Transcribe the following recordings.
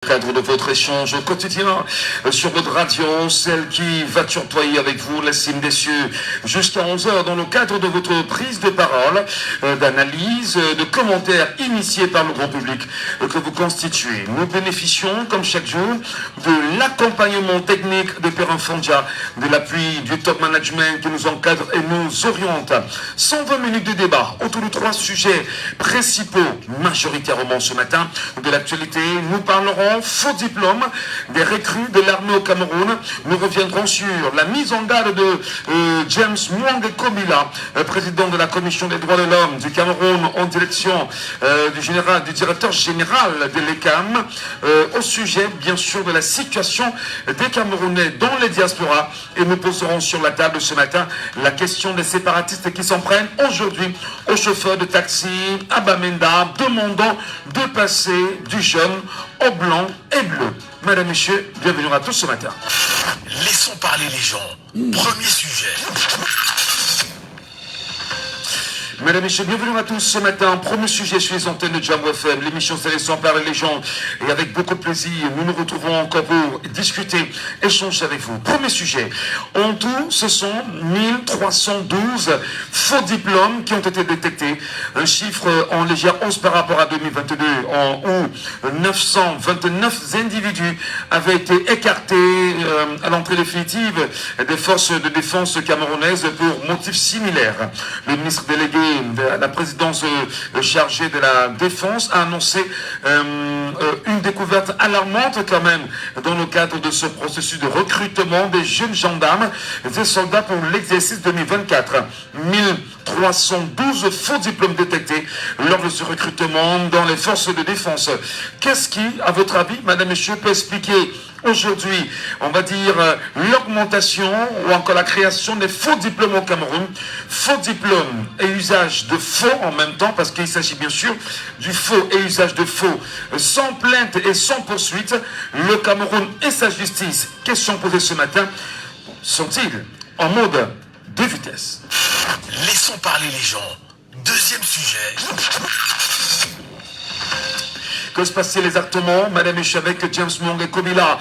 Cadre de votre échange quotidien sur votre radio, celle qui va tutoyer avec vous la cime des cieux jusqu'à 11h dans le cadre de votre prise de parole, d'analyse, de commentaires initiés par le grand public que vous constituez. Nous bénéficions, comme chaque jour, de l'accompagnement technique de Perrin Fondia, de l'appui du top management qui nous encadre et nous oriente. 120 minutes de débat autour de 3 sujets principaux, majoritairement ce matin, de l'actualité. Nous parlerons faux diplôme des recrues de l'armée au Cameroun. Nous reviendrons sur la mise en garde de James Mwanga Kobila, président de la Commission des droits de l'homme du Cameroun, en direction du directeur général de l'ECAM, au sujet bien sûr de la situation des Camerounais dans les diasporas. Et nous poserons sur la table ce matin la question des séparatistes qui s'en prennent aujourd'hui aux chauffeurs de taxi à Bamenda, demandant de passer du jaune au blanc et bleu. Mesdames, Messieurs, bienvenue à tous ce matin. Laissons parler les gens. Premier sujet. Mesdames et messieurs, bienvenue à tous ce matin. Premier sujet sur les antennes de Jambo FM, l'émission c'est Laissons parler les gens. Et avec beaucoup de plaisir, nous nous retrouvons encore pour discuter, échanger avec vous. Premier sujet. En tout, ce sont 1312 faux diplômes qui ont été détectés. Un chiffre en légère hausse par rapport à 2022, où 929 individus avaient été écartés à l'entrée définitive des forces de défense camerounaises pour motifs similaires. Le ministre délégué de la présidence chargée de la défense a annoncé une découverte alarmante quand même dans le cadre de ce processus de recrutement des jeunes gendarmes et des soldats pour l'exercice 2024. 1312 faux diplômes détectés lors de ce recrutement dans les forces de défense. Qu'est-ce qui, à votre avis, madame, messieurs, peut expliquer aujourd'hui, on va dire, l'augmentation ou encore la création des faux diplômes au Cameroun? Faux diplômes et usage de faux en même temps, parce qu'il s'agit bien sûr du faux et usage de faux. Sans plainte et sans poursuite, le Cameroun et sa justice, question posée ce matin, sont-ils en mode de vitesse? Laissons parler les gens. Deuxième sujet. Que se passe-t-il exactement, madame et messieurs, avec James Mwanga Kobila,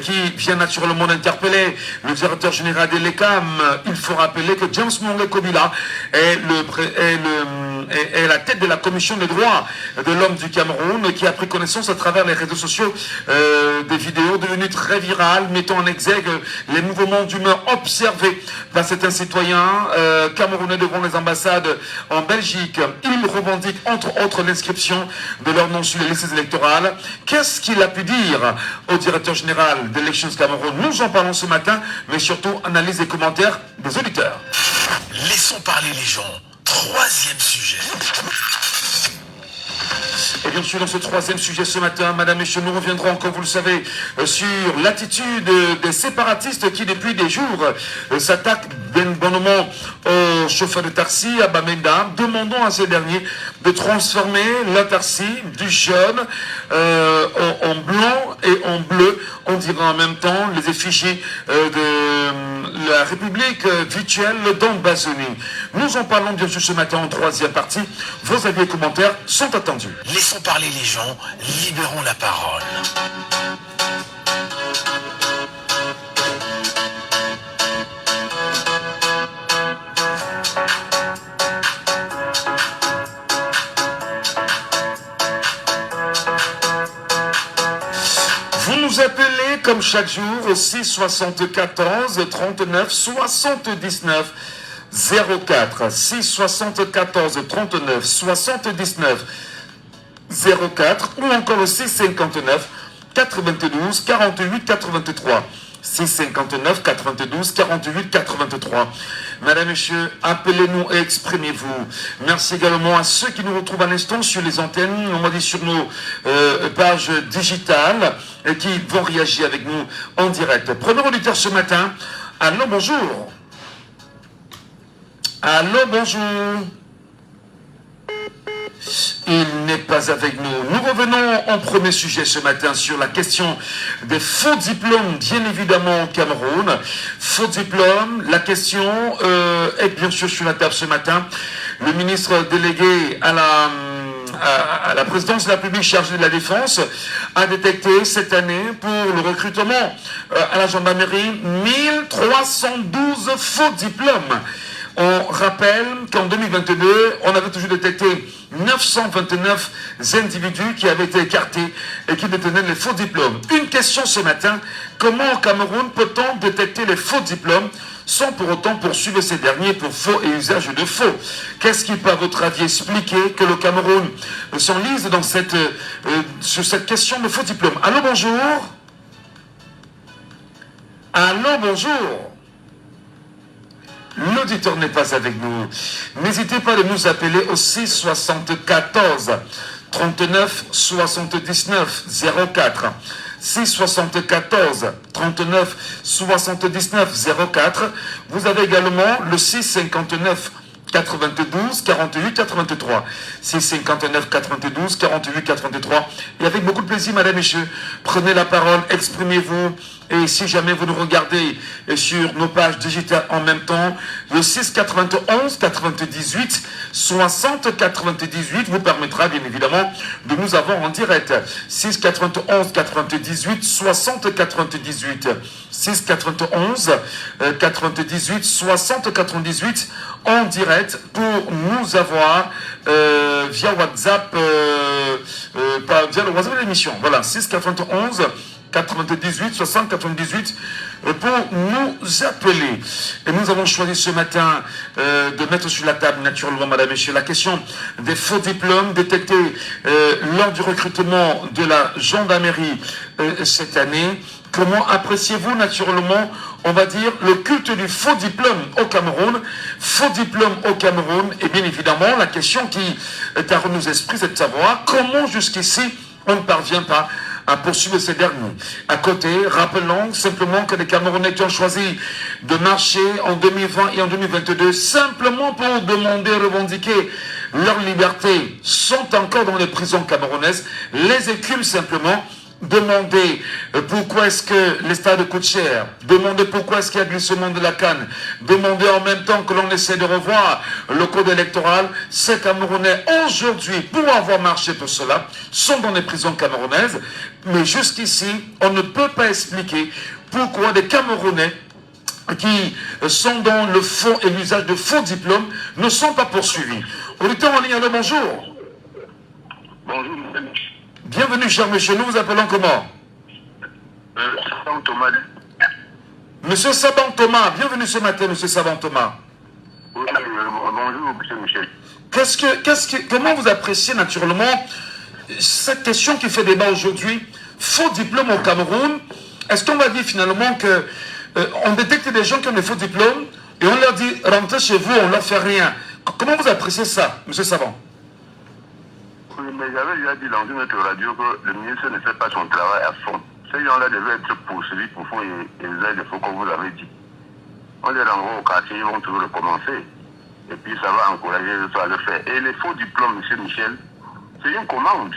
qui vient naturellement d'interpeller le directeur général de l'ECAM? Il faut rappeler que James Mwanga Kobila est la tête de la commission des droits de l'homme du Cameroun, qui a pris connaissance à travers les réseaux sociaux des vidéos devenues très virales, mettant en exergue les mouvements d'humeur observés par certains citoyens camerounais devant les ambassades en Belgique. Ils revendiquent entre autres l'inscription de leur nom sur les listes électorales. Qu'est-ce qu'il a pu dire au directeur général d'Elections Cameroun? Nous en parlons ce matin, mais surtout analyse et commentaires des auditeurs. Laissons parler les gens. Troisième sujet. Et bien sûr, dans ce troisième sujet ce matin, madame et messieurs, nous reviendrons, comme vous le savez, sur l'attitude des séparatistes qui, depuis des jours, s'attaquent bien bonnement aux chauffeurs de taxi à Bamenda, demandant à ces derniers de transformer la taxi du jaune en blanc et en bleu. On dira en même temps les effigies de la République virtuelle d'Ambazonie. Nous en parlons bien sûr ce matin en troisième partie. Vos avis et commentaires sont attendus. Laissons parler les gens, libérons la parole. Vous nous appelez comme chaque jour au 6 74 39 79 04. 6 74 39 79 04 ou encore le 659 92 48 83. 659 92 48 83. Madame, Messieurs, appelez-nous et exprimez-vous. Merci également à ceux qui nous retrouvent à l'instant sur les antennes, on va dire sur nos pages digitales, et qui vont réagir avec nous en direct. Premier auditeur ce matin. Allô, bonjour. Allô, bonjour. Il n'est pas avec nous. Nous revenons en premier sujet ce matin sur la question des faux diplômes, bien évidemment au Cameroun. Faux diplômes, la question est bien sûr sur la table ce matin. Le ministre délégué à à la présidence de la République chargée de la Défense a détecté cette année pour le recrutement à la gendarmerie 1312 faux diplômes. On rappelle qu'en 2022, on avait toujours détecté 929 individus qui avaient été écartés et qui détenaient les faux diplômes. Une question ce matin, comment au Cameroun peut-on détecter les faux diplômes sans pour autant poursuivre ces derniers pour faux et usage de faux? Qu'est-ce qui peut, à votre avis, expliquer que le Cameroun s'enlise dans sur cette question de faux diplômes? Allô, bonjour. Allô, bonjour. L'auditeur n'est pas avec nous. N'hésitez pas de nous appeler au 6 74 39 79 04. 6 74 39 79 04. Vous avez également le 6 59 92 48 83. 6 59 92 48 83. Et avec beaucoup de plaisir, madame, messieurs, prenez la parole, exprimez-vous. Et si jamais vous nous regardez sur nos pages digitales en même temps, le 6 91 98 60 98 vous permettra bien évidemment de nous avoir en direct. 6 91 98 60 98. 6 91 98 60 98 en direct pour nous avoir via WhatsApp, via le WhatsApp de l'émission. Voilà, 6 91 98 60 98 pour nous appeler. Et nous avons choisi ce matin de mettre sur la table, naturellement, madame et messieurs, la question des faux diplômes détectés lors du recrutement de la gendarmerie cette année. Comment appréciez-vous naturellement, on va dire, le culte du faux diplôme au Cameroun? Faux diplôme au Cameroun, et bien évidemment, la question qui est à nos esprits, c'est de savoir comment jusqu'ici on ne parvient pas à poursuivre ces derniers. À côté, rappelons simplement que les Camerounais qui ont choisi de marcher en 2020 et en 2022 simplement pour demander, revendiquer leur liberté, sont encore dans les prisons camerounaises, les écumes simplement. Demander pourquoi est-ce que les stades coûtent cher, demander pourquoi est-ce qu'il y a glissement de la canne, demander en même temps que l'on essaie de revoir le code électoral. Ces Camerounais aujourd'hui, pour avoir marché pour cela, sont dans les prisons camerounaises, mais jusqu'ici, on ne peut pas expliquer pourquoi des Camerounais qui sont dans le faux et l'usage de faux diplômes ne sont pas poursuivis. Auditeur en ligne, allô, bonjour. Bonjour, Bienvenue, cher monsieur. Nous vous appelons comment? Saban Thomas. Monsieur Saban Thomas, bienvenue ce matin, monsieur Saban Thomas. Oui, bonjour, monsieur Michel. Comment vous appréciez naturellement cette question qui fait débat aujourd'hui? Faux diplôme au Cameroun. Est-ce qu'on va dire finalement que on détecte des gens qui ont des faux diplômes et on leur dit rentrez chez vous, on ne leur fait rien? Comment vous appréciez ça, monsieur Saban? Oui, mais j'avais déjà dit dans une autre radio que le ministre ne fait pas son travail à fond. Ces gens-là devaient être poursuivis pour faux et usage de faux, comme vous l'avez dit. On les renvoie au quartier, ils vont toujours recommencer. Et puis ça va encourager les autres à le faire. Et les faux diplômes, monsieur Michel, c'est une commande.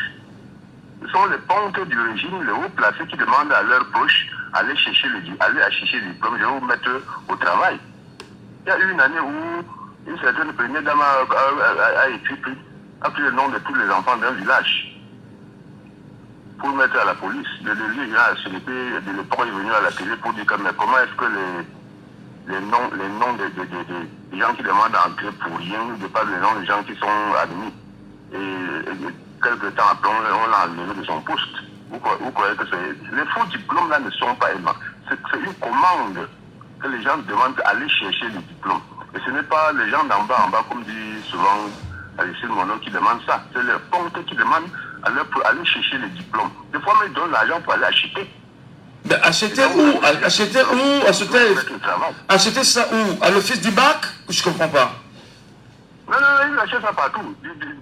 Ce sont les pontes du régime, les hauts placés qui demandent à leurs proches d'aller chercher le diplôme, je vais vous mettre au travail. Il y a eu une année où une certaine première dame a pris le nom de tous les enfants d'un village pour le mettre à la police. Le CNP de l'époque est venu à la télé pour dire mais comment est-ce que les noms des gens qui demandent à entrer pour rien ne dépassent les noms des gens qui sont admis. Et quelques temps après, on l'a enlevé de son poste. Vous croyez que les faux diplômes là ne sont pas aimants. C'est une commande que les gens demandent d'aller chercher les diplômes. Et ce n'est pas les gens d'en bas, comme dit souvent Alexis Mono qui demandent ça. C'est les pontes qui demandent pour aller chercher les diplômes. Des fois, ils donnent l'argent pour aller acheter. Mais acheter où? Acheter ça où? À l'office du bac? Je ne comprends pas. Non, ils achètent ça partout.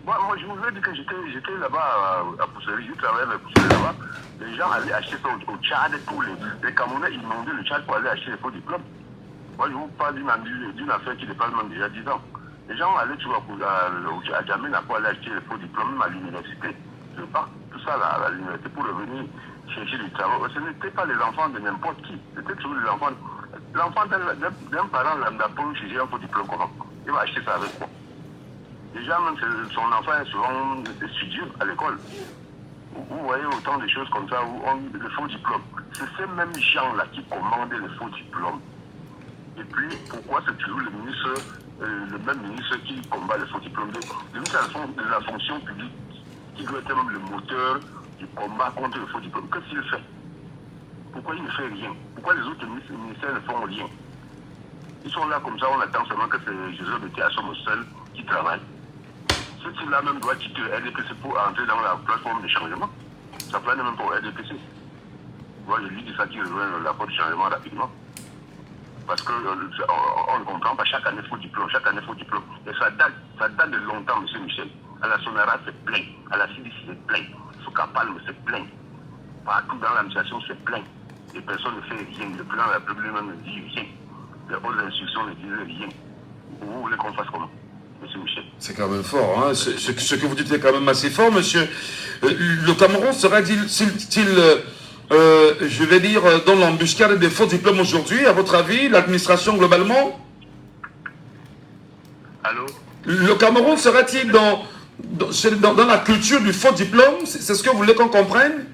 Moi, je vous ai dit que j'étais là-bas à Pousserie, je travaillais avec Pousserie là-bas. Les gens allaient acheter ça au Tchad, tous les Camerounais inondaient le Tchad pour aller acheter les faux diplômes. Moi, je vous parle d'une affaire qui dépasse même déjà 10 ans. Les gens allaient toujours à Djamena pour aller acheter les faux diplômes, même à l'université. Je pars tout ça là, à l'université pour revenir chercher du travail. Ce n'était pas les enfants de n'importe qui. C'était toujours les enfants. L'enfant d'un parent lambda pour chercher un faux diplôme comment? Il va acheter ça avec quoi? Déjà, même son enfant est souvent studieux à l'école. Vous voyez autant de choses comme ça où on le faux diplôme. C'est ces mêmes gens-là qui commandent les faux diplômes. Et puis, pourquoi c'est toujours le même ministre qui combat les faux diplômes? Le ministre de la fonction publique, qui doit être même le moteur du combat contre le faux diplôme. Qu'est-ce qu'il fait? Pourquoi il ne fait rien? Pourquoi les autres ministères ne font rien? Ils sont là comme ça, on attend seulement que c'est Joseph Betty Assomo seul qui travaille. Ceux-là même doit quitter le RDPC pour entrer dans la plateforme de changement. Ça peut même pour RDPC. Moi, je lui dis ça qui rejoint la porte de changement rapidement. Parce qu'on ne comprend pas, chaque année, il faut diplôme, chaque année, il faut diplôme. Et ça date de longtemps, M. Michel. À la Sonara, c'est plein. À la CDC, c'est plein. Foucault Palme, c'est plein. Partout dans l'administration, c'est plein. Et personne ne fait rien. Le président de la République même ne dit rien. Les autres institutions ne disent rien. Vous voulez qu'on fasse comment, M. Michel? C'est quand même fort, hein. Ce que vous dites est quand même assez fort, monsieur. Le Cameroun sera-t-il, je vais dire, dans l'embuscade des faux diplômes aujourd'hui, à votre avis, l'administration globalement? Allô? Le Cameroun sera-t-il dans la culture du faux diplôme? C'est ce que vous voulez qu'on comprenne?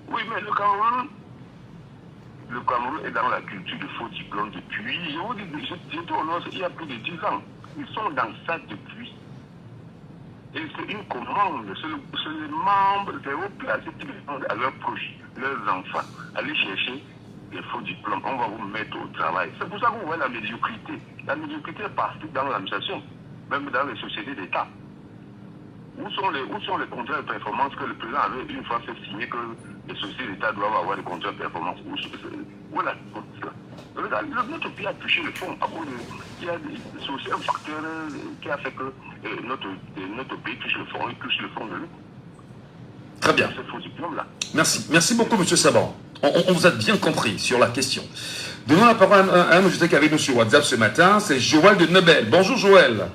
Oui, mais le Cameroun est dans la culture du faux diplôme depuis, je vous dis, il y a plus de 10 ans. Ils sont dans ça depuis. Et c'est une commande, c'est les membres, c'est eux placés qui demandent à leurs proches, leurs enfants, aller chercher des faux diplômes. On va vous mettre au travail. C'est pour ça que vous voyez la médiocrité. La médiocrité est partout dans l'administration, même dans les sociétés d'État. Où sont les contrats de performance que le président avait une fois fait signer que les sociétés d'État doivent avoir des contrats de performance? Voilà. Notre pays a touché le fond. C'est aussi un facteur qui a fait que notre pays touche le fond. Il touche le fond de nous. Très bien. Ce faux diplôme-là. Merci. Merci beaucoup, M. Saban. On vous a bien compris sur la question. Donnons la parole à un auditeur qui est avec nous sur WhatsApp ce matin. C'est Joël de Nebel. Bonjour, Joël.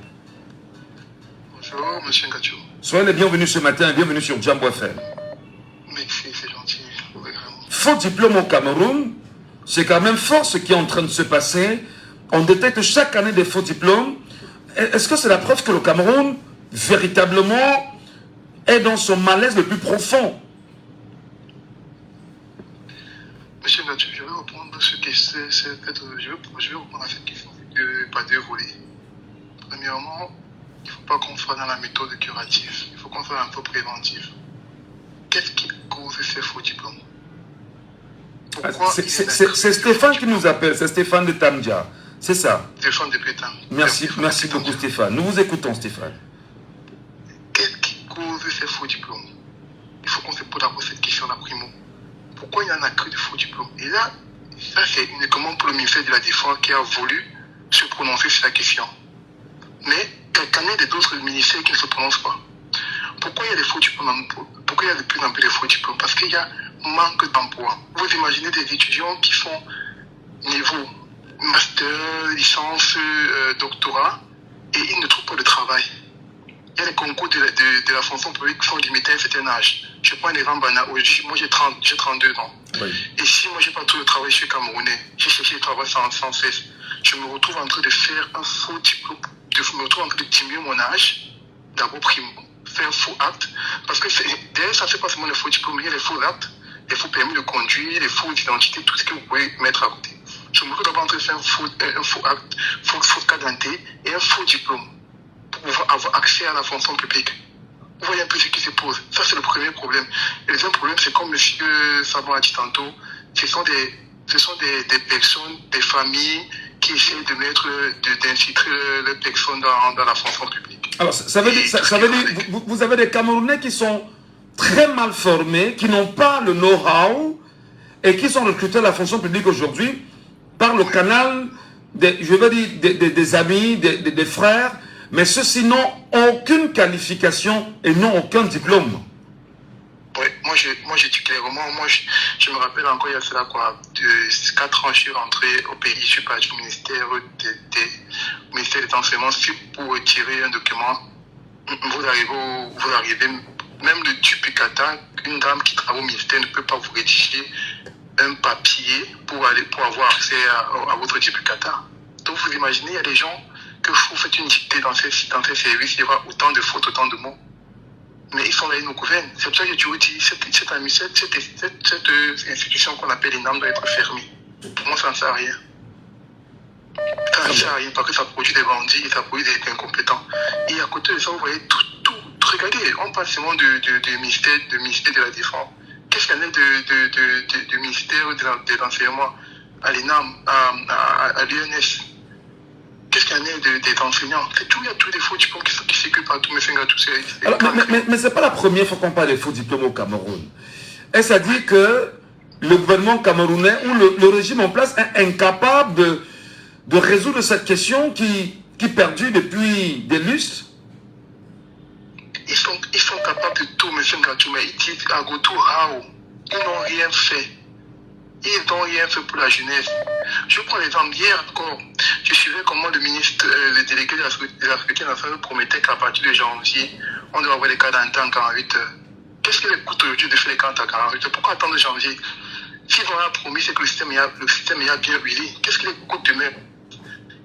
Bonjour, M. Ngacho. Soyez les bienvenus ce matin et bienvenue sur Jambo FM. Merci, c'est gentil. Faux diplôme au Cameroun, c'est quand même fort ce qui est en train de se passer. On détecte chaque année des faux diplômes. Est-ce que c'est la preuve que le Cameroun, véritablement, est dans son malaise le plus profond? Monsieur Ngacho, je vais reprendre ce que c'est. Je vais reprendre cette question par deux volets. Premièrement, il ne faut pas qu'on soit dans la méthode curative. Il faut qu'on soit un peu préventif. Qu'est-ce qui cause ces faux diplômes? C'est Stéphane qui nous appelle, c'est Stéphane de Tamdia. C'est ça. Stéphane de Pétain. Merci beaucoup, Stéphane. Nous vous écoutons, Stéphane. Qu'est-ce qui cause ces faux diplômes? Il faut qu'on se pose d'abord cette question-là, primo. Pourquoi il y en a que de faux diplômes? Et là, ça c'est uniquement pour le ministère de la Défense qui a voulu se prononcer sur la question. Mais quelqu'un d'autres ministères qui ne se prononcent pas. Pourquoi il y a des faux diplômes? Pourquoi il y a de plus en plus de faux diplômes? Parce qu'il y a manque d'emploi. Vous imaginez des étudiants qui font niveau master, licence, doctorat, et ils ne trouvent pas de travail. Il y a les concours de la fonction publique qui sont limités à un certain âge. Je prends un exemple banal. Moi, j'ai 32 ans. Oui. Et si moi, je n'ai pas trouvé de travail, je suis camerounais. J'ai cherché le travail sans cesse. Je me retrouve en train de faire un faux diplôme. Je me retrouve en train de diminuer mon âge. D'abord, primo, faire un faux acte. Parce que d'ailleurs, ça ne fait pas seulement les faux diplômes, il y a les faux actes, les faux permis de conduire, les faux identités, tout ce que vous pouvez mettre à côté. Je me retrouve d'abord en train de faire un faux acte, faux carte d'identité et un faux diplôme pour pouvoir avoir accès à la fonction publique. Vous voyez un peu ce qui se pose. Ça, c'est le premier problème. Et le deuxième problème, c'est comme M. Sabon a dit tantôt, ce sont des personnes, des familles qui essaient d'infiltrer les personnes dans la fonction publique. Alors, ça veut dire vous avez des Camerounais qui sont très mal formés, qui n'ont pas le know-how et qui sont recrutés à la fonction publique aujourd'hui par le canal, des amis, des frères, mais ceux-ci n'ont aucune qualification et n'ont aucun diplôme. Oui, moi je dis clairement, je me rappelle encore il y a cela de 4 ans, je suis rentré au pays, je suis parti au ministère des enseignements pour retirer un document. Vous arrivez, même le duplicata, une dame qui travaille au ministère ne peut pas vous rédiger un papier pour avoir accès à votre duplicata. Donc vous imaginez, il y a des gens, que vous faites une dictée dans ces services, il y aura autant de fautes, autant de mots. Mais ils sont là, ils nous gouvernent. C'est pour ça que je vous dis, cette institution qu'on appelle l'INAM doit être fermée. Pour moi, ça ne sert à rien. Ça ne sert à rien parce que ça produit des bandits et ça produit des incompétents. Et à côté de ça, vous voyez tout. Regardez, on parle seulement du ministère de la Défense. Qu'est-ce qu'il y en a du ministère de l'enseignement, à l'INAM, à l'UNS? Qu'est-ce qu'il y en a des enseignants? Il y a tous des faux diplômes qui circulent partout, mais mais ce n'est pas la première fois qu'on parle des faux diplômes au Cameroun. Est-ce à dire que le gouvernement camerounais ou le régime en place est incapable de résoudre cette question qui perdure depuis des lustres? Ils sont capables de tout, M. Ngatou, mais ils disent à Gotou Rao. Ils n'ont rien fait. Ils n'ont rien fait pour la jeunesse. Je prends l'exemple hier encore. Je suivais comment le ministre, le délégué de la Sécurité nationale promettait qu'à partir de janvier, on doit avoir les cas d'entrée en 48 heures. Qu'est-ce que les coûte aujourd'hui de faire les cas en 48 heures? Pourquoi attendre janvier? S'ils ont promis, c'est que le système est bien huilé. Qu'est-ce que les coûte demain?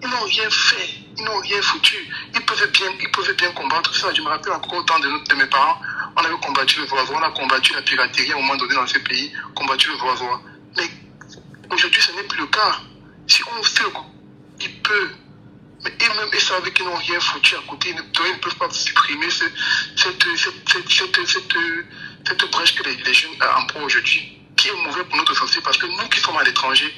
Ils n'ont rien fait, ils n'ont rien foutu. Ils pouvaient bien combattre ça. Je me rappelle encore au temps de mes parents, on avait combattu le voisin, on a combattu la piraterie à un moment donné dans ce pays, combattu le voisin. Mais aujourd'hui, ce n'est plus le cas. Si on fait, ils peuvent. Mais eux-mêmes, ils savent qu'ils n'ont rien foutu à côté. Ils ne peuvent pas supprimer cette brèche que les jeunes emploient aujourd'hui, qui est mauvais pour notre société, parce que nous qui sommes à l'étranger,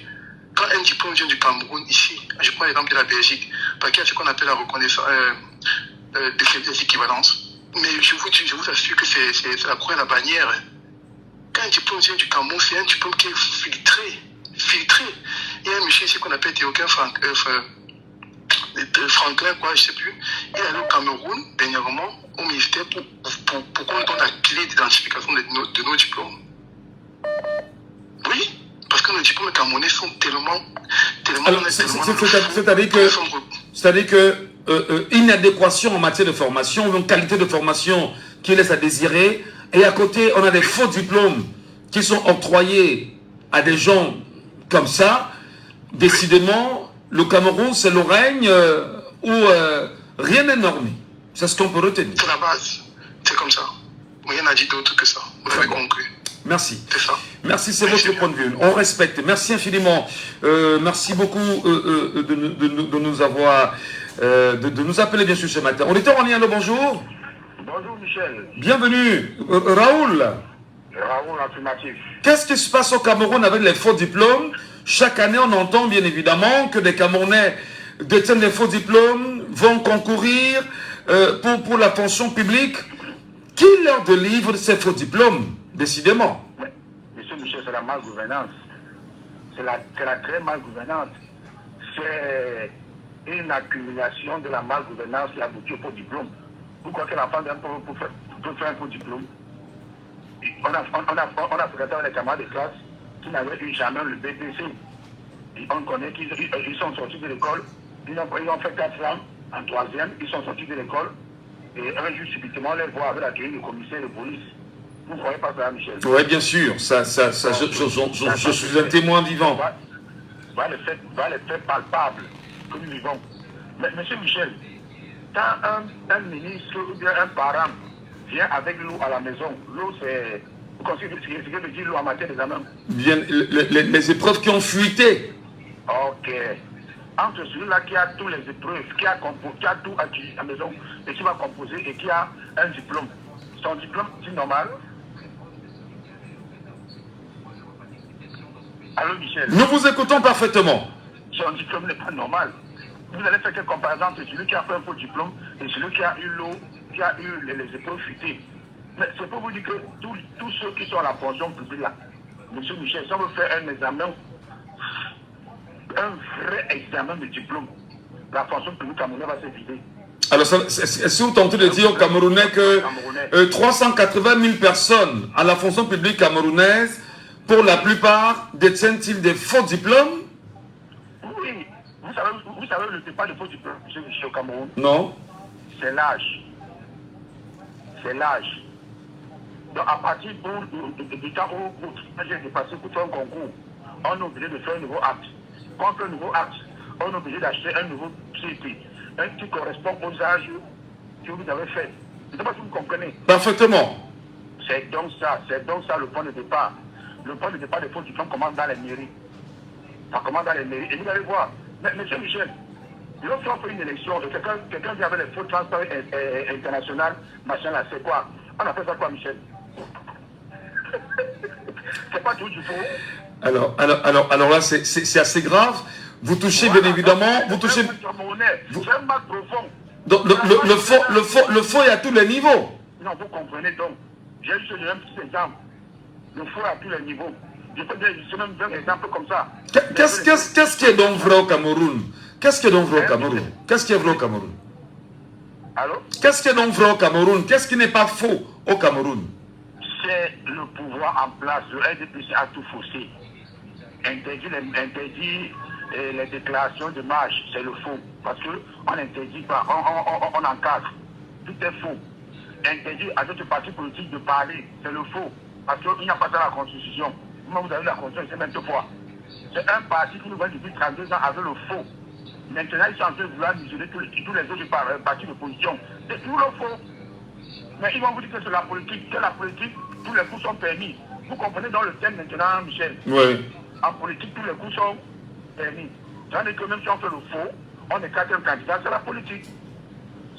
quand un diplôme vient du Cameroun ici, je prends l'exemple de la Belgique, parce qu'il y a ce qu'on appelle la reconnaissance des équivalences. Mais je vous assure que c'est la croix et la bannière. Quand un diplôme vient du Cameroun, c'est un diplôme qui est filtré. Il y a un monsieur ici qu'on appelle Théoquin Franklin, quoi, je ne sais plus. Il est allé au Cameroun, dernièrement, au ministère, pour qu'on donne la clé d'identification de nos diplômes. Oui, parce que nos diplômes camerounais sont tellement... C'est-à-dire que inadéquation en matière de formation, une qualité de formation qui laisse à désirer, et à côté, on a des faux diplômes qui sont octroyés à des gens comme ça. Décidément, le Cameroun, c'est le règne où rien n'est normé. C'est ce qu'on peut retenir. C'est la base. C'est comme ça. Rien n'a dit d'autre que ça. Vous avez conclu. Merci. C'est ça. Merci, c'est votre point de vue. On respecte. Merci infiniment. Merci beaucoup de nous avoir, de nous appeler bien sûr ce matin. Auditeur en lien, bonjour. Bonjour Michel. Bienvenue. Raoul. Raoul affirmatif. Qu'est-ce qui se passe au Cameroun avec les faux diplômes? Chaque année, on entend bien évidemment que des Camerounais détiennent des faux diplômes, vont concourir pour la fonction publique. Qui leur délivre ces faux diplômes? Décidément. Monsieur Michel, c'est la malgouvernance. C'est la très malgouvernance. C'est une accumulation de la malgouvernance qui aboutit au faux diplôme. Pourquoi que l'enfant peut faire un faux diplôme? On a fréquenté les camarades de classe qui n'avaient eu jamais le BPC. Et on connaît qu'ils sont sortis de l'école, ils ont fait 4 ans en 3e, ils sont sortis de l'école, et un jour subitement, on les voit avec la tenue du commissaire de police. Vous ne croyez pas ça, Michel? Oui, bien sûr, je suis un témoin vivant. Voilà les faits palpables que nous vivons. Mais, monsieur Michel, quand un ministre ou bien un parent vient avec l'eau à la maison, l'eau c'est... Vous considérez ce que veut dire l'eau en matière d'examen? Bien, les épreuves qui ont fuité. Ok. Entre celui-là qui a toutes les épreuves, qui a tout acquis à la maison, et qui va composer, et qui a un diplôme. Son diplôme, c'est normal? Allô, Michel? Nous vous écoutons parfaitement. Son diplôme n'est pas normal. Vous allez faire quelle comparaison entre celui qui a fait un faux diplôme et celui qui a eu l'eau, qui a eu les épreuves futées? Mais c'est pour vous dire que tous ceux qui sont à la fonction publique là, monsieur Michel, si on veut faire un examen, un vrai examen de diplôme, la fonction publique camerounaise va se vider. Alors, est-ce que vous tentez de dire aux Camerounais que 380 000 personnes à la fonction publique camerounaise, pour la plupart, détiennent-ils des faux diplômes? Oui. Vous savez le départ de faux diplômes, monsieur Michel, au Cameroun? Non. C'est l'âge. C'est l'âge. Donc, à partir du temps où j'ai dépassé pour faire un concours, on est obligé de faire un nouveau acte. Quand on fait un nouveau acte, on est obligé d'acheter un nouveau CP. qui correspond aux âges que vous avez fait. Je ne sais pas si vous comprenez. Parfaitement. C'est donc ça le point de départ. Le point de départ des faux diplômes commence dans les mairies. Ça commence dans les mairies. Et vous allez voir, monsieur Michel, lorsqu'on fait une élection, quelqu'un qui avait les faux transferts internationaux, machin là, c'est quoi? On appelle ça quoi, Michel? C'est pas tout du faux. Alors là, c'est assez grave. Vous touchez bien évidemment. Vous touchez. C'est un mal profond. Donc, le faux est à tous les niveaux. Non, vous comprenez donc. J'ai juste un petit exemple. Le faux est à tous les niveaux. Je peux même donner un exemple comme ça. Qu'est-ce qui est donc vrai au Cameroun? Qu'est-ce qui est donc vrai au Cameroun? Qu'est-ce qui est vrai au Cameroun? Allô? Qu'est-ce qui est donc vrai au Cameroun? Qu'est-ce qui n'est pas faux au Cameroun? C'est le pouvoir en place. Le RDPC a tout faussé. Interdit les déclarations de marche, c'est le faux. Parce qu'on n'interdit pas, on encadre. Tout est faux. Interdit à d'autres partis politiques de parler, c'est le faux. Parce qu'il n'y a pas dans la Constitution. Vous avez la Constitution, c'est 20 fois. C'est un parti qui nous va depuis 32 ans avec le faux. Maintenant, ils sont en train de vouloir museler tous les autres partis d'opposition. C'est tout le faux. Mais ils vont vous dire que c'est la politique. Que la politique, tous les coups sont permis. Vous comprenez dans le thème maintenant, Michel? Oui. En politique, tous les coups sont permis. J'en ai que même si on fait le faux, on est quatrième candidat, c'est la politique.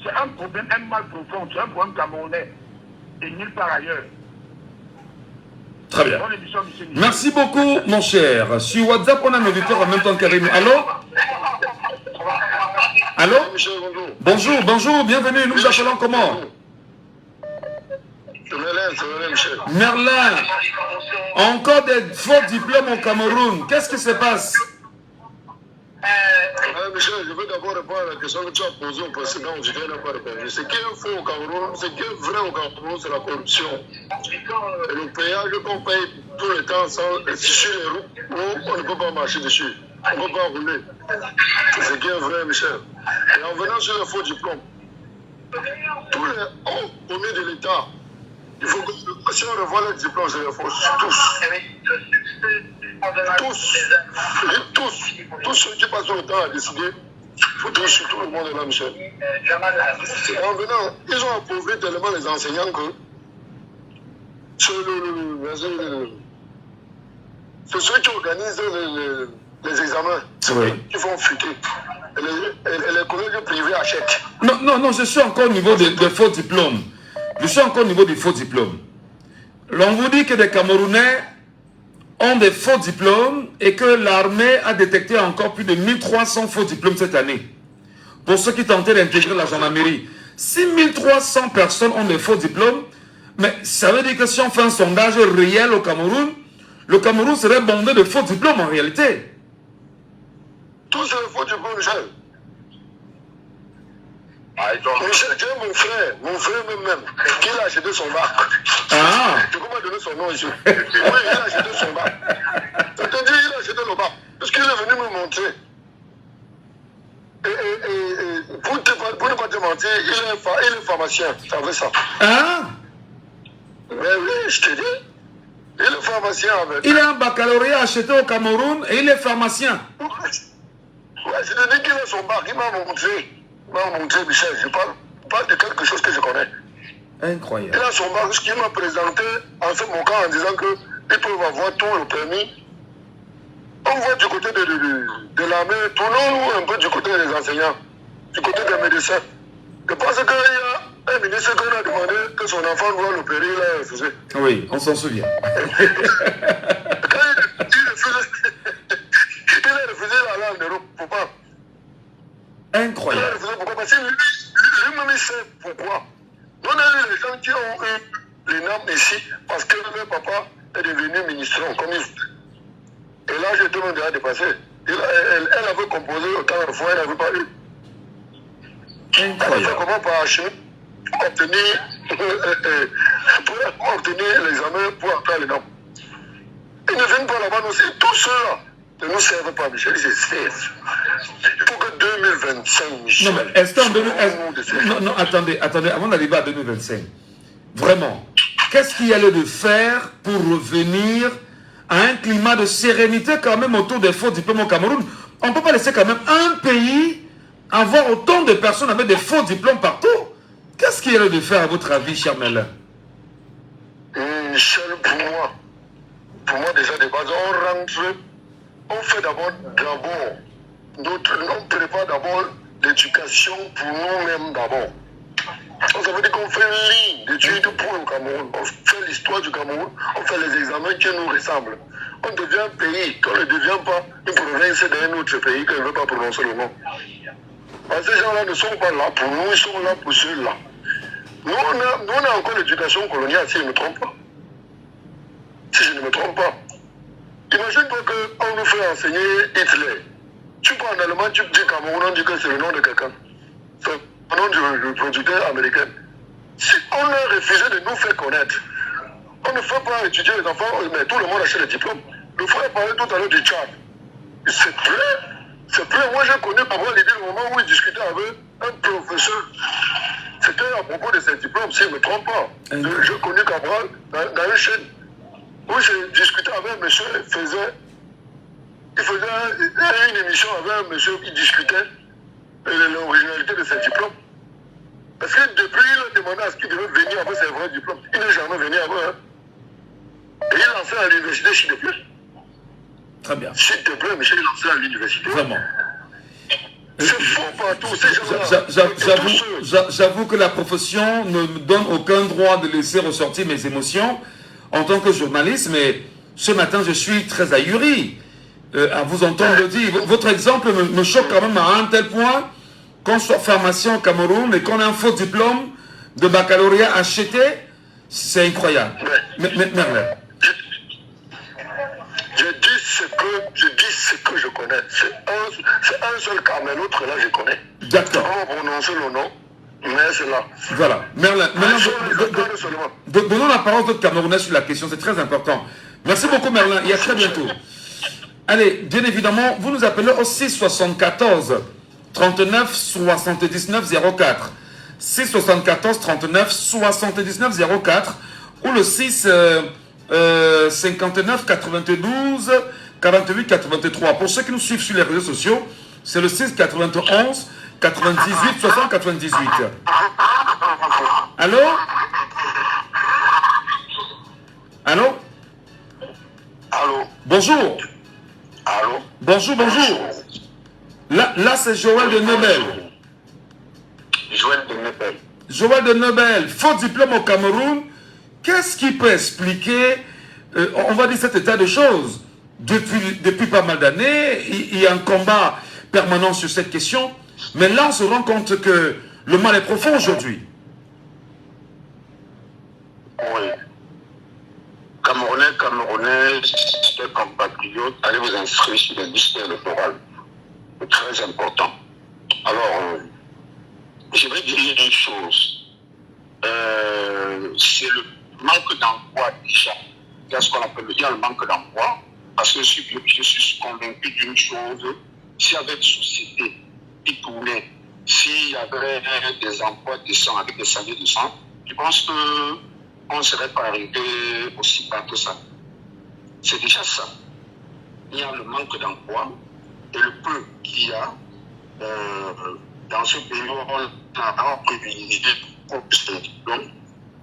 C'est un problème, un mal profond, c'est un problème camerounais. Et nulle part ailleurs. Très bien. Bonne émission, Michel. Merci beaucoup, mon cher. Sur WhatsApp, on a un auditeur en même temps qu'Arim. Allô? Allô? Bonjour, bienvenue. Nous vous appelons comment? Merlin. Encore des faux diplômes au Cameroun. Qu'est-ce qui se passe? Michel, je veux d'abord répondre à la question que tu as posée au précédent. Je n'ai pas répondu. Ce qui est faux au Cameroun, ce qui est vrai au Cameroun, c'est la corruption. Et le péage qu'on paye tout le temps sur les routes où on ne peut pas marcher dessus. On ne peut pas rouler. C'est ce qui est vrai, Michel. Et en venant sur les faux diplômes, tous les hauts commis de l'État, il faut que si on revoit les diplômes, c'est les faux. Tous ceux qui passent le temps à décider, il faut toucher tout le monde là, Michel. En venant, ils ont appauvri tellement les enseignants que c'est ceux qui organisent les examens qui font fuiter. Et les collèges privés achètent. Non, je suis encore au niveau des faux diplômes. Je suis encore au niveau des faux diplômes. L'on vous dit que des Camerounais ont des faux diplômes et que l'armée a détecté encore plus de 1300 faux diplômes cette année. Pour ceux qui tentaient d'intégrer la gendarmerie. Si 1300 personnes ont des faux diplômes, mais ça veut dire que si on fait un sondage réel au Cameroun, le Cameroun serait bondé de faux diplômes en réalité. Tous ces faux diplômes, Michel. Michel, tu es mon frère même, qui a acheté son bac. Ah. Tu peux me donner son nom ici. Oui, il a acheté son bac. Je te dis, il a acheté le bac. Parce qu'il est venu me montrer. Et pour ne pas te mentir, il est pharmacien. C'est vrai ça. Ah. Mais oui, je te dis. Il est pharmacien avec. Il a un baccalauréat acheté au Cameroun et il est pharmacien. Ouais, je te dis qu'il a son bac. Il m'a montré. Michel, je parle de quelque chose que je connais. Incroyable. Il a son bac, ce qu'il m'a présenté en se moquant en disant qu'ils peuvent avoir tout le permis. On voit du côté de l'armée, tournons-nous un peu du côté des enseignants, du côté des médecins. Je pense qu'il y a un ministre qui a demandé que son enfant doit l'opérer, il a refusé. Oui, on s'en souvient. Quand il a refusé la en Europe, pourquoi? Incroyable. Pourquoi? Parce que lui-même il sait pourquoi. On a eu les gens qui ont eu les normes ici parce que leur papa est devenu ministre comme il. Et là, je tout le monde a dépassé. Elle avait composé autant de fois, elle n'avait pas eu. Elle a fait comment par chimie pour obtenir l'examen pour entrer les normes. Ils ne viennent pas là-bas aussi. Tous ceux-là ne nous servent pas, Michel. Ils servent. Pour que 2025, Michel. Non, mais est-ce qu'en non, attendez, avant d'arriver à 2025, vraiment, qu'est-ce qu'il y a lieu de faire pour revenir à un climat de sérénité quand même autour des faux diplômes au Cameroun? On ne peut pas laisser quand même un pays avoir autant de personnes avec des faux diplômes partout? Qu'est-ce qu'il y a de faire à votre avis, cher Merlin? Seul pour moi déjà de base, on rentre, on fait d'abord, on prépare d'abord l'éducation pour nous-mêmes d'abord. Ça veut dire qu'on fait une ligne d'études pour le Cameroun, on fait l'histoire du Cameroun, on fait les examens qui nous ressemblent. On devient un pays, quand on ne devient pas une province d'un autre pays qu'on ne veut pas prononcer le nom. Parce que ces gens-là ne sont pas là pour nous, ils sont là pour ceux-là. Nous, on a encore l'éducation coloniale, si je ne me trompe pas. Si je ne me trompe pas. Imagine-toi qu'on nous fait enseigner Hitler. Tu prends en allemand, tu dis Cameroun, on dit que c'est le nom de quelqu'un. C'est le nom du producteur américain. Si on a refusé de nous faire connaître, on ne fait pas étudier les enfants, mais tout le monde achète les diplômes. Le frère parlait tout à l'heure du Tchad. C'est plein. Moi, j'ai connu Cabral l'idée le moment où il discutait avec un professeur. C'était à propos de ses diplômes, si je ne me trompe pas. J'ai connu Cabral dans une chaîne où j'ai discuté avec un monsieur, il faisait une émission avec un monsieur qui discutait de l'originalité de ses diplômes. Parce que depuis, il a demandé à ce qu'il devait venir avec ses vrais diplômes. Il n'est jamais venu avec eux. Et il enseigne à l'université, s'il te plaît. Très bien. S'il te plaît, Michel, il enseigne à l'université. Vraiment. C'est faux partout, ces gens-là. J'avoue que la profession ne me donne aucun droit de laisser ressortir mes émotions en tant que journaliste, mais ce matin, je suis très ahuri à vous entendre le dire. Votre exemple me choque quand même à un tel point qu'on soit pharmacien au Cameroun et qu'on ait un faux diplôme de baccalauréat acheté, c'est incroyable. Merlin. Je dis ce que je connais. C'est un seul cas, mais l'autre là, je connais. D'accord. On va prononcer le nom, mais c'est là. Voilà. Merlin, donnons la parole aux autres Camerounais sur la question, c'est très important. Merci beaucoup, Merlin, et à très bientôt. Allez, bien évidemment, vous nous appelez au 674 39 79 04. 674 39 79 04 ou le 6 59 92 48 83. Pour ceux qui nous suivent sur les réseaux sociaux, c'est le 6 91 98 60 98. Allô? Allô? Allô? Bonjour. Allô? Bonjour. Là c'est Joël de Nobel. Joël de Nobel, faux diplôme au Cameroun. Qu'est-ce qui peut expliquer, on va dire, cet état de choses? Depuis pas mal d'années, il y a un combat permanent sur cette question. Mais là, on se rend compte que le mal est profond aujourd'hui. Oui. Camerounais, des compatriotes, allez vous inscrire sur les listes électorales. C'est très important. Alors, je vais dire une chose. C'est le manque d'emploi déjà. Il y a ce qu'on appelle le manque d'emploi. Parce que je suis convaincu d'une chose. S'il y avait des sociétés qui tournaient, s'il y avait des emplois décents avec des salaires décents, je pense qu'on ne serait pas arrivé aussi bas que ça. C'est déjà ça. Il y a le manque d'emploi et le peu qu'il y a dans ce pays où on a privilégié pour ce diplôme.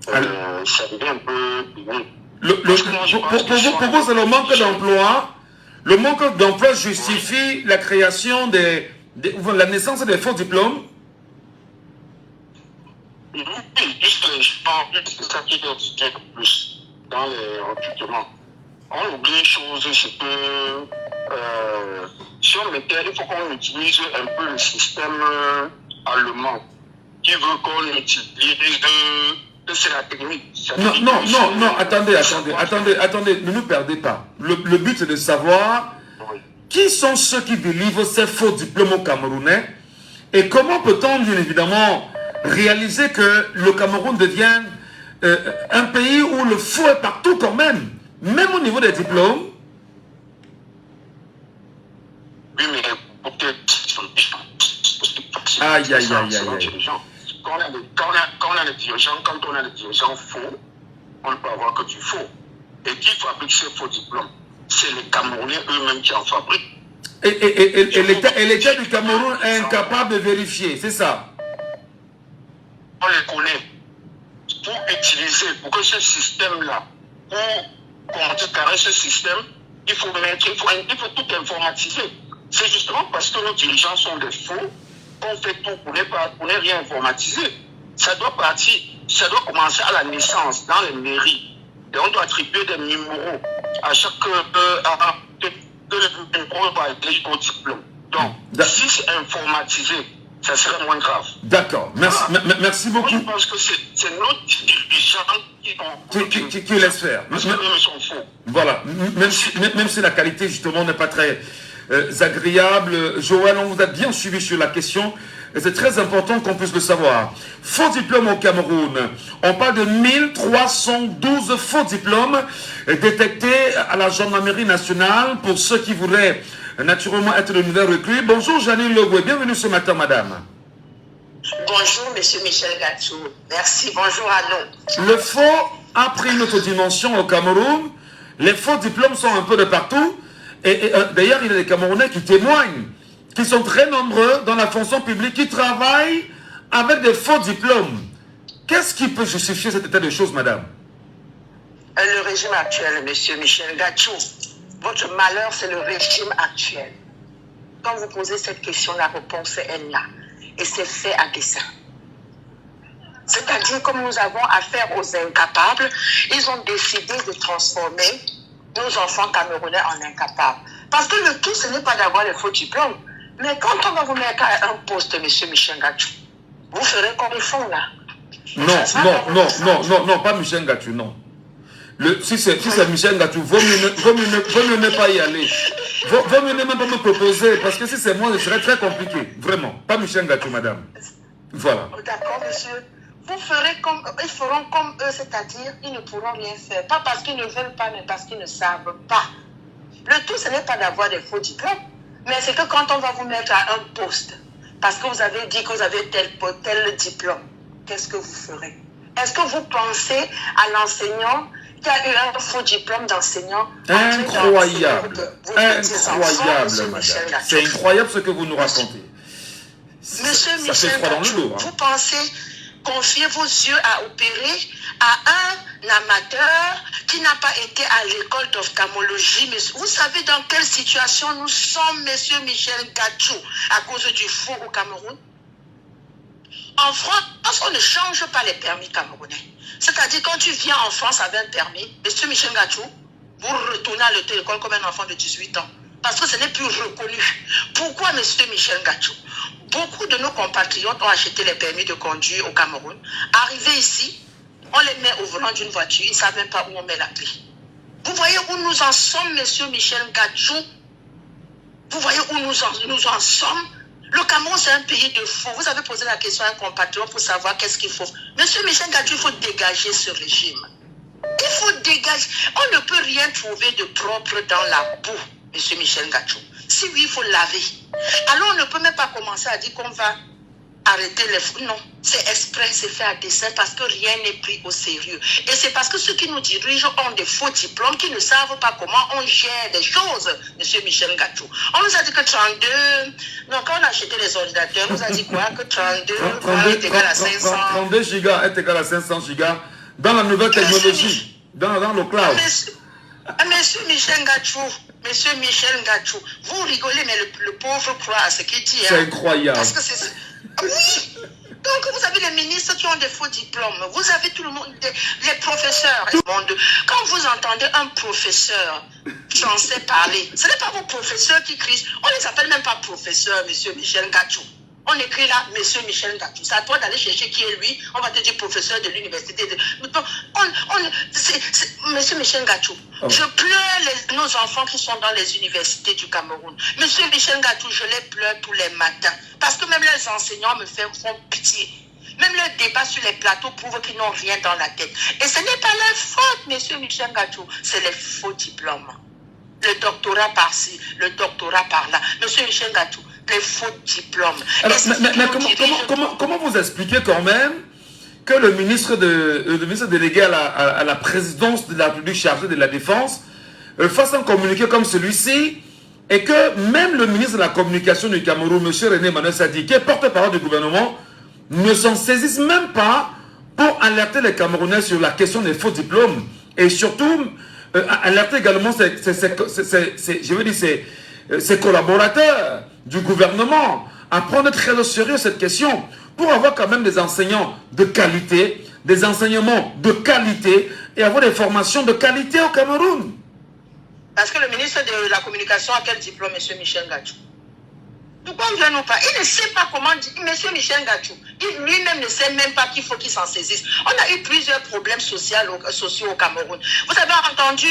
Ça devient un peu pénible. Pour vous, c'est le manque d'emploi. Le manque d'emploi justifie la création la naissance des faux diplômes. Oui, juste c'est ça qui doit être le plus dans les recrutements. On oublie une chose, c'est que si on mettait, il faut qu'on utilise un peu le système allemand qui veut qu'on utilise c'est la technique. Non, attendez, ne nous perdez pas. Le but c'est de savoir qui sont ceux qui délivrent ces faux diplômes aux Camerounais et comment peut-on bien évidemment réaliser que le Cameroun devienne un pays où le faux est partout quand même au niveau des diplômes. Oui, mais peut-être aïe. Quand on a des dirigeants faux, on ne peut avoir que du faux. Et qui fabrique ces faux diplômes? C'est les Camerounais eux-mêmes qui en fabriquent. Et l'État du Cameroun est incapable de vérifier, c'est ça? On les connaît. Pour utiliser, pour que ce système-là, pour contrecarrer ce système, il faut tout informatiser. C'est justement parce que nos dirigeants sont des faux qu'on fait tout pour ne rien informatiser. Ça doit commencer à la naissance, dans les mairies. Et on doit attribuer des numéros à chaque au diplôme. Donc, si c'est informatisé, ça serait moins grave. D'accord, merci beaucoup. Moi, je pense que c'est nos dirigeants qui laissent faire. Parce que eux sont faux. Voilà, même si la qualité justement n'est pas très agréable. Joël, on vous a bien suivi sur la question. Et c'est très important qu'on puisse le savoir. Faux diplômes au Cameroun. On parle de 1312 faux diplômes détectés à la gendarmerie nationale pour ceux qui voudraient naturellement être de nouvelles recrues. Bonjour Janine Legoué, bienvenue ce matin madame. Bonjour monsieur Michel Gatou, merci, bonjour à nous. Le faux a pris une autre dimension au Cameroun. Les faux diplômes sont un peu de partout. Et d'ailleurs, il y a des Camerounais qui témoignent, qui sont très nombreux dans la fonction publique, qui travaillent avec des faux diplômes. Qu'est-ce qui peut justifier cet état de choses, madame? Le régime actuel, monsieur Michel Gatou. Votre malheur, c'est le régime actuel. Quand vous posez cette question, la réponse est là. Et c'est fait à dessein. C'est-à-dire, comme nous avons affaire aux incapables, ils ont décidé de transformer nos enfants camerounais en incapables. Parce que le tout, ce n'est pas d'avoir les faux diplômes. Mais quand on va vous mettre à un poste, monsieur Michel Gatou, vous ferez comme ils font là. Non, pas Michel Gatou, non. Si c'est Michel Gatou, vaut mieux ne pas y aller. Vaut mieux même pas me proposer, parce que si c'est moi, ce serait très compliqué. Vraiment. Pas Michel Gatou, madame. Voilà. D'accord, monsieur. Vous ferez comme ils feront comme eux, c'est-à-dire ils ne pourront rien faire. Pas parce qu'ils ne veulent pas, mais parce qu'ils ne savent pas. Le tout, ce n'est pas d'avoir des faux diplômes, mais c'est que quand on va vous mettre à un poste, parce que vous avez dit que vous avez tel diplôme, qu'est-ce que vous ferez? Est-ce que vous pensez à l'enseignant qui a eu un faux diplôme d'enseignant? Incroyable, incroyable, madame. C'est incroyable ce que vous nous racontez. Monsieur Ça Michel fait froid dans le Gatou, dos. vous pensez confier vos yeux à opérer à un amateur qui n'a pas été à l'école d'ophtalmologie? Mais vous savez dans quelle situation nous sommes, monsieur Michel Gatou, à cause du faux au Cameroun? En France, on ne change pas les permis camerounais. C'est-à-dire, quand tu viens en France avec un permis, monsieur Michel Gatou, vous retournez à l'école comme un enfant de 18 ans. Parce que ce n'est plus reconnu. Pourquoi, monsieur Michel Gatou? Beaucoup de nos compatriotes ont acheté les permis de conduire au Cameroun. Arrivés ici, on les met au volant d'une voiture, ils ne savent même pas où on met la clé. Vous voyez où nous en sommes, monsieur Michel Gatou? Vous voyez où nous en sommes? Le Cameroun, c'est un pays de fous. Vous avez posé la question à un compatriote pour savoir qu'est-ce qu'il faut. Monsieur Michel Gatou, il faut dégager ce régime. Il faut dégager. On ne peut rien trouver de propre dans la boue, monsieur Michel Gatou. Si oui, il faut laver. Alors on ne peut même pas commencer à dire qu'on va arrêter les fous. Non, c'est exprès, c'est fait à dessein parce que rien n'est pris au sérieux. Et c'est parce que ceux qui nous dirigent ont des faux diplômes, qui ne savent pas comment on gère les choses, monsieur Michel Gatou. On nous a dit que 32, donc quand on a acheté les ordinateurs, on nous a dit quoi? Que 32 est égal à 500. 32 gigas est égal à 500 gigas dans la nouvelle technologie, dans le cloud. Monsieur Michel Gatou, vous rigolez, mais le pauvre croit à ce qu'il dit. C'est incroyable. Parce que c'est... Oui. Donc vous avez les ministres qui ont des faux diplômes, vous avez tout le monde, les professeurs. Quand vous entendez un professeur français parler, ce n'est pas vos professeurs qui crient, on ne les appelle même pas professeurs, monsieur Michel Gatou. On écrit là, monsieur Michel Gatou. C'est à toi d'aller chercher qui est lui. On va te dire professeur de l'université. Monsieur Michel Gatou, je pleure nos enfants qui sont dans les universités du Cameroun. Monsieur Michel Gatou, je les pleure tous les matins. Parce que même les enseignants me font pitié. Même le débat sur les plateaux prouve qu'ils n'ont rien dans la tête. Et ce n'est pas leur faute, monsieur Michel Gatou. C'est les faux diplômes. Le doctorat par-ci, le doctorat par-là. Monsieur Michel Gatou, les faux diplômes. Alors, mais comment vous expliquez quand même que le ministre délégué à la présidence de la République chargée de la Défense fasse un communiqué comme celui-ci et que même le ministre de la Communication du Cameroun, M. René Emmanuel Sadi, qui est porte-parole du gouvernement, ne s'en saisissent même pas pour alerter les Camerounais sur la question des faux diplômes. Et surtout, alerter également ses collaborateurs du gouvernement à prendre très au sérieux cette question pour avoir quand même des enseignants de qualité, des enseignements de qualité et avoir des formations de qualité au Cameroun. Parce que le ministre de la Communication a quel diplôme, M. Michel Gachou? Pourquoi on ne vient nous pas? Il ne sait pas comment dire. M. Michel Gachou, lui-même ne sait même pas qu'il faut qu'il s'en saisisse. On a eu plusieurs problèmes sociaux au Cameroun. Vous avez entendu,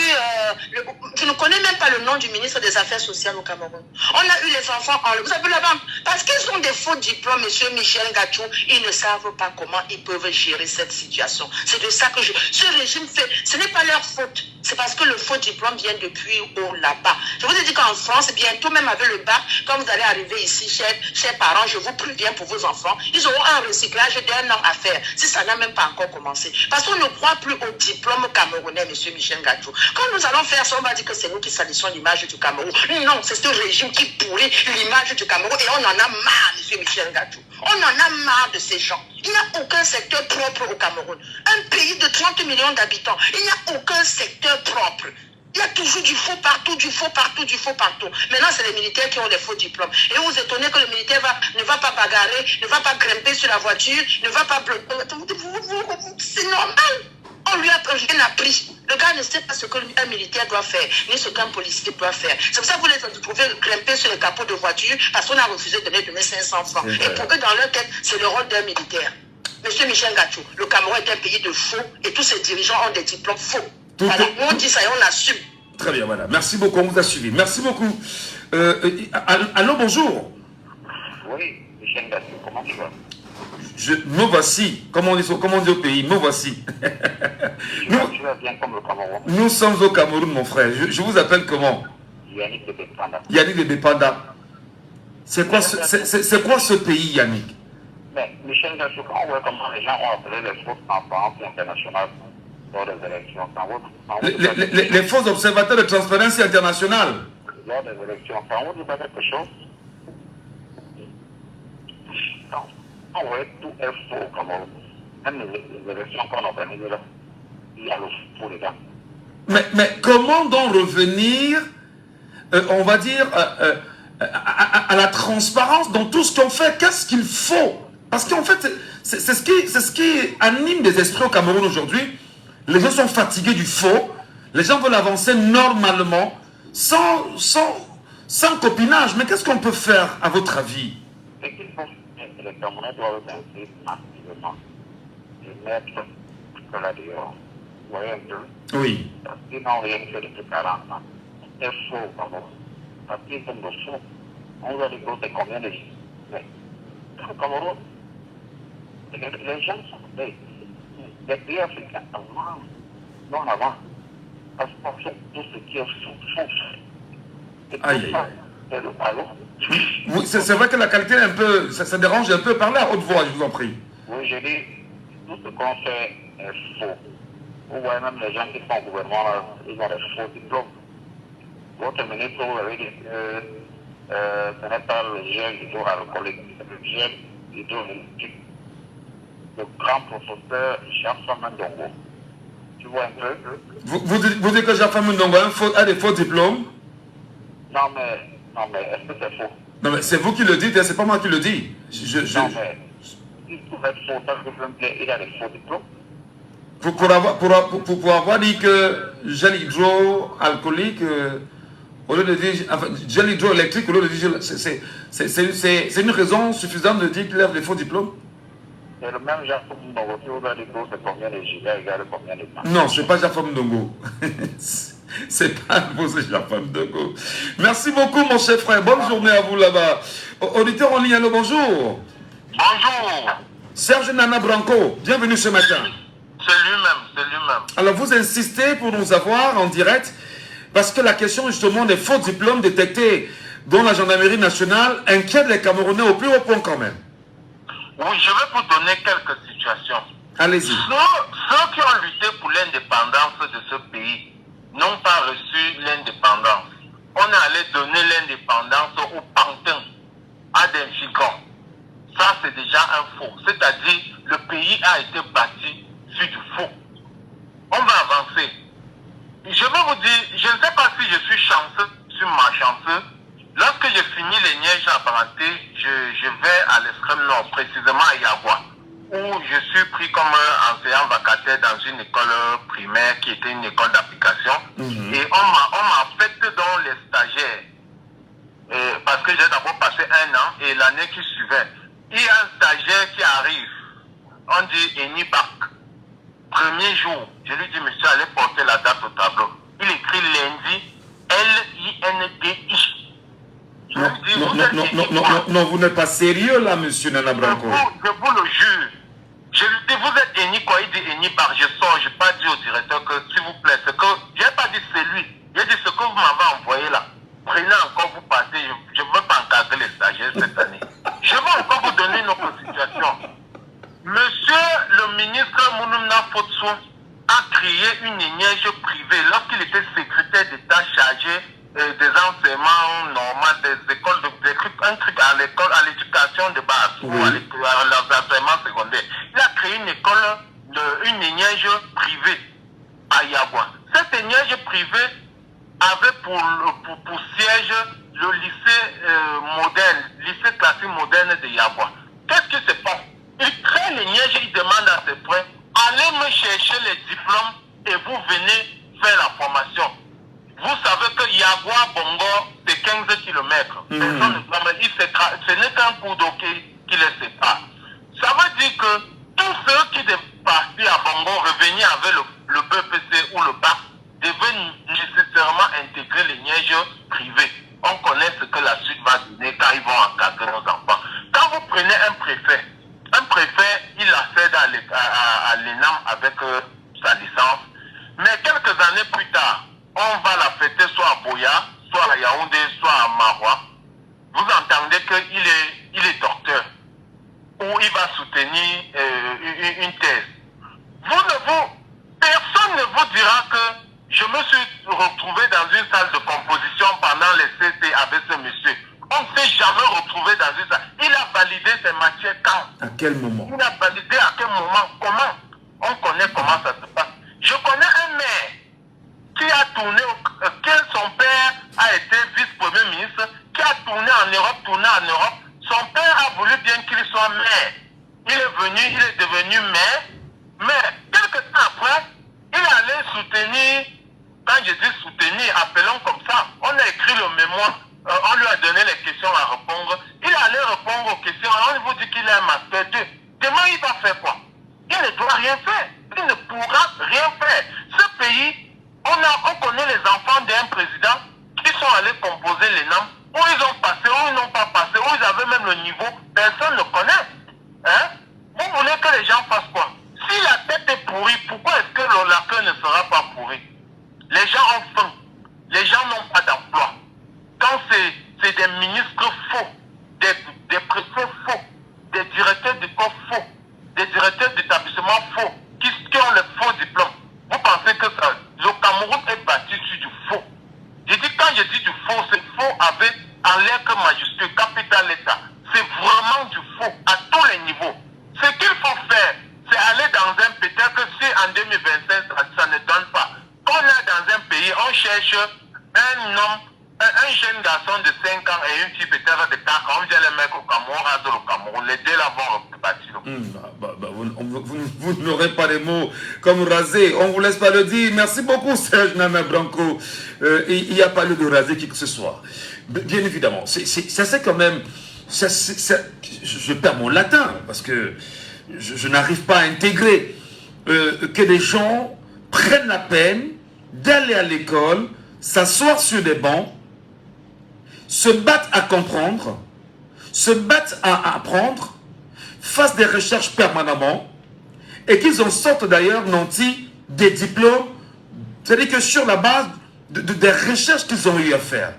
je ne connais même pas le nom du ministre des Affaires sociales au Cameroun. On a eu les enfants en... Vous savez là-bas, parce qu'ils ont des faux diplômes, M. Michel Gachou, ils ne savent pas comment ils peuvent gérer cette situation. C'est de ça que ce régime fait. Ce n'est pas leur faute. C'est parce que le faux diplôme vient depuis haut là-bas. Je vous ai dit qu'en France, bientôt même avec le bac, quand vous allez arriver ici, chers parents, je vous préviens pour vos enfants, ils auront un recyclage d'1 an à faire, si ça n'a même pas encore commencé. Parce qu'on ne croit plus au diplôme camerounais, M. Michel Gachou. Quand nous allons faire ça, on va dire que c'est nous qui salissons l'image du Cameroun. Non, c'est ce régime qui pourrit l'image du Cameroun et on en a marre, M. Michel Gachou. On en a marre de ces gens. Il n'y a aucun secteur propre au Cameroun. Un pays de 30 millions d'habitants, il n'y a aucun secteur propre. Il y a toujours du faux partout, du faux partout, du faux partout. Maintenant, c'est les militaires qui ont les faux diplômes. Et vous vous étonnez que le militaire ne va pas bagarrer, ne va pas grimper sur la voiture, ne va pas bloquer. C'est normal. On lui a rien appris. Le gars ne sait pas ce qu'un militaire doit faire, ni ce qu'un policier doit faire. C'est pour ça que vous les trouvez grimper sur les capots de voiture, parce qu'on a refusé de donner 500 francs. Et pour eux, dans leur tête, c'est le rôle d'un militaire. Monsieur Michel Gachou, le Cameroun est un pays de faux, et tous ces dirigeants ont des diplômes faux. Voilà, on dit ça et on assume. Très bien, voilà. Merci beaucoup, on vous a suivi. Merci beaucoup. Allô, bonjour. Oui, Michel Gachou, comment tu vas? Me voici, comme on dit au pays, me voici. Tu vas bien comme le Cameroun. Nous sommes au Cameroun, mon frère. Je vous appelle comment? Yannick de Bépanda. Yannick de Bépanda. C'est quoi ce pays, Yannick? Mais Michel Gachou, quand on voit comment les gens ont appelé les fausses transparences internationales lors des élections, les faux observateurs de Transparency International. Lors des élections, ça vous dit pas quelque chose? Non. On voit tout est faux au Cameroun. Même les élections qu'on organise là, il y a le faux dedans. Mais comment donc revenir, on va dire, à la transparence dans tout ce qu'on fait? Qu'est-ce qu'il faut? Parce qu'en fait, c'est ce qui anime les esprits au Cameroun aujourd'hui. Les gens sont fatigués du faux. Les gens veulent avancer normalement, sans copinage. Mais qu'est-ce qu'on peut faire, à votre avis? Ce qu'il faut, les Camerounais doivent penser activement et mettre cela dehors. Vous voyez un peu? Oui. Parce qu'ils n'ont rien fait depuis 40 ans. C'est faux au Cameroun. Parce qu'ils ont le faux. On va dire que c'est combien de gens? Mais au Cameroun, les gens sont les pays africains avant, non avant, parce qu'on fait tout ce qui est faux. Et tout ça, c'est le ballon. Oui, c'est vrai que la qualité est un peu, ça dérange un peu. Parlez à haute voix, je vous en prie. Oui, je dis, tout ce qu'on fait est faux. Vous voyez même les gens qui sont au gouvernement, là, ils ont des faux diplômes. Votre ministre, vous avez dit que ce n'est pas le gel hydroalcoolique, c'est le gel hydroélectrique. Le grand professeur Jaffa Ndongo. Tu vois un peu? Vous dites que Jaffa Ndongo a des faux diplômes? Non, mais est-ce que c'est faux? Non, mais c'est vous qui le dites, c'est pas moi qui le dis. Non, mais il pourrait être faux, parce que il a des faux diplômes. Pour avoir dit que gel hydroalcoolique, au lieu de dire gel hydroélectrique, au lieu de dire c'est une raison suffisante de dire qu'il a des faux diplômes? C'est le même Jaffa Ndongo qui vous a dit que c'est combien de gilets égale combien de temps? Non, c'est pas Jaffa Ndongo. C'est pas vous, c'est Jaffa Ndongo. Merci beaucoup, mon cher frère. Bonne journée à vous là-bas. Auditeur en ligne, allô, bonjour. Bonjour. Serge Nana Branco, bienvenue ce matin. C'est lui-même. Alors, vous insistez pour nous avoir en direct parce que la question justement des faux diplômes détectés dans la gendarmerie nationale inquiète les Camerounais au plus haut point quand même. Oui, je vais vous donner quelques situations. Allez-y. Ceux qui ont lutté pour l'indépendance de ce pays n'ont pas reçu l'indépendance. On on est allé donner l'indépendance au pantin à des migrants. Ça, c'est déjà un faux. C'est-à-dire, le pays a été bâti sur du faux. On va avancer. Je vais vous dire, je ne sais pas si je suis chanceux, sur ma chanceux. Lorsque j'ai fini les Nièges apparentés, je vais à l'extrême nord, précisément à Yagua, où je suis pris comme enseignant vacataire dans une école primaire qui était une école d'application. Et on m'a fait dans les stagiaires. Parce que j'ai d'abord passé 1 an et l'année qui suivait, il y a un stagiaire qui arrive. On dit Eni Bac. Premier jour, je lui dis, monsieur, allez porter la date au tableau. Il écrit lundi, L-I-N-D-I. Non, vous n'êtes pas sérieux là, monsieur Nana Branco. Je vous le jure. Je lui dis, vous êtes Eni quoi? Il dit Eni Bar. Je sors, je n'ai pas dit au directeur que, s'il vous plaît, je n'ai pas dit c'est lui. J'ai dit ce que vous m'avez envoyé là. Prenez encore, vous partez. Je ne veux pas encadrer les stagiaires cette année. Je vais encore vous donner une autre situation. Monsieur le ministre Mounouna Fotso a créé une niège privée lorsqu'il était secrétaire d'État chargé des enseignements normaux, des écoles, un truc à l'école, à l'éducation de base, ou à l'enseignement secondaire. Il a créé une école, une niège privée à Yagua. Cette niège privée avait pour siège le lycée moderne, lycée classique moderne de Yagua. Qu'est-ce qui se passe? Il crée les nièges, il demande à ses frères, allez me chercher les diplômes et vous venez faire la formation. Vous savez que Yagua Bongo, c'est 15 km. Ce n'est qu'un coup d'eau qui les sépare. Ça veut dire que tous ceux qui devaient partir à Bongo, revenir avec le BPC ou le BAC, devaient nécessairement intégrer les nièges privées. On connaît ce que la suite va donner quand ils vont encadrer nos enfants. Quand vous prenez un préfet, il accède à l'ENAM avec sa licence. Mais quelques années plus tard, on va la fêter soit à Boya, soit à Yaoundé, soit à Marois. Vous entendez qu'il est docteur ou il va soutenir une thèse. Personne ne vous dira que je me suis retrouvé dans une salle de composition pendant les CC avec ce monsieur. On ne s'est jamais retrouvé dans une salle. Il a validé ses matières quand? À quel moment? Il a validé à quel moment? Comment? On connaît comment ça se passe. Je connais un maire qui a tourné, son père a été vice-premier ministre, qui a tourné en Europe, Son père a voulu bien qu'il soit maire. Il est devenu maire, mais quelques temps après, il allait soutenir, quand je dis soutenir, appelons comme ça, on a écrit le mémoire, on lui a donné les questions à répondre, il allait répondre aux questions, on vous dit qu'il a un master 2. Demain, il va faire quoi? Il ne doit rien faire, il ne pourra rien faire. Ce pays, on connaît les enfants d'un président qui sont allés composer l'ENAM, où ils ont passé, où ils n'ont pas passé, où ils avaient même le niveau, personne ne connaît. Hein? Vous voulez que les gens fassent quoi? Si la tête est pourrie, pourquoi est-ce que la queue ne sera pas pourrie? Les gens ont faim, les gens n'ont pas d'emploi. Quand c'est des ministres faux, des préfets faux, des directeurs d'école faux, des directeurs d'établissement faux, qui ont les faux diplômes, vous pensez que le Cameroun est bâti sur du faux? Je dis, quand je dis du faux, c'est faux avec en lettres majuscules, capital État. C'est vraiment du faux à tous les niveaux. Ce qu'il faut faire, c'est aller dans un pays, peut-être que si en 2025, ça ne donne pas. Quand on est dans un pays, on cherche un homme, un jeune garçon de 5 ans et une fille peut-être de 4 ans. On vient les mecs au Cameroun, raser au Cameroun. Les deux là vont bâtir. Vous n'aurez pas les mots comme raser. On ne vous laisse pas le dire. Merci beaucoup, Serge Nana Branco. Il n'y a pas lieu de raser qui que ce soit. Bien évidemment. Ça c'est quand même... je perds mon latin parce que je n'arrive pas à intégrer que des gens prennent la peine d'aller à l'école, s'asseoir sur des bancs, se battent à comprendre, se battent à apprendre, fassent des recherches permanemment et qu'ils en sortent d'ailleurs nantis des diplômes, c'est-à-dire que sur la base des recherches qu'ils ont eu à faire.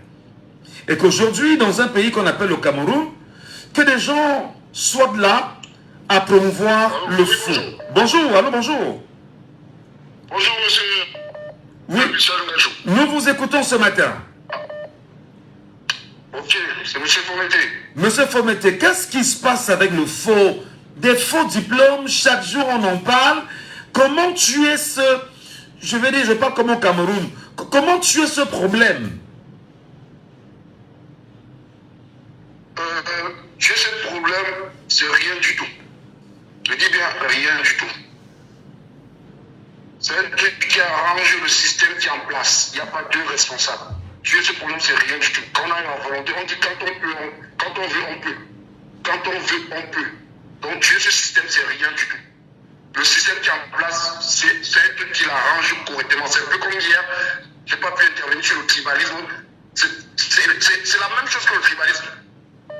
Et qu'aujourd'hui, dans un pays qu'on appelle le Cameroun, que des gens soient là à promouvoir le faux. Bonjour, allô, bonjour. Bonjour, monsieur. Oui, nous vous écoutons ce matin. Ok, c'est M. Fometé. Monsieur Fometé, qu'est-ce qui se passe avec le faux? Des faux diplômes, chaque jour on en parle. Comment tuer ce... Je vais dire, je parle comme au Cameroun. Comment tuer ce problème? Tuer ce problème, c'est rien du tout. Je dis bien rien du tout. C'est un truc qui arrange le système qui est en place. Il n'y a pas deux responsables. Tuer ce problème, c'est rien du tout. Quand on a la volonté, on dit quand on peut, quand on veut, on peut. Quand on veut, on peut. Donc tuer ce système, c'est rien du tout. Le système qui est en place, c'est un truc qui l'arrange correctement. C'est un peu comme hier, je n'ai pas pu intervenir sur le tribalisme. C'est la même chose que le tribalisme.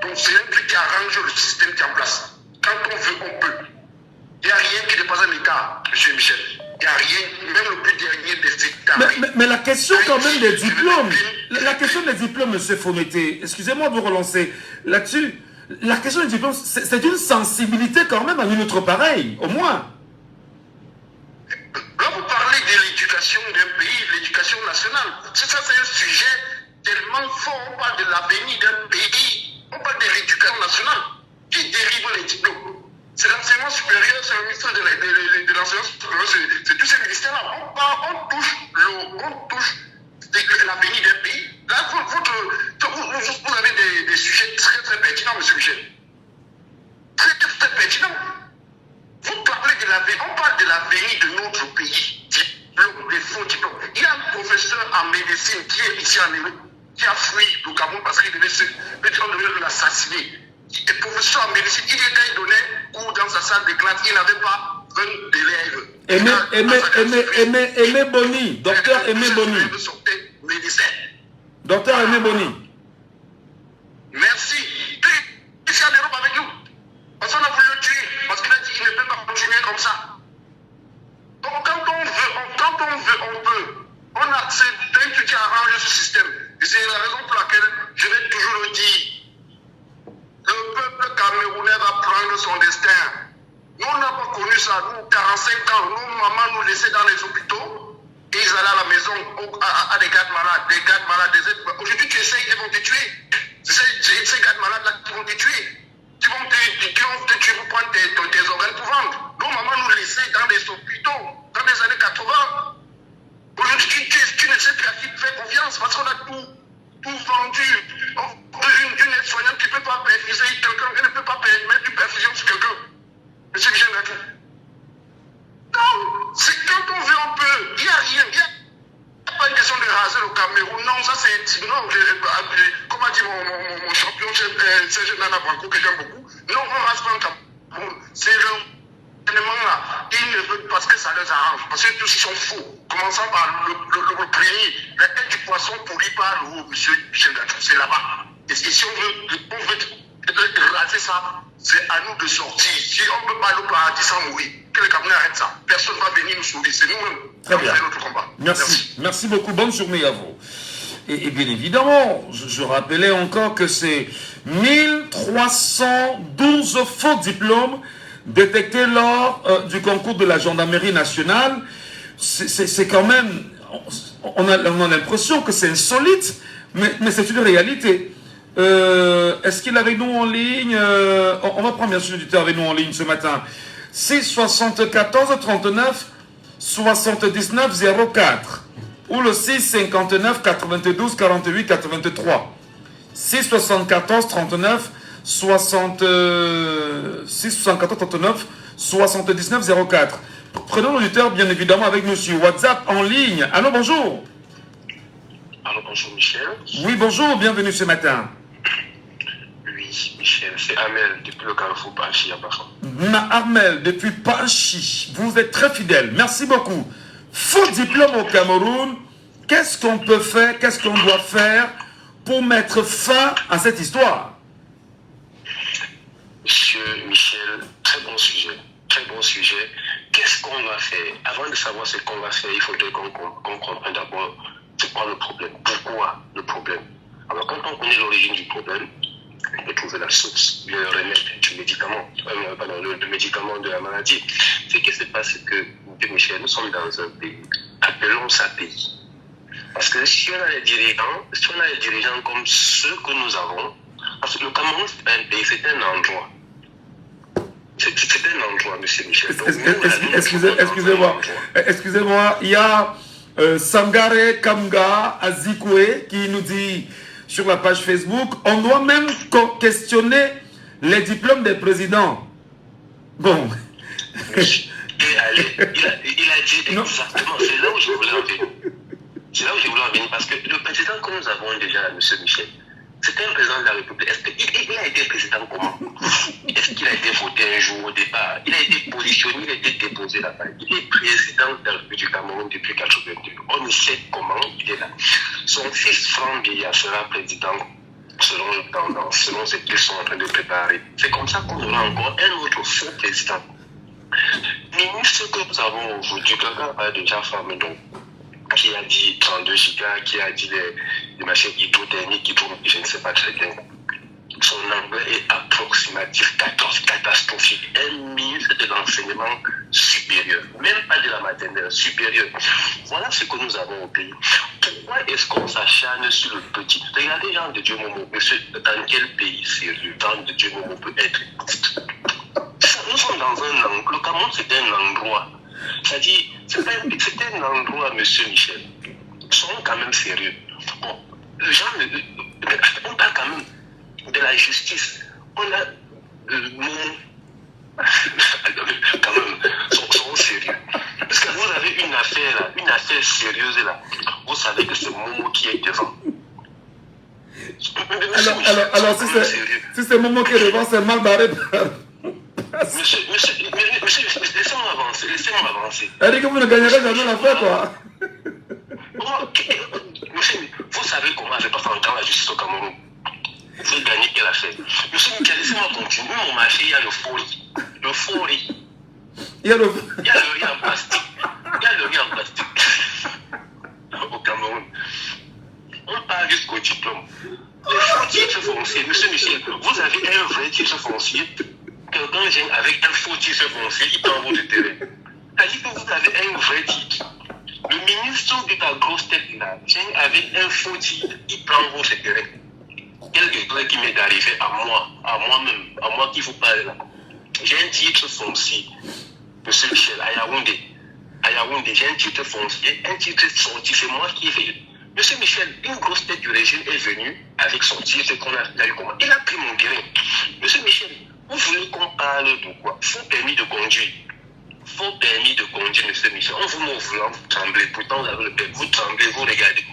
Donc c'est un truc qui arrange le système qui est en place. Quand on veut, on peut. Il n'y a rien qui dépasse un écart, M. Michel. Il n'y a rien, même le plus dernier des écarts. Mais la question quand même des diplômes, la question des diplômes, M. Fometé, excusez-moi de vous relancer là-dessus. La question des diplômes, c'est une sensibilité quand même à une autre pareille, au moins. Là, vous parlez de l'éducation d'un pays, de l'éducation nationale. Ça, c'est un sujet tellement fort. On parle de l'avenir d'un pays. On parle de l'éducation nationale. Qui dérive les diplômes? C'est l'enseignement supérieur, c'est le ministère de l'enseignement supérieur, c'est tous ces ministères-là. On touche l'avenir d'un pays. Là, vous avez des sujets très très pertinents, M. Michel. Très très pertinents. Vous parlez de l'avenir, on parle de l'avenir de notre pays. Diplôme, des faux diplômes. Il y a un professeur en médecine qui est ici en Europe, qui a fui le Cameroun parce qu'il devait l'assassiner. Le professeur en médecine, il était donné cours dans sa salle de classe, il n'avait pas 20 élèves. Aimé Boni, docteur Aimé Boni. Docteur Aimé Boni. Merci. Il est en Europe avec nous. Parce qu'on a voulu le tuer, parce qu'il a dit qu'il ne peut pas continuer comme ça. Donc quand on veut, on peut. C'est un truc qui arrange ce système. Et c'est la raison pour laquelle je vais toujours le dire. Le peuple camerounais va prendre son destin. Nous, on n'a pas connu ça. Nous, 45 ans, nos mamans nous laissaient dans les hôpitaux et ils allaient à la maison à des gardes malades, des aides. Aujourd'hui, tu essayes, ils vont te tuer. Ces gardes malades-là qui vont te tuer. Qui vont te tuer pour prendre tes organes pour vendre. Nos mamans nous laissaient dans les hôpitaux dans les années 80. Aujourd'hui, tu ne sais plus à qui faire confiance parce qu'on a tout vendu. Une aide-soignante qui ne peut pas perfuser quelqu'un, elle ne peut pas mettre une perfusion sur quelqu'un. Monsieur Michel Natou. Non, c'est quand on veut, on peut. Il n'y a rien. Il n'y a pas une question de raser le Cameroun. Non, ça c'est. Non, comme a dit mon champion, Serge Nana Branco, que j'aime beaucoup. Non, on ne rase pas le Cameroun. C'est là, ils ne veulent parce que ça les arrange. Parce que tous ils sont faux. Commençant par le premier, la tête du poisson pourri par le haut, monsieur Michel Natou, c'est là-bas. Et si on veut raser ça, c'est à nous de sortir. Si on ne peut pas aller au paradis sans mourir, que les Camerounais arrêtent ça. Personne ne va venir nous sauver. C'est nous-mêmes. Très bien. Notre combat. Merci beaucoup. Bonne journée à vous. Et bien évidemment, je rappelais encore que c'est 1312 faux diplômes détectés lors du concours de la gendarmerie nationale. C'est quand même... On a l'impression que c'est insolite, mais c'est une réalité. Est-ce qu'il est avec nous en ligne? On va prendre bien sûr l'auditeur avec nous en ligne ce matin. 6 74 39 79 04 ou le 6 59 92 48 83. 6 74 39 60 6 74 39 79 04. Prenons l'auditeur bien évidemment avec nous sur WhatsApp en ligne. Allô, bonjour. Allô, bonjour Michel. Oui, bonjour, bienvenue ce matin. Oui, Michel, c'est Amel depuis le Carrefour Panchi à Bafan. Armel depuis Panchi, vous êtes très fidèle, merci beaucoup. Faux diplôme au Cameroun, qu'est-ce qu'on peut faire, qu'est-ce qu'on doit faire pour mettre fin à cette histoire? Monsieur Michel, très bon sujet, très bon sujet. Qu'est-ce qu'on va faire? Avant de savoir ce qu'on va faire, il faudrait qu'on comprenne d'abord c'est quoi le problème, pourquoi le problème. Alors quand on connaît l'origine du problème, on peut trouver la source, le remède du médicament, le médicament de la maladie. Ce qui se passe, c'est que, Michel, nous sommes dans un pays, appelons ça pays. Parce que si on a des dirigeants comme ceux que nous avons, parce que le Cameroun, c'est pas un pays, c'est un endroit. C'est un endroit, monsieur Michel. Excusez-moi, il y a Sangare Kamga Azikwe qui nous dit sur la page Facebook, on doit même questionner les diplômes des présidents. Bon. Et allez, il a dit exactement, c'est là où je voulais en venir. Parce que le président que nous avons déjà, monsieur Michel, c'était un président de la République. Est-ce qu'il a été président comment? Est-ce qu'il a été voté un jour au départ? Il a été positionné, il a été déposé là-bas. Il est président de la République du Cameroun depuis 1982. On sait comment il est là. Son fils Franck Biya sera président selon le tendance, selon ce qu'ils sont en train de préparer. C'est comme ça qu'on aura encore un autre faux président. Ministre que nous avons aujourd'hui, quelqu'un a déjà formé donc, qui a dit 32 gigas, qui a dit les machines hydrothermiques, je ne sais pas très bien. Son anglais est approximatif, catastrophique. Un ministre de l'enseignement supérieur, même pas de la maternelle, supérieur. Voilà ce que nous avons au pays. Pourquoi est-ce qu'on s'acharne sur le petit? Regardez Jean de Dieu Momo, monsieur, dans quel pays sérieux Jean de Dieu Momo peut être? Nous sommes dans un endroit, le Cameroun c'est un endroit. C'est-à-dire, c'est un endroit, monsieur Michel. Soyons quand même sérieux. Bon, les gens, on parle quand même de la justice. On a quand même, soyons sérieux. Parce que vous avez une affaire sérieuse là. Vous savez que c'est Momo qui est devant. Alors si c'est Momo qui est devant, c'est mal barré. Monsieur, laissez-moi avancer. Elle dit que vous ne gagnerez jamais l'affaire, quoi. Monsieur, vous savez comment ça se passe dans la justice au Cameroun. Vous gagnez quelle affaire? Monsieur Michel, laissez-moi continuer. Mon marché, il y a le faux riz. Le faux riz. Il y a le riz en plastique. Au Cameroun. On part jusqu'au diplôme. Les faux titres fonciers. Monsieur Michel, vous avez un vrai titre foncier. Quelqu'un vient avec un faux titre foncier, il prend votre terrain. C'est-à-dire que vous avez un vrai titre. Le ministre de ta grosse tête là vient avec un faux titre, il prend votre terrain. Quelqu'un qui m'est arrivé à moi qui vous parle là. J'ai un titre foncier, monsieur Michel, à Yaoundé, j'ai un titre foncier, un titre sorti, c'est moi qui ai fait. Monsieur Michel, une grosse tête du régime est venue avec son titre qu'on a eu comment? Il a pris mon terrain. Monsieur Michel, vous voulez qu'on parle de quoi? Faux permis de conduire. Faux permis de conduire, monsieur Michel. On vous met au volant, vous tremblez. Pourtant, vous avez le permis, vous tremblez, vous regardez.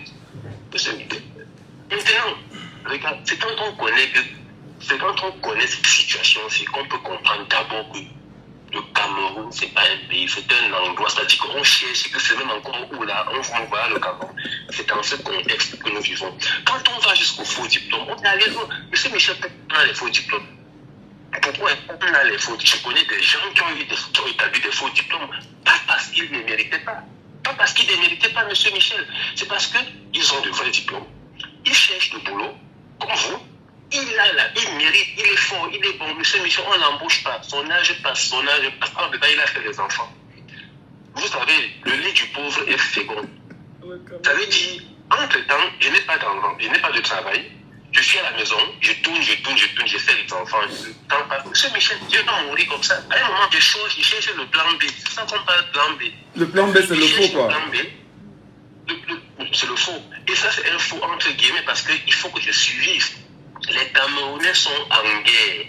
Monsieur Michel. Maintenant, regarde, c'est quand on connaît cette situation, c'est qu'on peut comprendre d'abord que le Cameroun, c'est pas un pays, c'est un endroit. C'est-à-dire qu'on cherche, que c'est même encore où là, on voit le Cameroun. C'est dans ce contexte que nous vivons. Quand on va jusqu'au faux diplôme, on est allé loin. Monsieur Michel, on a les faux diplômes. Pourquoi on a les faux diplômes? Je connais des gens qui ont établi des faux diplômes, pas parce qu'ils ne méritaient pas. Pas parce qu'ils ne méritaient pas, monsieur Michel. C'est parce qu'ils ont de vrais diplômes. Ils cherchent le boulot, comme vous. Il mérite, il est fort, il est bon. Monsieur Michel, on ne l'embauche pas. Son âge passe. En même temps, il a fait des enfants. Vous savez, le lit du pauvre est fécond. Ça veut dire, entre-temps, je n'ai pas d'enfant, je n'ai pas de travail. Je suis à la maison, je tourne, je fais les enfants. Monsieur Michel, Dieu va mourir comme ça. À un moment, je cherche le plan B. C'est ça qu'on parle de plan B. Le plan B, c'est le faux, quoi. Le plan B, c'est le faux. Et ça, c'est un faux entre guillemets parce qu'il faut que je survive. Les Camerounais sont en guerre.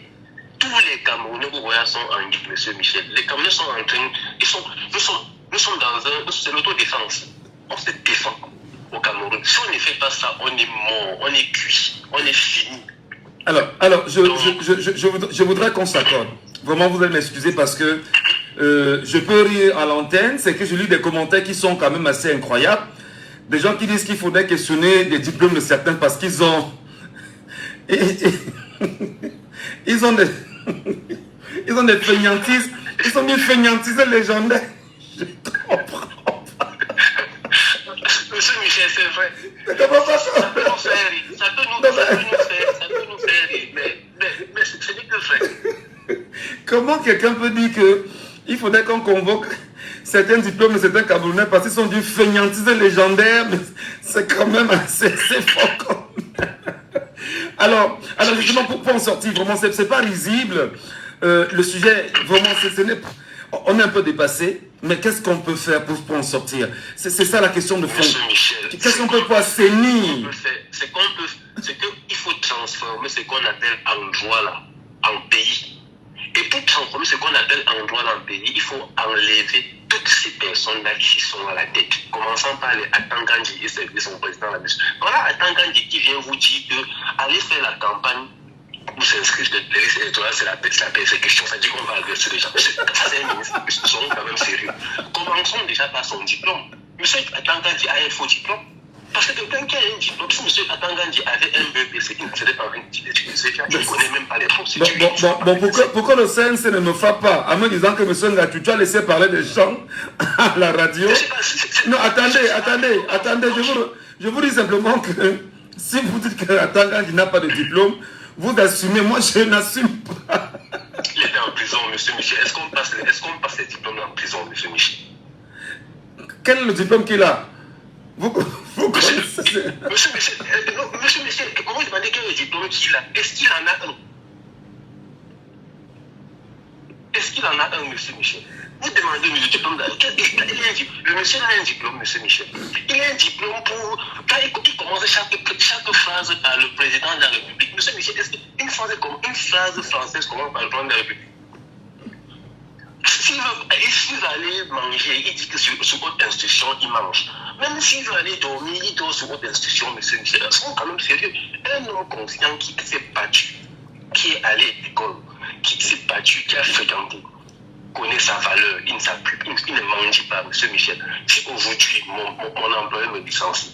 Tous les Camerounais, vous voyez, sont en guerre, monsieur Michel. Les Camerounais sont en train. Nous sommes dans un. C'est l'autodéfense. On se défend au Cameroun. Si on ne fait pas ça, on est mort, on est cuit, on est fini. Alors je voudrais qu'on s'accorde. Vraiment, vous allez m'excuser parce que je peux rire à l'antenne. C'est que je lis des commentaires qui sont quand même assez incroyables. Des gens qui disent qu'il faudrait questionner les diplômes de certains parce qu'ils ont... ils ont des fainéantises. Ils ont mis fainéantises légendaires. Je comprends. Monsieur Michel, c'est vrai. Ça peut nous faire rire. Ça peut nous faire rire. Mais ce n'est que vrai. Comment quelqu'un peut dire qu'il faudrait qu'on convoque certains diplômes de certains Camerounais parce qu'ils sont d'une fainéantise légendaire? C'est quand même assez fort. Alors justement, pour en sortir, vraiment, c'est pas risible. Le sujet, vraiment, on est un peu dépassé, mais qu'est-ce qu'on peut faire pour en sortir? C'est ça la question de fond. Qu'est-ce qu'on peut pour assainir? C'est qu'il faut transformer ce qu'on appelle endroit là en pays. Et pour transformer ce qu'on appelle endroit en pays, il faut enlever toutes ces personnes-là qui sont à la tête. Commençant par les Atangandji et son président là. Voilà Atangandji qui vient vous dire que allez faire la campagne pour s'inscrire sur les listes électorales, c'est la persécution. Ça dit qu'on va agresser les gens. Ça, c'est un ministre qui sont quand même sérieux. Commençons déjà par son diplôme. Monsieur Atangandji a un faux diplôme. Parce que quelqu'un qui a un diplôme, si M. Atangandji avait un BPC, il ne serait pas en train d'étudier. Je ne connais même pas les procédures. Pourquoi le CNC ne me frappe pas en me disant que M. Ngatu, tu as laissé parler des gens à la radio? Non, attendez, je vous dis simplement que si vous dites que Atangandji n'a pas de diplôme, vous assumez, moi je n'assume pas. Il était en prison, M. Michel. Est-ce qu'on passe les diplômes en prison, M. Michel? Quel est le diplôme qu'il a? Vous connaissez? Monsieur Michel, comment vous demandez quel est le diplôme qu'il a? Est-ce qu'il en a un? Est-ce qu'il en a un, monsieur Michel? Vous demandez le diplôme. Le monsieur a un diplôme, monsieur Michel. Il a un diplôme pour. Quand il commence chaque phrase par le président de la République. Monsieur Michel, est-ce qu'une phrase française commence par le président de la République? S'il veut aller manger, il dit que sur haute instruction, il mange. Même s'il veut aller dormir, il dort sur haute instruction, monsieur Michel. Ils sont quand même sérieux. Un homme conscient qui s'est battu, qui est allé à l'école, qui s'est battu, qui a fréquenté, connaît sa valeur, il ne mendie pas, monsieur Michel. Si aujourd'hui, mon employeur me licencie,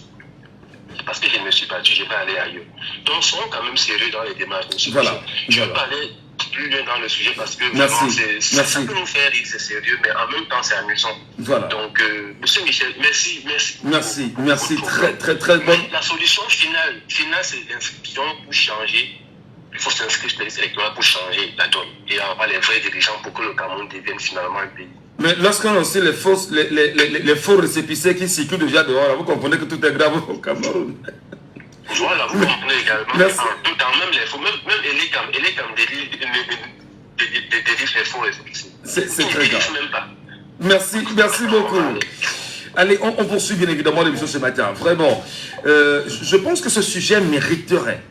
parce que je me suis battu, je vais aller ailleurs. Donc, soyons quand même sérieux dans les démarches, monsieur Michel. Je ne vais pas aller plus loin dans le sujet parce que vraiment, ça peut nous faire rire, c'est sérieux, mais en même temps, c'est amusant. Voilà. Donc, monsieur Michel, merci. Merci, très bon. La solution finale, c'est l'inscription pour changer. Il faut s'inscrire sur les listes électorales pour changer la donne et avoir les vrais dirigeants pour que le Cameroun devienne finalement un pays. Mais lorsqu'on a aussi les faux récépissés qui circulent déjà dehors, là, vous comprenez que tout est grave au Cameroun. Voilà, vous comprenez également. Dans même les faux, même Elecam délivre les faux récépissés. C'est très grave. Même pas. Merci beaucoup. Allez, on poursuit bien évidemment l'émission ce matin. Vraiment, je pense que ce sujet mériterait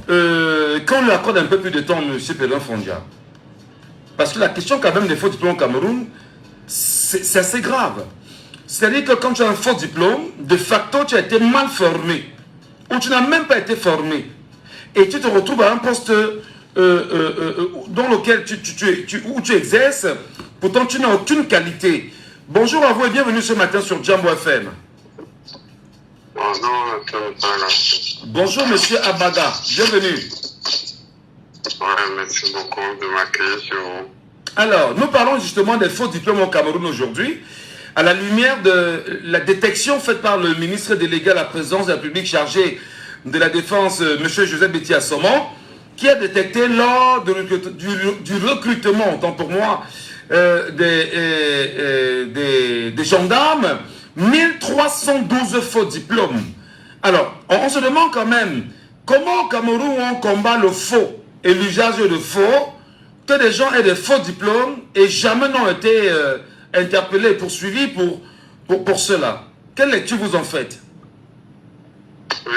qu'on lui accorde un peu plus de temps, M. Pelin Fondia. Parce que la question quand même des faux diplômes au Cameroun, c'est assez grave. C'est-à-dire que quand tu as un faux diplôme, de facto, tu as été mal formé. Ou tu n'as même pas été formé. Et tu te retrouves à un poste dans lequel où tu exerces, pourtant tu n'as aucune qualité. Bonjour à vous et bienvenue ce matin sur Jambo FM. Bonjour monsieur Abaga, bienvenue. Ouais, merci beaucoup de m'accueillir sur vous. Alors, nous parlons justement des faux diplômes au Cameroun aujourd'hui, à la lumière de la détection faite par le ministre délégué à la présidence de la République chargé de la défense, M. Joseph Betty Assomon, qui a détecté lors du recrutement, autant pour moi, des gendarmes, 1312 faux diplômes. Alors, on se demande quand même, comment au Cameroun on combat le faux et l'usage de faux, que des gens aient des faux diplômes et jamais n'ont été interpellés, poursuivis pour cela. Quelle lecture vous en faites? Oui,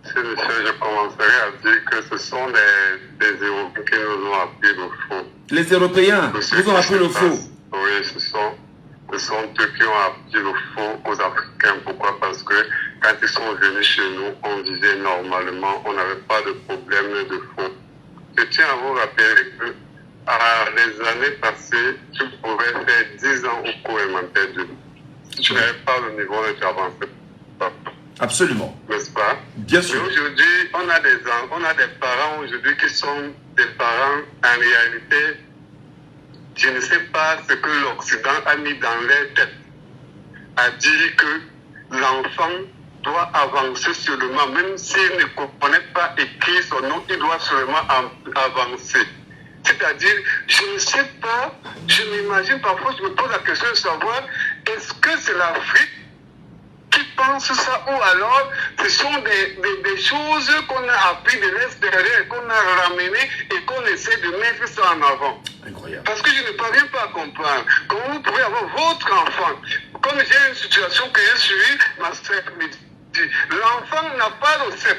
monsieur, je commencerai à dire que ce sont des Européens qui nous ont appris le faux. Les Européens vous ont appris le faux? Oui, ce sont eux qui ont appris le faux aux Africains. Pourquoi? Parce que quand ils sont venus chez nous, on disait normalement, on n'avait pas de problème de faux. Je tiens à vous rappeler que les années passées, tu pouvais faire 10 ans au cours élémentaire de nous. Tu n'avais pas le niveau de t'avancer. Absolument. N'est-ce pas? Bien sûr. Et aujourd'hui, on a des parents aujourd'hui qui sont des parents en réalité. Je ne sais pas ce que l'Occident a mis dans leur tête à dire que l'enfant doit avancer seulement, même s'il ne connaît pas écrire son nom, il doit seulement avancer. C'est-à-dire, je ne sais pas, je m'imagine parfois, je me pose la question de savoir, est-ce que c'est l'Afrique qui pense ça, ou alors ce sont des choses qu'on a appris de l'extérieur, qu'on a ramenées et qu'on essaie de mettre ça en avant. Incroyable. Parce que je ne parviens pas à comprendre comment vous pouvez avoir votre enfant. Comme j'ai une situation que j'ai suivie, ma sœur me dit, l'enfant n'a pas de CEP.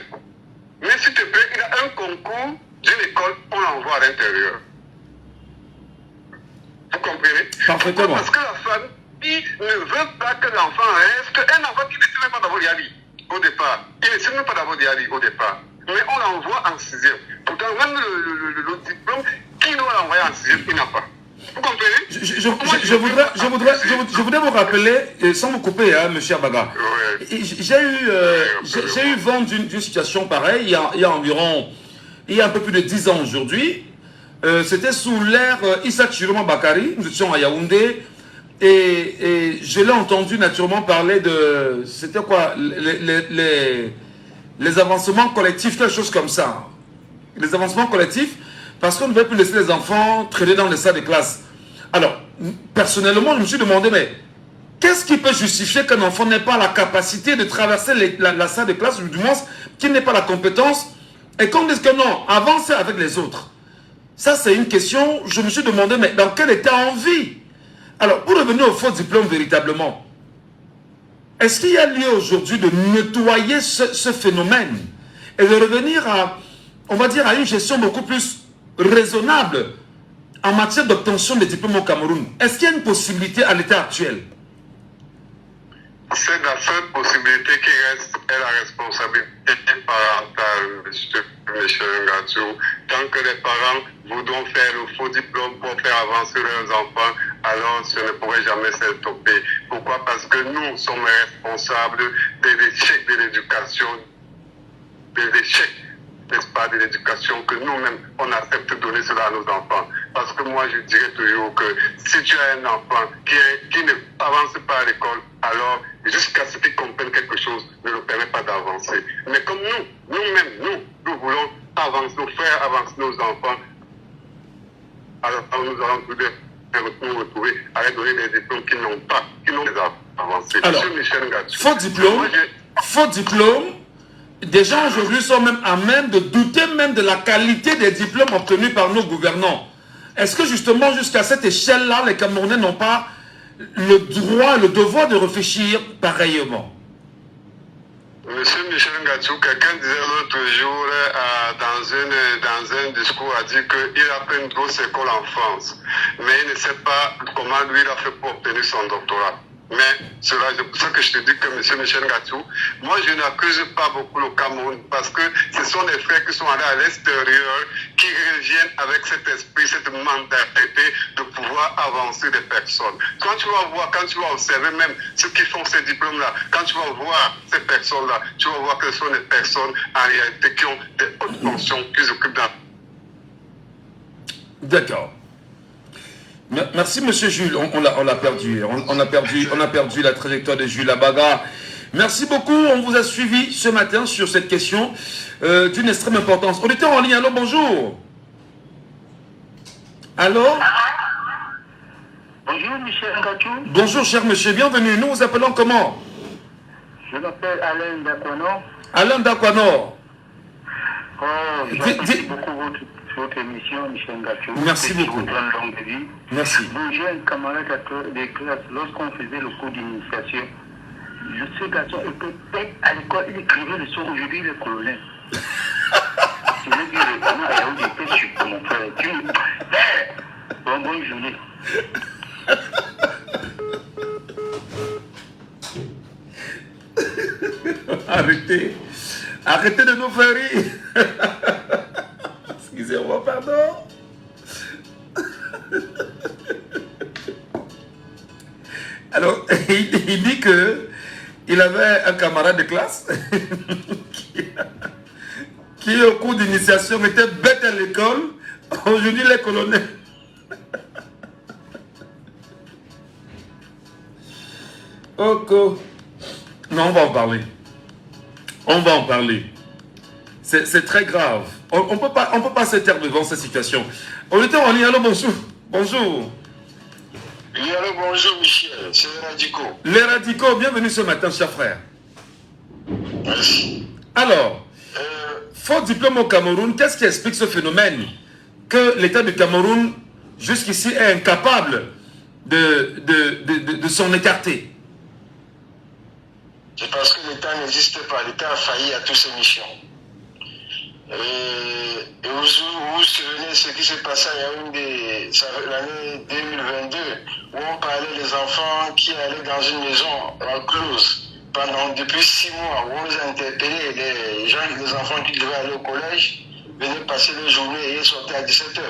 Mais s'il te plaît, il a un concours d'une école, on l'envoie à l'intérieur. Vous comprenez? Parfaitement. Parce que la famille ne veut pas que l'enfant reste un enfant qui ne sait même pas d'abord y aller au départ. Il ne sait même pas d'abord y aller au départ. Mais on l'envoie en 6e. Pourtant, même le diplôme, qui doit l'envoyer en 6e, il n'a pas. Vous comprenez? Je voudrais vous rappeler, sans vous couper, hein, monsieur Abaga. Ouais. J'ai eu vent d'une situation pareille il y a un peu plus de 10 ans aujourd'hui. C'était sous l'ère Issa Chiroma Bakari. Nous étions à Yaoundé. Et je l'ai entendu naturellement parler de... C'était quoi les avancements collectifs, quelque chose comme ça. Les avancements collectifs, parce qu'on ne veut plus laisser les enfants traîner dans les salles de classe. Alors, personnellement, je me suis demandé, mais qu'est-ce qui peut justifier qu'un enfant n'ait pas la capacité de traverser la salle de classe, ou du moins qu'il n'ait pas la compétence, et qu'on dise que non, avancez avec les autres? Ça, c'est une question, je me suis demandé, mais dans quel état on vit? Alors, pour revenir au faux diplôme véritablement, est-ce qu'il y a lieu aujourd'hui de nettoyer ce phénomène et de revenir à, on va dire, à une gestion beaucoup plus raisonnable en matière d'obtention des diplômes au Cameroun? Est-ce qu'il y a une possibilité à l'état actuel? C'est la seule possibilité qui reste est la responsabilité parentale, Michel Ngatsou. Tant que les parents voudront faire le faux diplôme pour faire avancer leurs enfants, alors ce ne pourrait jamais s'étoper. Pourquoi? Parce que nous sommes responsables des échecs de l'éducation, des échecs, n'est-ce pas, de l'éducation que nous-mêmes, on accepte de donner cela à nos enfants. Parce que moi, je dirais toujours que si tu as un enfant qui ne avance pas à l'école, alors jusqu'à ce qu'il comprenne quelque chose, ne le permet pas d'avancer. Mais comme nous-mêmes, nous voulons avancer, nous faire avancer nos enfants, alors nous allons nous retrouver à leur donner des diplômes qui n'ont pas, qui n'ont pas avancé. Alors, faux diplôme, des gens aujourd'hui sont même à même de douter même de la qualité des diplômes obtenus par nos gouvernants. Est-ce que justement jusqu'à cette échelle-là, les Camerounais n'ont pas le droit, le devoir de réfléchir pareillement? Monsieur Michel Ngatsou, quelqu'un disait l'autre jour dans un discours, a dit qu'il a fait une grosse école en France, mais il ne sait pas comment lui il a fait pour obtenir son doctorat. Mais c'est pour ça que je te dis que M. Michel Ngatsou, moi je n'accuse pas beaucoup le Cameroun parce que ce sont des frères qui sont allés à l'extérieur qui reviennent avec cet esprit, cette mentalité de pouvoir avancer des personnes. Quand tu vas voir, quand tu vas observer même ceux qui font ces diplômes-là, quand tu vas voir ces personnes-là, tu vas voir que ce sont des personnes en réalité qui ont des hautes fonctions, qui s'occupent d'un... D'accord. Merci Monsieur Jules, on l'a perdu, on a perdu la trajectoire de Jules Abaga. Merci beaucoup, on vous a suivi ce matin sur cette question d'une extrême importance. On était en ligne, allô, bonjour. Allô? Bonjour Michel Ngatsou. Bonjour cher monsieur, bienvenue, nous vous appelons comment? Je m'appelle Alain Dakwano. Alain Dakwano. Oh, j'apprécie beaucoup votre émission, Michel Ngatsou. Merci beaucoup. Longue vie. Merci. Bon, j'ai un camarade de classe, lorsqu'on faisait le cours d'initiation, ce garçon était à l'école, il écrivait le son, aujourd'hui il est colonel. Je veux dire, récemment, à Yaoundé, j'étais sur mon frère. Bonne journée. Arrêtez de nous faire rire. Excusez-moi, pardon. Alors, il dit que il avait un camarade de classe qui au cours d'initiation était bête à l'école. Aujourd'hui, il est colonel. Ok. Non, on va en parler. On va en parler. C'est très grave. On ne peut pas se taire devant cette situation. On était en ligne. Allô, bonjour. Bonjour. Oui, allô, bonjour Michel, c'est les radicaux. Les radicaux, bienvenue ce matin, cher frère. Merci. Alors, faux diplôme au Cameroun, qu'est-ce qui explique ce phénomène? Que l'État du Cameroun, jusqu'ici, est incapable de s'en écarter. C'est parce que l'État n'existe pas. L'État a failli à toutes ses missions. Et vous vous souvenez ce qui s'est passé à l'année 2022, où on parlait des enfants qui allaient dans une maison close depuis 6 mois, où on les a interpellés, les enfants qui devaient aller au collège venaient passer leur journée et ils sortaient à 17h.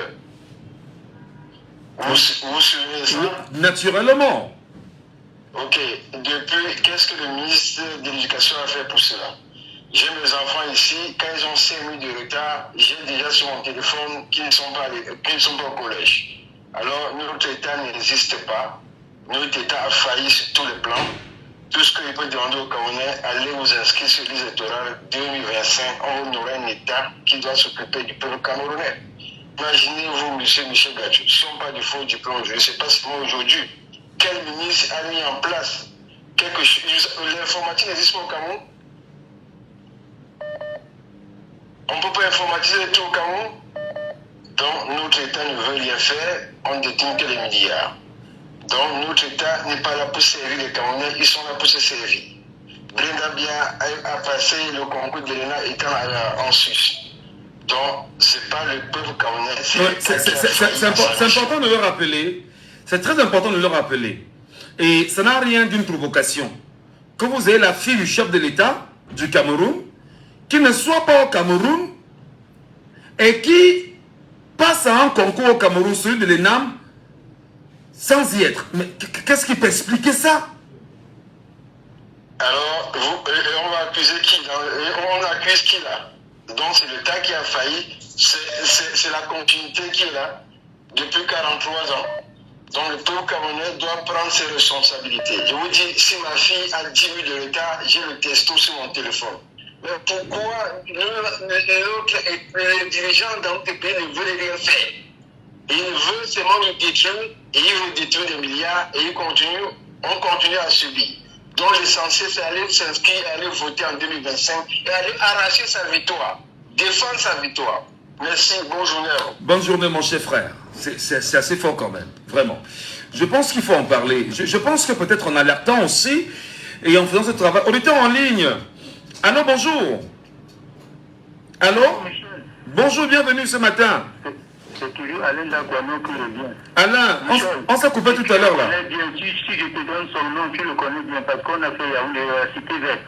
Vous vous souvenez de ça? Naturellement. Ok. Depuis, qu'est-ce que le ministre de l'Éducation a fait pour cela? J'ai mes enfants ici, quand ils ont 5 minutes de retard, j'ai déjà sur mon téléphone qu'ils ne sont pas au collège. Alors, notre État n'existe pas. Notre État a failli sur tous les plans. Tout ce qu'il peut demander aux Camerounais, allez vous inscrire sur les électorales 2025, on aura un État qui doit s'occuper du peuple camerounais. Imaginez-vous, monsieur Michel Gatou, ce ne sont pas des faux diplômes, je ne sais pas seulement aujourd'hui. Quel ministre a mis en place quelque chose? L'informatique n'existe pas au Cameroun. On ne peut pas informatiser tout au Cameroun. Donc notre État ne veut rien faire, on détient que les milliards. Donc notre État n'est pas là pour servir les Camerounais, ils sont là pour se servir. Brenda Bia a passé le concours de l'ENA étant en Suisse. Donc c'est pas le peuple camerounais. C'est important de le rappeler. C'est très important de le rappeler. Et ça n'a rien d'une provocation. Que vous ayez la fille du chef de l'État du Cameroun, qui ne soit pas au Cameroun et qui passe à un concours au Cameroun, celui de l'ENAM, sans y être. Mais qu'est-ce qui peut expliquer ça? Alors, on va accuser qui? On accuse qui là? Donc c'est l'État qui a failli, c'est la continuité qui est là depuis 43 ans. Donc le peuple camerounais doit prendre ses responsabilités. Je vous dis, si ma fille a 10 minutes de retard, j'ai le testo sur mon téléphone. Mais pourquoi les dirigeants dans notre pays ne veulent rien faire? Ils veulent seulement nous détruire, et ils veulent détruire des milliards, et on continue à subir. Donc l'essentiel, c'est aller s'inscrire, aller voter en 2025, et aller arracher sa victoire, défendre sa victoire. Merci, bonne journée. Bonne journée, mon cher frère. C'est assez fort quand même, vraiment. Je pense qu'il faut en parler. Je pense que peut-être en alertant aussi, et en faisant ce travail. Auditeur en ligne. Allô, bonjour. Allô? Bonjour, bienvenue ce matin. C'est toujours Alain Daguano qui revient. Alain, on s'est coupé tout à l'heure là. Si je te donne son nom, tu le connais bien parce qu'on a fait Yaoundé à la Cité Verte.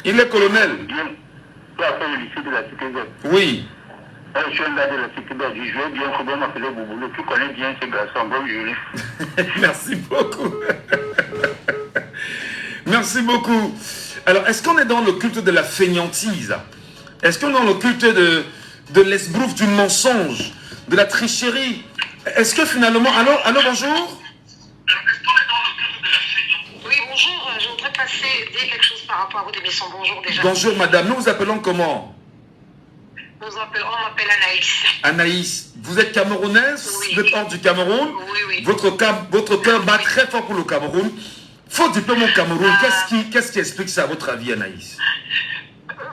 Il est colonel. Bien. Tu as fait le lycée de la Cité Verte. Oui. Je suis un gars de la Cité Verte. Je jouais bien, faut bien m'appeler Bouboulou. Tu connais bien ce garçon. Bonne journée. Merci beaucoup. Merci beaucoup. Alors, est-ce qu'on est dans le culte de la fainéantise? Est-ce qu'on est dans le culte de l'esbrouf, du mensonge, de la tricherie? Est-ce que finalement... Allô, bonjour? Oui, bonjour. Je voudrais dire quelque chose par rapport à votre émission. Bonjour déjà. Bonjour madame, nous vous appelons comment? On m'appelle Anaïs. Anaïs, vous êtes camerounaise? Oui. Vous êtes hors du Cameroun? Oui. Votre cœur bat très fort pour le Cameroun. Faux diplôme au Cameroun, qu'est-ce qui explique ça à votre avis, Anaïs?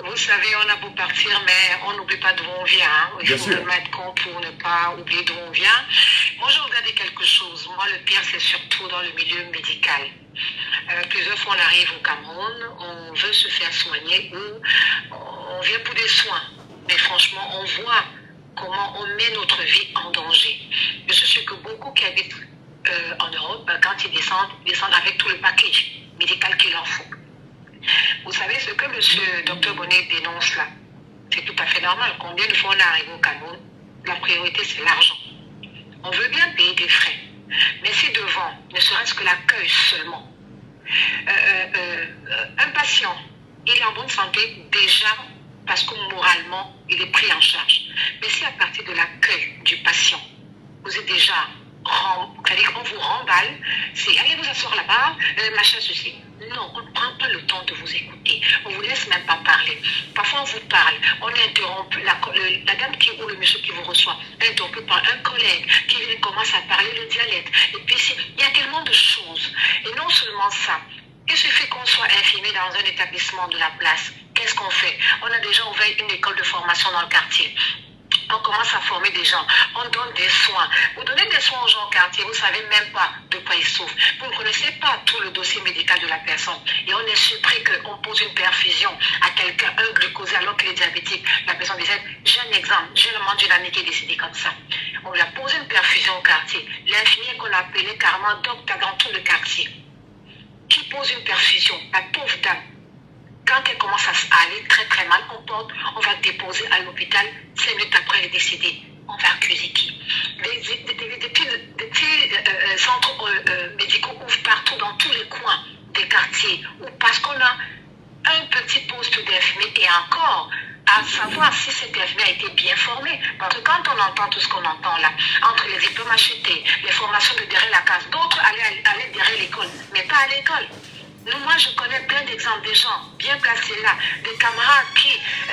Vous savez, on a beau partir, mais on n'oublie pas d'où on vient. Hein. Il faut le mettre compte pour ne pas oublier d'où on vient. Moi, je regardais quelque chose. Moi, le pire, c'est surtout dans le milieu médical. Plusieurs fois, on arrive au Cameroun, on veut se faire soigner ou on vient pour des soins. Mais franchement, on voit comment on met notre vie en danger. Je suis sûr que beaucoup qui habitent en Europe, quand ils descendent avec tout le package médical qu'il leur faut. Vous savez ce que M. Dr Bonnet dénonce là, c'est tout à fait normal. Combien de fois on arrive au Cameroun, la priorité c'est l'argent. On veut bien payer des frais, mais si devant, ne serait-ce que l'accueil seulement, un patient, il est en bonne santé déjà parce que moralement, il est pris en charge. Mais si à partir de l'accueil du patient, vous êtes déjà, c'est-à-dire qu'on vous remballe, c'est allez vous asseoir là-bas, machin ceci. Non, on ne prend pas le temps de vous écouter. On ne vous laisse même pas parler. Parfois, on vous parle. On est interrompu. La dame ou le monsieur qui vous reçoit est interrompu par un collègue qui commence à parler le dialecte. Et puis, il y a tellement de choses. Et non seulement ça. Et Il suffit qu'on soit infirmier dans un établissement de la place. Qu'est-ce qu'on fait? On a déjà ouvert une école de formation dans le quartier. On commence à former des gens, on donne des soins. Vous donnez des soins aux gens au quartier, vous ne savez même pas de quoi ils souffrent. Vous ne connaissez pas tout le dossier médical de la personne. Et on est surpris qu'on pose une perfusion à quelqu'un, un glucosé alors qu'il est diabétique. La personne disait, j'ai un exemple, j'ai le membre d'une amie qui est décédée comme ça. On lui a posé une perfusion au quartier. L'infirmier qu'on appelait carrément docteur dans tout le quartier, qui pose une perfusion, la pauvre dame. Quand elle commence à aller très très mal, on va déposer à l'hôpital. 5 minutes après, elle est décédée. On va accuser qui? Des petits centres médicaux ouvrent partout dans tous les coins des quartiers. Ou parce qu'on a un petit poste d'infirmier et encore à savoir si cet infirmier a été bien formé. Parce que quand on entend tout ce qu'on entend là, entre les diplômes achetés, les formations de derrière la case, d'autres allaient derrière l'école, mais pas à l'école. Moi, je connais plein d'exemples de gens bien placés là, des camarades qui,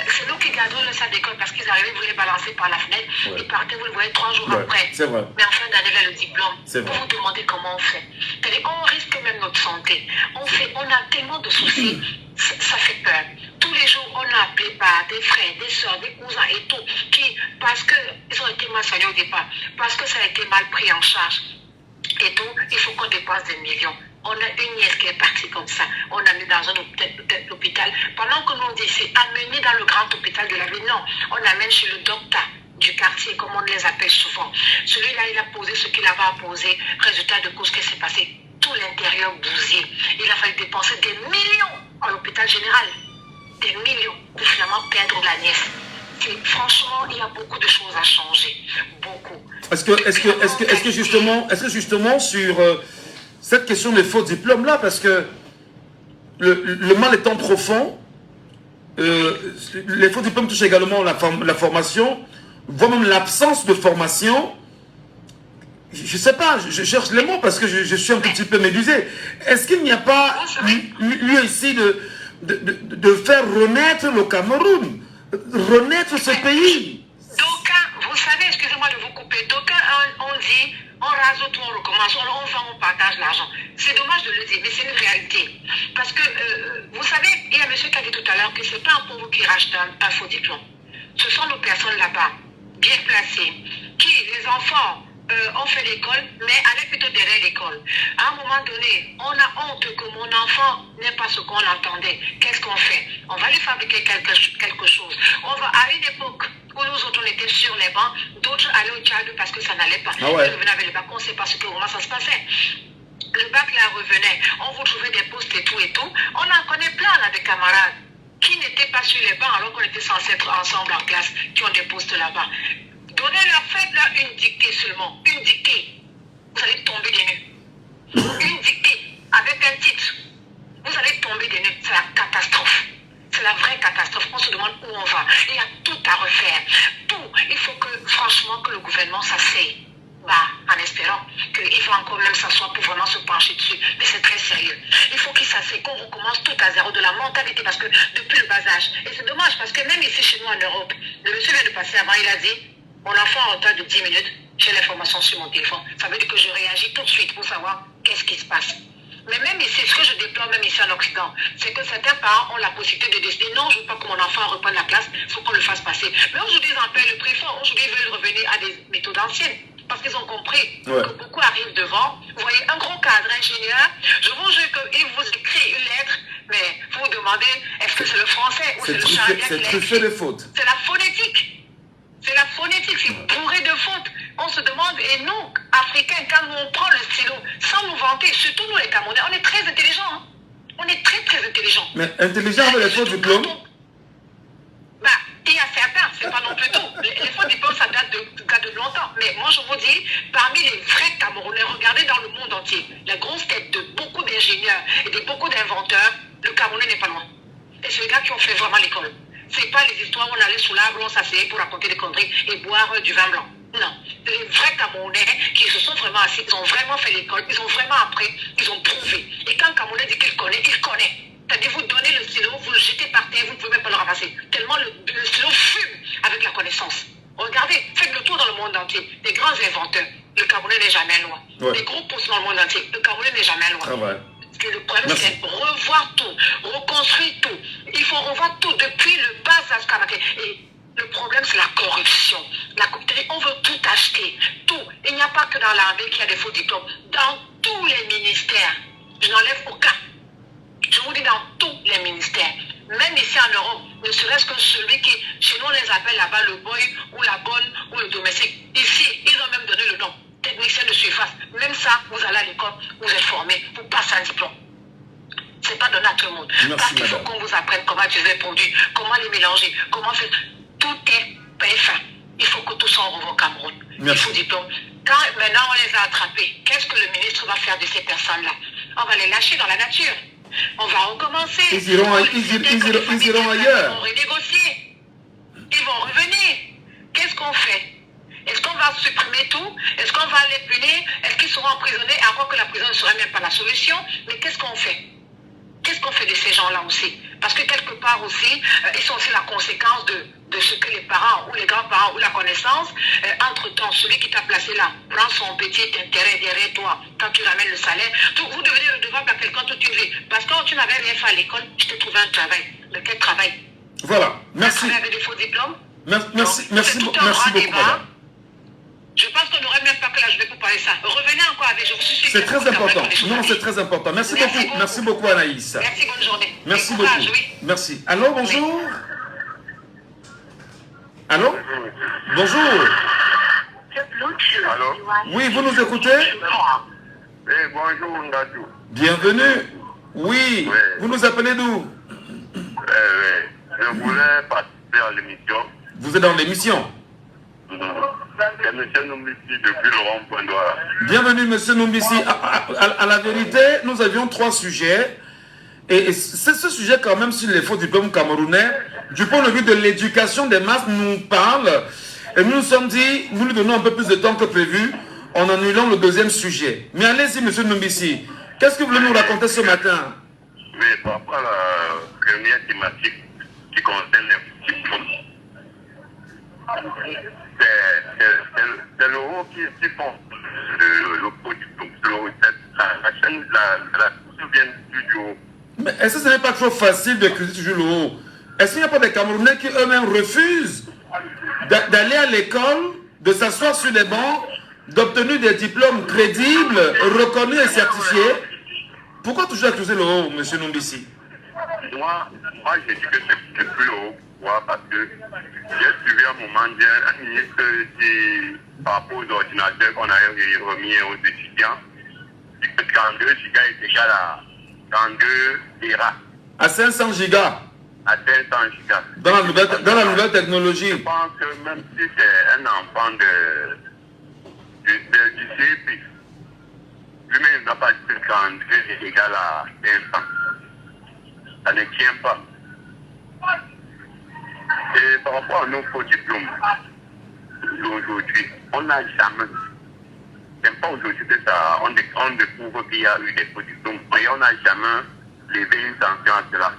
c'est nous qui gardons le salle d'école parce qu'ils arrivaient, vous les balancer par la fenêtre, ils partaient, vous le voyez 3 jours après. C'est vrai. Mais en fin d'année, là, le diplôme, vous vous demandez comment on fait. C'est-à-dire, on risque même notre santé. On a tellement de soucis, ça fait peur. Tous les jours, on a appelé par des frères, des soeurs, des cousins et tout, qui, parce qu'ils ont été mal soignés au départ, parce que ça a été mal pris en charge et tout, il faut qu'on dépense des millions. On a une nièce qui est partie comme ça. On a mis dans un hôpital. Pendant que nous on dit c'est amené dans le grand hôpital de la ville, non. On amène chez le docteur du quartier, comme on les appelle souvent. Celui-là, il a posé ce qu'il avait à poser. Résultat de cause, qu'est-ce qui s'est passé? Tout l'intérieur bousillé. Il a fallu dépenser des millions à l'hôpital général. Des millions pour finalement perdre la nièce. Franchement, il y a beaucoup de choses à changer. Beaucoup. Est-ce que justement sur cette question des faux diplômes là, parce que le mal étant profond, les faux diplômes touchent également la formation, voire même l'absence de formation. Je ne sais pas, je cherche les mots parce que je suis un petit peu médusé. Est-ce qu'il n'y a pas lieu ici de faire renaître le Cameroun, renaître ce pays? D'aucuns, vous savez, excusez-moi de vous couper, d'aucuns on dit, on rase tout, on recommence, on partage l'argent. C'est dommage de le dire, mais c'est une réalité. Parce que, vous savez, il y a monsieur qui a dit tout à l'heure que ce n'est pas un pauvre qui rachète un faux diplôme. Ce sont nos personnes là-bas, bien placées, qui, les enfants, ont fait l'école, mais allaient plutôt derrière l'école. À un moment donné, on a honte que mon enfant n'ait pas ce qu'on attendait. Qu'est-ce qu'on fait? On va lui fabriquer quelque chose. On va, à une époque où nous autres on était sur les bancs, d'autres allaient au Tchad parce que ça n'allait pas. Ils revenaient avec le bac, on ne sait pas comment ça se passait. Le bac là revenait, on vous trouvait des postes et tout. On en connaît plein là, des camarades qui n'étaient pas sur les bancs alors qu'on était censés être ensemble en classe, qui ont des postes là-bas. Donnez-leur, faites-leur une dictée seulement. Une dictée. Vous allez tomber des nues. Une dictée avec un titre. Vous allez tomber des nues. C'est la catastrophe. C'est la vraie catastrophe. On se demande où on va. Il y a tout à refaire. Tout. Il faut que, franchement, que le gouvernement s'asseye. En espérant qu'il va encore même s'asseoir pour vraiment se pencher dessus. Mais c'est très sérieux. Il faut qu'il s'asseye, qu'on recommence tout à zéro de la mentalité. Parce que depuis le bas âge, et c'est dommage parce que même ici chez nous en Europe, le monsieur vient de passer avant, il a dit, mon enfant en retard de 10 minutes, j'ai l'information sur mon téléphone. Ça veut dire que je réagis tout de suite pour savoir qu'est-ce qui se passe. Mais même ici, ce que je déplore même ici en Occident, c'est que certains parents ont la possibilité de décider, non, je ne veux pas que mon enfant reprenne la classe, il faut qu'on le fasse passer. Mais aujourd'hui, ils en paient le prix fort. Aujourd'hui, ils veulent revenir à des méthodes anciennes. Parce qu'ils ont compris que beaucoup arrivent devant. Vous voyez, un gros cadre ingénieur, je vous jure qu'il vous écrit une lettre, mais vous vous demandez, est-ce que c'est le français ou c'est le charabia qui l'a écrit? C'est la phonétique. C'est la phonétique, c'est bourré de fautes. On se demande, et nous, Africains, quand nous on prend le stylo, sans nous vanter, surtout nous les Camerounais, on est très intelligents. Hein? On est très très intelligents. Mais intelligents avec les faux diplômes? Il y a certains, c'est pas non plus tout. Les faux diplômes, ça date de longtemps. Mais moi, je vous dis, parmi les vrais Camerounais, regardez dans le monde entier, la grosse tête de beaucoup d'ingénieurs et de beaucoup d'inventeurs, le Camerounais n'est pas loin. Et c'est les gars qui ont fait vraiment l'école. C'est pas les histoires où on allait sous l'arbre, on s'asseyait pour raconter des conneries et boire du vin blanc. Non. Les vrais Camerounais qui se sont vraiment assis, ils ont vraiment fait l'école, ils ont vraiment appris, ils ont prouvé. Et quand un Camerounais dit qu'il connaît, il connaît. C'est-à-dire, vous donnez le stylo, vous le jetez par terre, vous ne pouvez même pas le ramasser. Tellement le stylo fume avec la connaissance. Regardez, faites le tour dans le monde entier. Les grands inventeurs, le Camerounais n'est jamais loin. Les gros postes dans le monde entier, le Camerounais n'est jamais loin. que le problème, c'est revoir tout, reconstruire tout. Il faut revoir tout depuis le bas jusqu'à la... Et le problème, c'est la corruption. On veut tout acheter, tout. Il n'y a pas que dans l'armée qu'il y a des faux diplômes. Dans tous les ministères, je n'enlève aucun. Je vous dis dans tous les ministères. Même ici en Europe, ne serait-ce que celui qui, chez nous, on les appelle là-bas le boy ou la bonne ou le domestique. Ici, ils ont même donné le nom, technicien de surface. Même ça, vous allez à l'école, vous êtes formé, vous passez un diplôme. Ce n'est pas donné à tout le monde. Merci, parce qu'il faut qu'on vous apprenne comment utiliser les produits, comment les mélanger, comment faire. Tout est PFA. Il faut que tout soit en au Cameroun. Merci. Il faut diplôme. Quand maintenant on les a attrapés, qu'est-ce que le ministre va faire de ces personnes-là? On va les lâcher dans la nature. On va recommencer. Ils iront ailleurs. Ils vont renégocier. Ils vont revenir. Qu'est-ce qu'on fait? Est-ce qu'on va supprimer tout? Est-ce qu'on va les punir? Est-ce qu'ils seront emprisonnés? Alors que la prison ne serait même pas la solution. Mais qu'est-ce qu'on fait? Qu'est-ce qu'on fait de ces gens-là aussi? Parce que quelque part aussi, ils sont aussi la conséquence de ce que les parents ou les grands-parents ou la connaissance, entre-temps, celui qui t'a placé là, prend son petit intérêt derrière toi quand tu ramènes le salaire. Vous devenez redevable à quelqu'un toute une vie. Parce que quand tu n'avais rien fait à l'école, je t'ai trouvé un travail. De quel travail? Voilà, merci. Tu avais des faux diplômes? Merci beaucoup, madame. Je pense qu'on n'aurait même pas que la journée pour parler ça. Revenez encore avec, je suis C'est très important. Non, c'est très important. Merci beaucoup, Anaïs. Merci, bonne journée. Merci beaucoup. Oui. Merci. Allô, bonjour. Allô? Bonjour. Allô? Oui, vous nous écoutez? Bonjour, Ngadou. Bienvenue. Oui. Vous nous appelez d'où? Je voulais participer à l'émission. Vous êtes dans l'émission? C'est M. Numbisi depuis le rond-point d'Ouara. Bienvenue, M. Numbisi. À la vérité, nous avions 3 sujets. Et c'est ce sujet quand même sur les faux diplômes camerounais. Du point de vue de l'éducation des masses, nous parle. Et nous nous sommes dit, nous lui donnons un peu plus de temps que prévu en annulant le 2e sujet. Mais allez-y, M. Numbisi. Qu'est-ce que vous voulez nous raconter ce matin? Oui, par rapport à la première thématique qui concerne les diplômes. C'est le haut qui font le faux diplôme. La chaîne, la vient du haut. Mais est-ce que ce n'est pas trop facile de critiquer toujours le haut? Est-ce qu'il n'y a pas des Camerounais qui eux-mêmes refusent d'aller à l'école, de s'asseoir sur les bancs, d'obtenir des diplômes crédibles, reconnus et certifiés? Pourquoi toujours accuser le haut, M. Numbisi? Moi, je dis que c'est plus le haut. Parce que j'ai suivi un moment un ministre qui, par rapport aux ordinateurs qu'on a remis aux étudiants, dit que 32 gigas est égal à 32 Tera. À 500 gigas. À 500 gigas. Dans la nouvelle technologie. Je pense que même si c'est un enfant du CEP, lui-même ne doit pas dire que 32 est égal à 500. Ça ne tient pas. Et par rapport à nos faux diplômes, aujourd'hui, on n'a jamais, c'est pas aujourd'hui que ça, on découvre qu'il y a eu des faux diplômes, mais on n'a jamais levé une sanction à cela.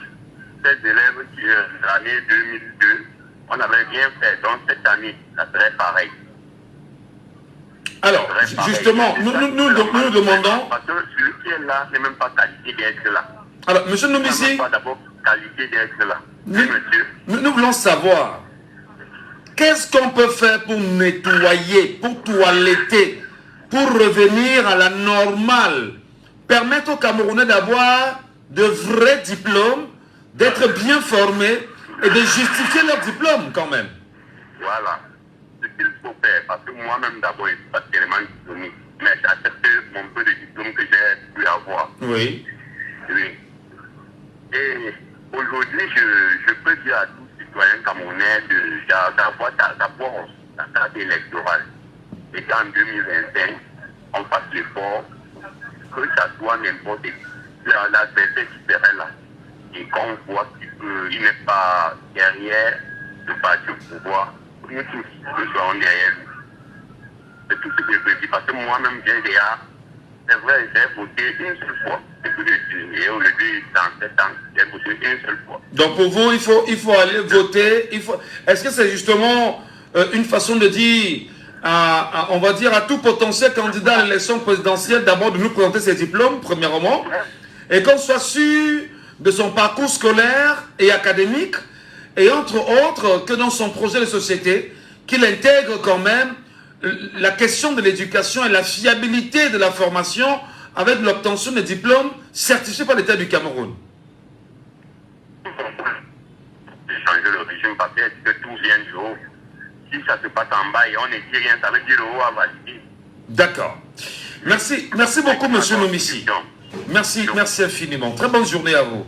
Ces élèves qui, l'année 2002, on n'avait rien fait, donc cette année, ça serait pareil. Alors, justement, nous demandons... Parce que celui qui est là n'est même pas qualifié d'être là. Alors, M. Numbisi... Il n'est pas d'abord qualifié d'être là. Nous voulons savoir, qu'est-ce qu'on peut faire pour nettoyer, pour toiletter, pour revenir à la normale, permettre aux Camerounais d'avoir de vrais diplômes, d'être bien formés et de justifier leurs diplômes quand même. Voilà, ce qu'il faut faire, parce que moi-même d'abord, je ne suis pas tellement diplômé, mais j'accepte mon peu de diplôme que j'ai pu avoir. Oui. Oui. Et aujourd'hui, je peux dire à tous les citoyens camerounais d'avoir la carte électorale. Et qu'en 2025, on fasse l'effort, que ça soit n'importe qui. L'adversaire qui serait là. Et qu'on voit qu'il n'est pas derrière le parti au pouvoir, nous tous, nous soyons derrière lui. C'est tout ce que je peux dire. Parce que moi-même, j'ai déjà, c'est vrai, j'ai voté une seule fois. Et aujourd'hui, dans 7 ans, j'ai voté une seule fois. Donc pour vous, il faut aller voter. Est-ce que c'est justement une façon de dire, on va dire, à tout potentiel candidat à l'élection présidentielle, d'abord de nous présenter ses diplômes, premièrement, et qu'on soit sûr de son parcours scolaire et académique, et entre autres que dans son projet de société, qu'il intègre quand même la question de l'éducation et la fiabilité de la formation avec l'obtention des diplômes certifiés par l'État du Cameroun. Changer le régime parce que tout vient du haut. Si ça se passe en bas et on ne dit rien, ça veut dire le haut a validé. D'accord. Merci beaucoup, monsieur Nomissi. Merci infiniment. Très bonne journée à vous.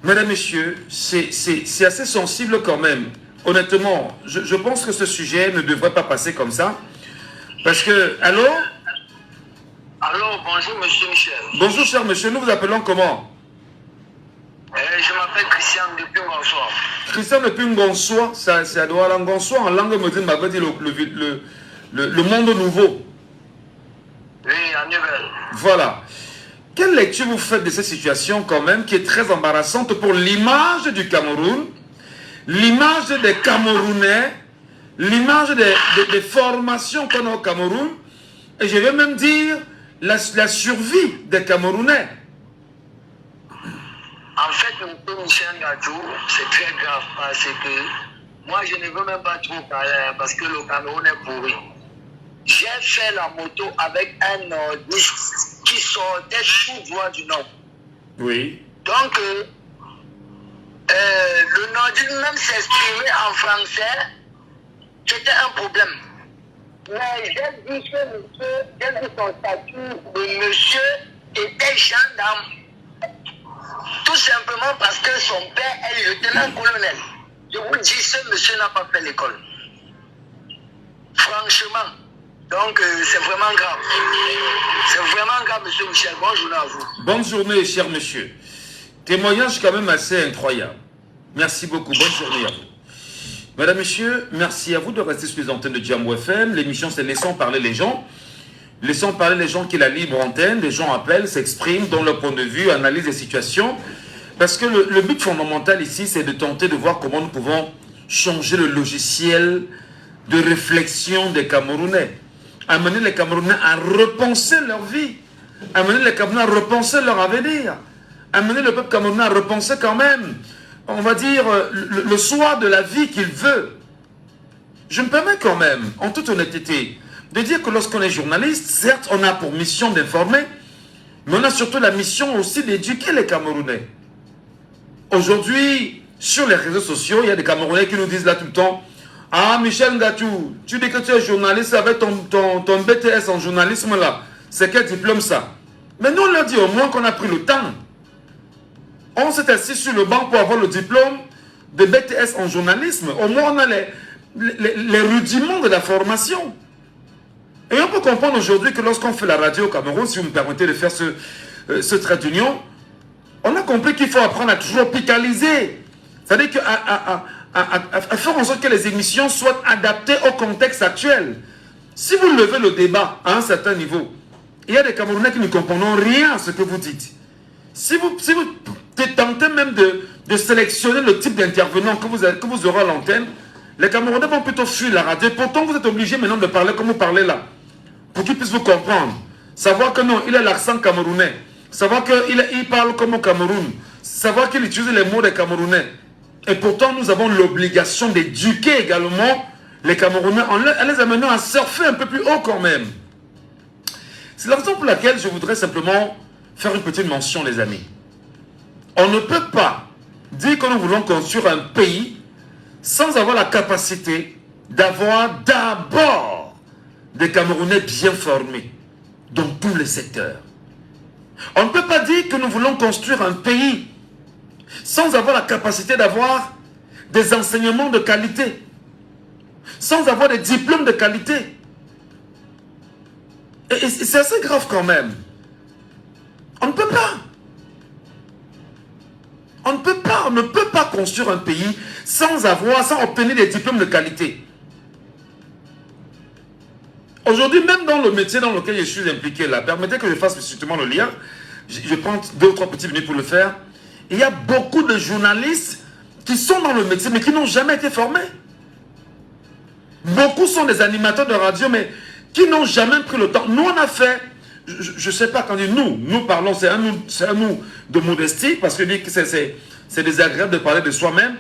Mesdames, Messieurs, c'est assez sensible quand même. Honnêtement, je pense que ce sujet ne devrait pas passer comme ça. Parce que, allô? Allô, bonjour monsieur Michel. Bonjour cher monsieur, nous vous appelons comment? Je m'appelle Christian depuis Ngonsoa. Christian depuis Ngonsoa, c'est à Douala. Ngonsoa en langue moderne m'avait dit le monde nouveau. Oui, en nouvelle. Voilà. Quelle lecture vous faites de cette situation quand même qui est très embarrassante pour l'image du Cameroun, l'image des Camerounais, l'image des formations qu'on a au Cameroun, et je vais même dire la survie des Camerounais. En fait, M. Michel Ngatou, c'est très grave parce que moi, je ne veux même pas trop parler parce que le Cameroun est pourri. J'ai fait la moto avec un nordiste qui sortait tout droit du nord. Oui. Donc, le nordiste même s'exprimait en français, c'était un problème. Mais j'ai dit que monsieur, j'ai vu son statut, le monsieur était gendarme. Tout simplement parce que son père est lieutenant-colonel. Je vous dis, ce monsieur n'a pas fait l'école. Franchement. Donc, c'est vraiment grave. C'est vraiment grave, monsieur Michel. Bonne journée à vous. Bonne journée, cher monsieur. Témoignage quand même assez incroyable. Merci beaucoup. Bonne journée à vous. Mesdames, Messieurs, merci à vous de rester sur les antennes de Jambo FM. L'émission, c'est Laissons parler les gens. Laissons parler les gens qui la libre antenne. Les gens appellent, s'expriment, donnent leur point de vue, analysent les situations. Parce que le but fondamental ici, c'est de tenter de voir comment nous pouvons changer le logiciel de réflexion des Camerounais. Amener les Camerounais à repenser leur vie. Amener les Camerounais à repenser leur avenir. Amener le peuple camerounais à repenser quand même, on va dire, le choix de la vie qu'il veut. Je me permets quand même, en toute honnêteté, de dire que lorsqu'on est journaliste, certes, on a pour mission d'informer, mais on a surtout la mission aussi d'éduquer les Camerounais. Aujourd'hui, sur les réseaux sociaux, il y a des Camerounais qui nous disent là tout le temps, « Ah, Michel Ngatou, tu dis que tu es journaliste avec ton BTS en journalisme là. C'est quel diplôme ça ?» Mais nous, on leur dit au moins qu'on a pris le temps. On s'est assis sur le banc pour avoir le diplôme de BTS en journalisme. Au moins, on a les rudiments de la formation. Et on peut comprendre aujourd'hui que lorsqu'on fait la radio au Cameroun, si vous me permettez de faire ce trait d'union, on a compris qu'il faut apprendre à toujours picaliser. C'est-à-dire à faire en sorte que les émissions soient adaptées au contexte actuel. Si vous levez le débat à un certain niveau, il y a des Camerounais qui ne comprennent rien à ce que vous dites. Si vous tentez même de sélectionner le type d'intervenant que vous aurez à l'antenne, les Camerounais vont plutôt fuir la radio. Pourtant, vous êtes obligé maintenant de parler comme vous parlez là. Pour qu'ils puissent vous comprendre. Savoir que non, il a l'accent camerounais. Savoir qu'il parle comme au Cameroun. Savoir qu'il utilise les mots des Camerounais. Et pourtant, nous avons l'obligation d'éduquer également les Camerounais en les amenant à surfer un peu plus haut quand même. C'est la raison pour laquelle je voudrais simplement faire une petite mention, les amis. On ne peut pas dire que nous voulons construire un pays sans avoir la capacité d'avoir d'abord des Camerounais bien formés dans tous les secteurs. On ne peut pas dire que nous voulons construire un pays sans avoir la capacité d'avoir des enseignements de qualité, sans avoir des diplômes de qualité. Et c'est assez grave quand même. On ne peut pas. On ne peut pas construire un pays sans obtenir des diplômes de qualité. Aujourd'hui, même dans le métier dans lequel je suis impliqué là, permettez que je fasse justement le lien. Je prends 2 ou 3 petites minutes pour le faire. Il y a beaucoup de journalistes qui sont dans le métier, mais qui n'ont jamais été formés. Beaucoup sont des animateurs de radio, mais qui n'ont jamais pris le temps. Nous, on a fait je ne sais pas, quand on dit nous parlons, c'est à nous de modestie, parce que c'est désagréable de parler de soi-même,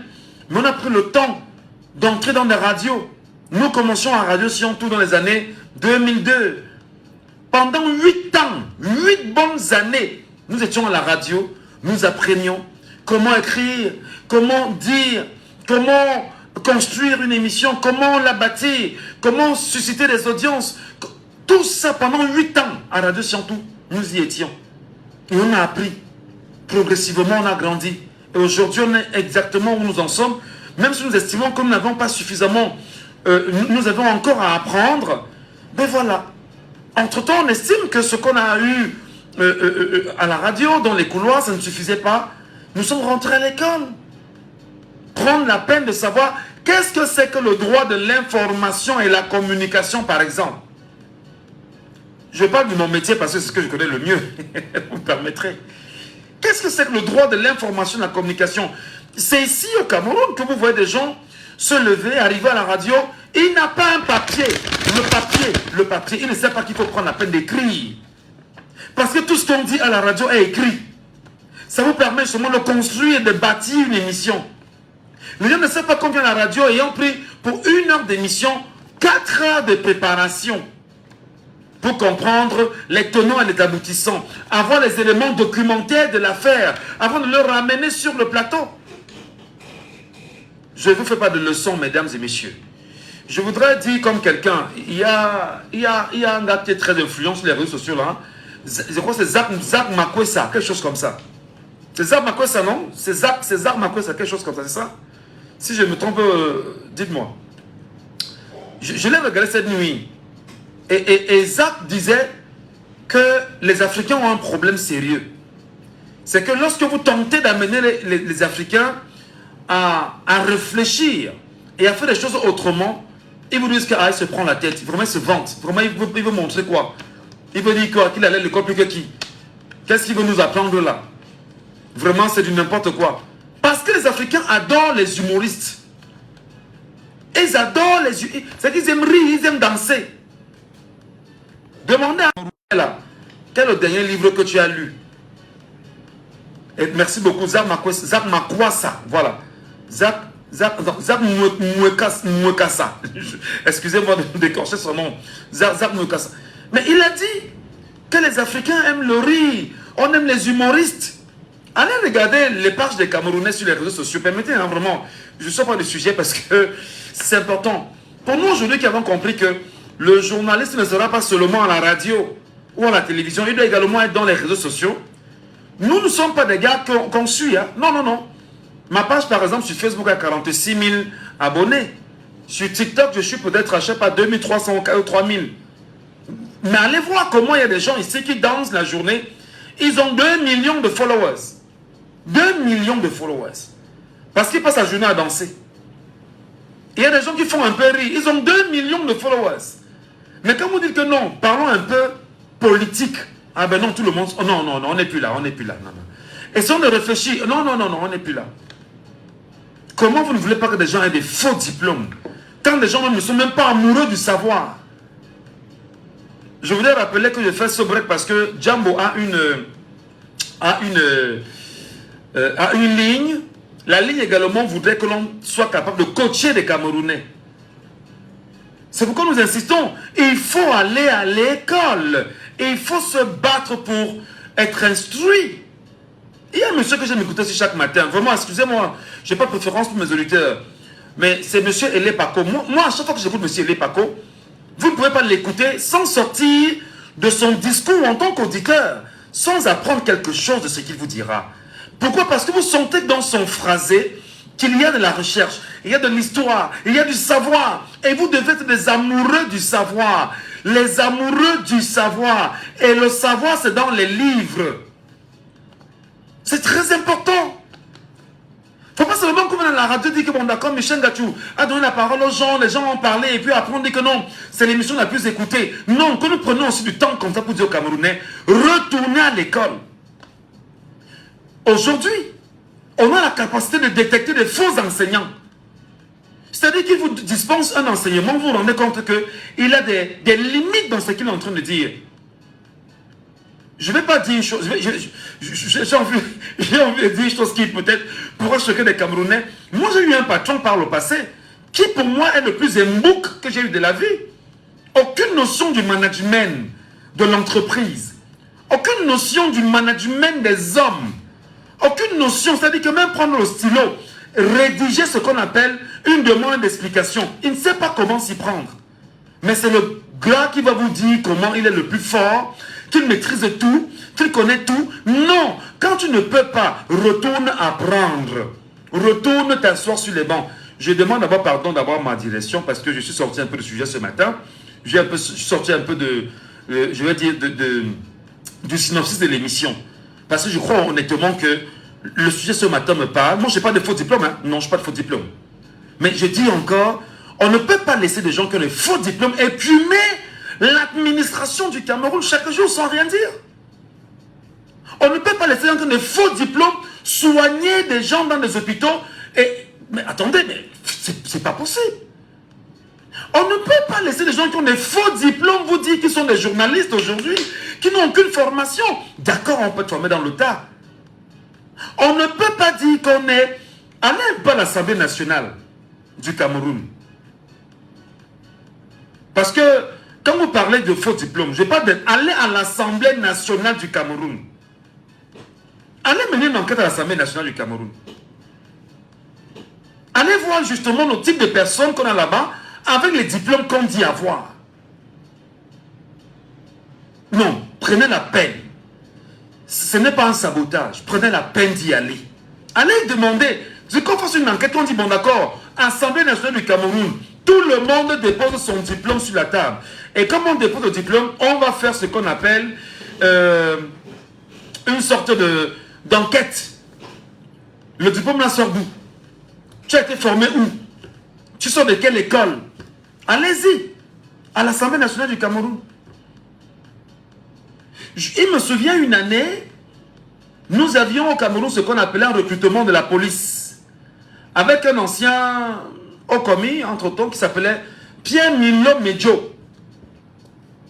mais on a pris le temps d'entrer dans des radios. Nous commencions à Radio Sion-Tout dans les années 2002. Pendant 8 ans, 8 bonnes années, nous étions à la radio, nous apprenions comment écrire, comment dire, comment construire une émission, comment la bâtir, comment susciter des audiences. Tout ça pendant 8 ans à Radio Sion-Tout, nous y étions. Et on a appris. Progressivement, on a grandi. Et aujourd'hui, on est exactement où nous en sommes. Même si nous estimons que nous n'avons pas suffisamment, nous avons encore à apprendre. Mais voilà. Entre-temps, on estime que ce qu'on a eu à la radio, dans les couloirs, ça ne suffisait pas. Nous sommes rentrés à l'école. Prendre la peine de savoir qu'est-ce que c'est que le droit de l'information et la communication, par exemple. Je parle de mon métier parce que c'est ce que je connais le mieux. Vous me permettrez. Qu'est-ce que c'est que le droit de l'information et de la communication? C'est ici au Cameroun que vous voyez des gens se lever, arriver à la radio. Il n'a pas un papier. Le papier, il ne sait pas qu'il faut prendre la peine d'écrire. Parce que tout ce qu'on dit à la radio est écrit. Ça vous permet seulement de construire et de bâtir une émission. Les gens ne savent pas combien la radio ayant pris pour 1 heure d'émission, 4 heures de préparation. Pour comprendre les tenants et les aboutissants, avoir les éléments documentaires de l'affaire, avant de le ramener sur le plateau. Je ne vous fais pas de leçons, mesdames et messieurs. Je voudrais dire comme quelqu'un, il y a un gars qui est très influent sur les réseaux sociaux là. Je crois que c'est Zach Makwesa, quelque chose comme ça. C'est Zach Makwesa, non? C'est Zach Makwesa, quelque chose comme ça, c'est ça? Si je me trompe, dites-moi. Je l'ai regardé cette nuit. Et Zach disait que les Africains ont un problème sérieux. C'est que lorsque vous tentez d'amener les Africains à réfléchir et à faire les choses autrement, ils vous disent qu'il se prend la tête. Vraiment, il se vante. Vraiment, il veut montrer quoi? Il veut dire quoi? Qu'il allait à l'école plus que qui? Qu'est-ce qu'il veut nous apprendre là? Vraiment, c'est du n'importe quoi. Parce que les Africains adorent les humoristes. Ils adorent les humoristes. C'est qu'ils aiment rire, ils aiment danser. Demandez à là, quel est le dernier livre que tu as lu? Et merci beaucoup, Zach Makwasa. Voilà. Zach Mwekasa. Excusez-moi de décorcher son nom. Zach Mwekasa. Mais il a dit que les Africains aiment le rire. On aime les humoristes. Allez regarder les pages des Camerounais sur les réseaux sociaux. Permettez, hein, vraiment, je ne sors pas du sujet parce que c'est important. Pour nous aujourd'hui qui avons compris que le journaliste ne sera pas seulement à la radio ou à la télévision, il doit également être dans les réseaux sociaux. Nous ne sommes pas des gars qu'on suit. Hein. Non, non, non. Ma page, par exemple, sur Facebook a 46 000 abonnés. Sur TikTok, je suis peut-être à, je sais pas, 2300 ou 3000. Mais allez voir comment il y a des gens ici qui dansent la journée. Ils ont 2 millions de followers. 2 millions de followers. Parce qu'ils passent la journée à danser. Il y a des gens qui font un peu rire. Ils ont 2 millions de followers. Mais quand vous dites que non, parlons un peu politique. Ah ben non, tout le monde... Oh non, non, non, on n'est plus là, on n'est plus là. Non, non. Et si on réfléchit, non, non, non, non, on n'est plus là. Comment vous ne voulez pas que des gens aient des faux diplômes? Quand des gens ne sont même pas amoureux du savoir. Je voulais rappeler que je fais ce break parce que Jambo a une ligne. La ligne également voudrait que l'on soit capable de coacher des Camerounais. C'est pourquoi nous insistons. Il faut aller à l'école. Et il faut se battre pour être instruit. Il y a un monsieur que j'aime écouter chaque matin. Vraiment, excusez-moi, je n'ai pas de préférence pour mes auditeurs. Mais c'est monsieur Elé Paco. Moi, à chaque fois que j'écoute monsieur Elé Paco, vous ne pouvez pas l'écouter sans sortir de son discours en tant qu'auditeur, sans apprendre quelque chose de ce qu'il vous dira. Pourquoi? Parce que vous sentez dans son phrasé qu'il y a de la recherche, il y a de l'histoire, il y a du savoir. Et vous devez être des amoureux du savoir. Les amoureux du savoir. Et le savoir, c'est dans les livres. C'est très important. Il ne faut pas seulement qu'on vienne à la radio dire que bon d'accord, Michel Gachou a donné la parole aux gens, les gens ont parlé et puis après on dit que non, c'est l'émission la plus écoutée. Non, que nous prenons aussi du temps comme ça pour dire aux Camerounais, retournez à l'école. Aujourd'hui, on a la capacité de détecter des faux enseignants. C'est-à-dire qu'il vous dispense un enseignement, vous vous rendez compte qu'il a des limites dans ce qu'il est en train de dire. je ne vais pas dire une chose, j'ai envie de dire une chose qui peut-être pourra choquer les Camerounais. Moi, j'ai eu un patron par le passé qui, pour moi, est le plus embouc que j'ai eu de la vie. Aucune notion du management de l'entreprise. Aucune notion du management des hommes. Aucune notion, c'est-à-dire que même prendre le stylo, rédiger ce qu'on appelle une demande d'explication. Il ne sait pas comment s'y prendre. Mais c'est le gars qui va vous dire comment il est le plus fort, qu'il maîtrise tout, qu'il connaît tout. Non, quand tu ne peux pas, retourne apprendre. Retourne t'asseoir sur les bancs. Je demande d'abord pardon d'avoir ma direction parce que je suis sorti un peu du sujet ce matin. Je suis sorti un peu de, je vais dire, du synopsis de l'émission. Parce que je crois honnêtement que le sujet ce matin me parle. Moi, je n'ai pas de faux diplômes. Hein. Non, je n'ai pas de faux diplômes. Mais je dis encore, on ne peut pas laisser des gens qui ont des faux diplômes épumer l'administration du Cameroun chaque jour sans rien dire. On ne peut pas laisser des gens qui ont des faux diplômes soigner des gens dans des hôpitaux. Mais attendez, mais c'est pas possible. On ne peut pas laisser des gens qui ont des faux diplômes vous dire qu'ils sont des journalistes aujourd'hui, qui n'ont aucune formation. D'accord, on peut te former dans le tas. On ne peut pas dire qu'on est... Allez un peu à l'Assemblée nationale du Cameroun. Parce que quand vous parlez de faux diplômes, je parle d'aller à l'Assemblée nationale du Cameroun. Allez mener une enquête à l'Assemblée nationale du Cameroun. Allez voir justement le type de personnes qu'on a là-bas avec les diplômes qu'on dit avoir. Non, prenez la peine. Ce n'est pas un sabotage. Prenez la peine d'y aller. Allez demander. C'est qu'on fasse une enquête, on dit, bon d'accord, Assemblée nationale du Cameroun, tout le monde dépose son diplôme sur la table. Et comme on dépose le diplôme, on va faire ce qu'on appelle une sorte d'enquête. Le diplôme là sort d'où? Tu as été formé où? Tu sors de quelle école? Allez-y, à l'Assemblée nationale du Cameroun. Il me souvient une année, nous avions au Cameroun ce qu'on appelait un recrutement de la police. Avec un ancien haut commis, entre-temps, qui s'appelait Pierre Milo Medjo.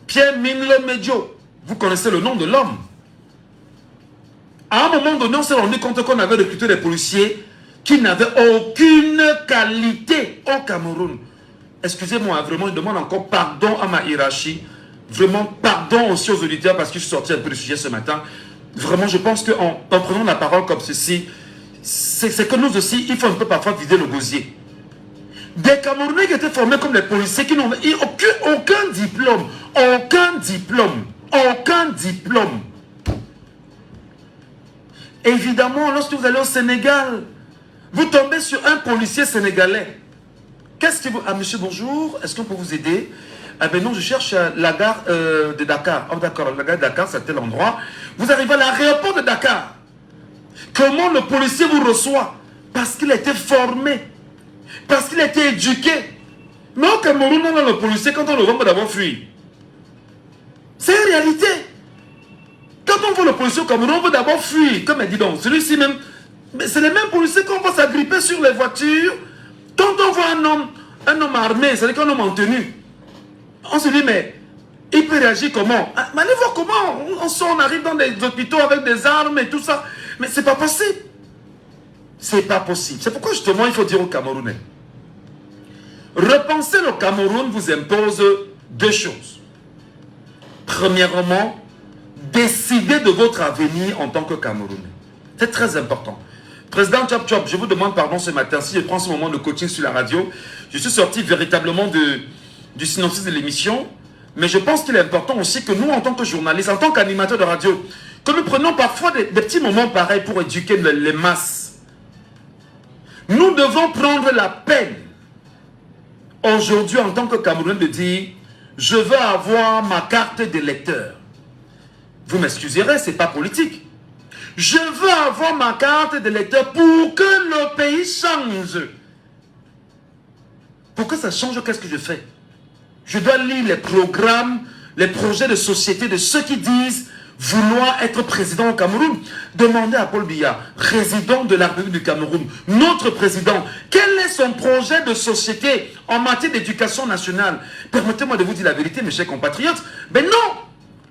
Pierre Milo Medjo. Vous connaissez le nom de l'homme. À un moment donné, on s'est rendu compte qu'on avait recruté des policiers qui n'avaient aucune qualité au Cameroun. Excusez-moi, vraiment, je demande encore pardon à ma hiérarchie. Vraiment, pardon aussi aux auditeurs parce que je suis sorti un peu du sujet ce matin. Vraiment, je pense qu'en prenant la parole comme ceci, c'est que nous aussi, il faut un peu parfois vider le gosier. Des Camerounais qui étaient formés comme des policiers qui n'ont aucun diplôme. Aucun diplôme. Aucun diplôme. Évidemment, lorsque vous allez au Sénégal, vous tombez sur un policier sénégalais. Qu'est-ce que vous... Ah, monsieur, bonjour, est-ce qu'on peut vous aider? Ah ben non, je cherche la gare de Dakar. Oh d'accord, la gare de Dakar, c'est tel endroit. Vous arrivez à l'aéroport de Dakar. Comment le policier vous reçoit? Parce qu'il a été formé. Parce qu'il a été éduqué. Mais au Cameroun, on a le policier, quand on le voit, on va d'abord fuir. C'est une réalité. Quand on voit le policier au Cameroun, on veut d'abord fuir. Comme elle dit donc, celui-ci même... Mais c'est les mêmes policiers qu'on va s'agripper sur les voitures. Quand on voit un homme armé, c'est-à-dire qu'un homme en tenue, on se dit, mais il peut réagir comment? Mais allez voir comment on arrive dans des hôpitaux avec des armes et tout ça. Mais c'est pas possible. C'est pas possible. C'est pourquoi justement il faut dire aux Camerounais. Repenser le Cameroun vous impose deux choses. Premièrement, décider de votre avenir en tant que Camerounais. C'est très important. Président Chop Chop, je vous demande pardon ce matin, si je prends ce moment de coaching sur la radio, je suis sorti véritablement du synopsis de l'émission, mais je pense qu'il est important aussi que nous, en tant que journalistes, en tant qu'animateurs de radio, que nous prenions parfois des petits moments pareils pour éduquer les masses. Nous devons prendre la peine, aujourd'hui, en tant que Camerounais, de dire, je veux avoir ma carte d'électeur. Vous m'excuserez, ce n'est pas politique. Je veux avoir ma carte d'électeur pour que le pays change. Pour que ça change, qu'est-ce que je fais? Je dois lire les programmes, les projets de société de ceux qui disent vouloir être président au Cameroun. Demandez à Paul Biya, président de la République du Cameroun, notre président, quel est son projet de société en matière d'éducation nationale? Permettez-moi de vous dire la vérité, mes chers compatriotes. Mais non!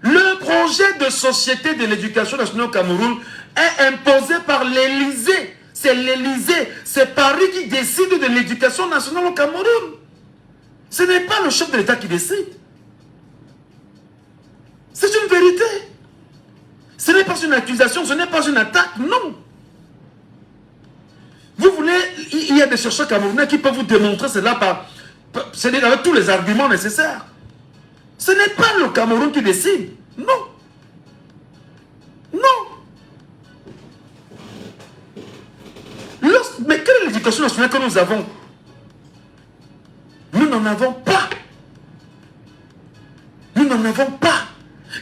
Le projet de société de l'éducation nationale au Cameroun est imposé par l'Élysée. C'est l'Élysée, c'est Paris qui décide de l'éducation nationale au Cameroun. Ce n'est pas le chef de l'État qui décide. C'est une vérité. Ce n'est pas une accusation, ce n'est pas une attaque, non. Vous voulez, il y a des chercheurs camerounais qui peuvent vous démontrer cela avec tous les arguments nécessaires. Ce n'est pas le Cameroun qui décide, non. Non. Mais quelle est l'éducation nationale que nous avons? Nous n'en avons pas. Nous n'en avons pas.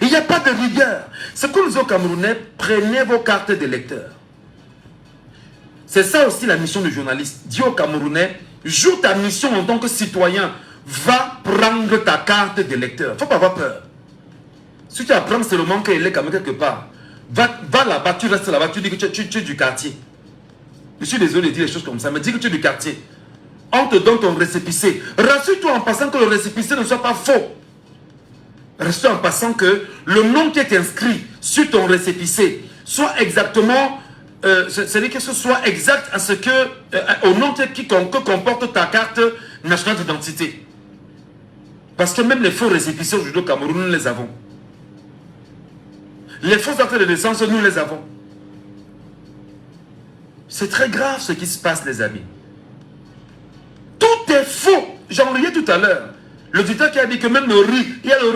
Il n'y a pas de rigueur. C'est comme nous disons aux Camerounais, prenez vos cartes d'électeurs. C'est ça aussi la mission du journaliste. Dis aux Camerounais, joue ta mission en tant que citoyen. Va prendre ta carte d'électeur. Il ne faut pas avoir peur. Si tu apprends seulement qu'il est comme quelque part, va là-bas, tu restes là-bas, tu dis que tu es du quartier. Je suis désolé de dire des choses comme ça, mais dis que tu es du quartier. On te donne ton récépissé. Rassure-toi en passant que le récépissé ne soit pas faux. Rassure-toi en passant que le nom qui est inscrit sur ton récépissé soit exactement, c'est-à-dire que ce soit exact à ce que, au nom que comporte ta carte nationale d'identité. Parce que même les faux récépissés aujourd'hui au Cameroun, nous les avons. Les fausses actes de naissance, nous les avons. C'est très grave ce qui se passe, les amis. Tout est faux. J'en riais tout à l'heure. L'auditeur qui a dit que même le riz, il y a le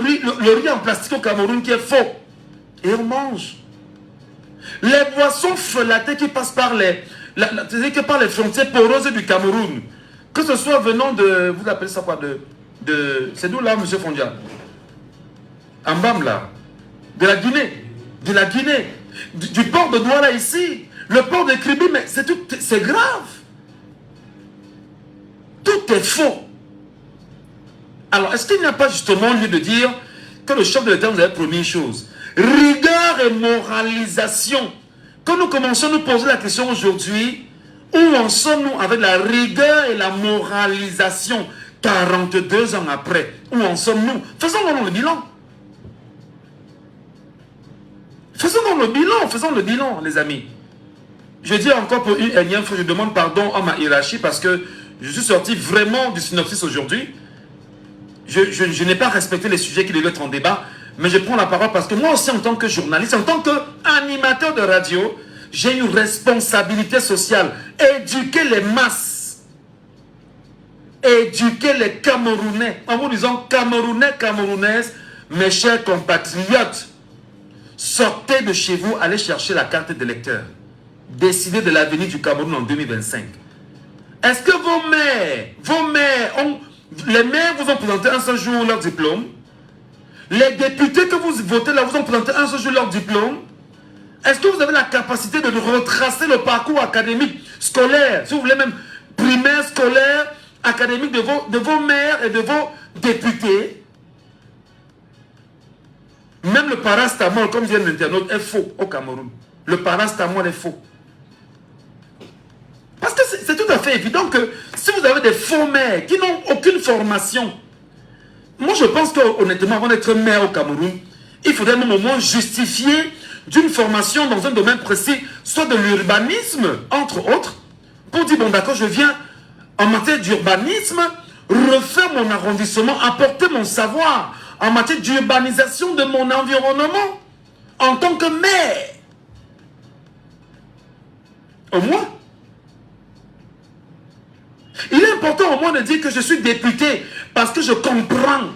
riz en plastique au Cameroun qui est faux. Et on mange. Les boissons frelatées qui passent par les frontières poreuses du Cameroun, que ce soit venant de, vous appelez ça quoi, c'est d'où là, M. Fondia? Ambam là. De la Guinée. De la Guinée. Du port de Douala ici. Le port de Kribi, mais c'est grave. Tout est faux. Alors, est-ce qu'il n'y a pas justement lieu de dire que le chef de l'État nous avait promis une chose? Rigueur et moralisation. Quand nous commençons à nous poser la question aujourd'hui, où en sommes-nous avec la rigueur et la moralisation 42 ans après? Où en sommes-nous? Faisons-nous le bilan. Faisons le bilan, les amis. Je dis encore pour une énième fois, je demande pardon à ma hiérarchie parce que je suis sorti vraiment du synopsis aujourd'hui. Je n'ai pas respecté les sujets qui devaient être en débat, mais je prends la parole parce que moi aussi, en tant que journaliste, en tant qu'animateur de radio, j'ai une responsabilité sociale. Éduquer les masses. Éduquer les Camerounais. En vous disant Camerounais, Camerounaises, mes chers compatriotes, sortez de chez vous, allez chercher la carte d'électeur. Décidez de l'avenir du Cameroun en 2025. Est-ce que les maires vous ont présenté un seul jour leur diplôme? Les députés que vous votez là vous ont présenté un seul jour leur diplôme? Est-ce que vous avez la capacité de retracer le parcours académique, scolaire, si vous voulez même primaire, scolaire, académique de vos maires et de vos députés? Même le parastamol, comme dit l'internaute, est faux au Cameroun. Le parastamol est faux. Parce que c'est tout à fait évident que si vous avez des faux maires qui n'ont aucune formation, moi je pense qu'honnêtement, avant d'être maire au Cameroun, il faudrait même au moins justifier d'une formation dans un domaine précis, soit de l'urbanisme, entre autres, pour dire, bon d'accord, je viens en matière d'urbanisme, refaire mon arrondissement, apporter mon savoir en matière d'urbanisation de mon environnement, en tant que maire. Au moins. Il est important au moins de dire que je suis député parce que je comprends.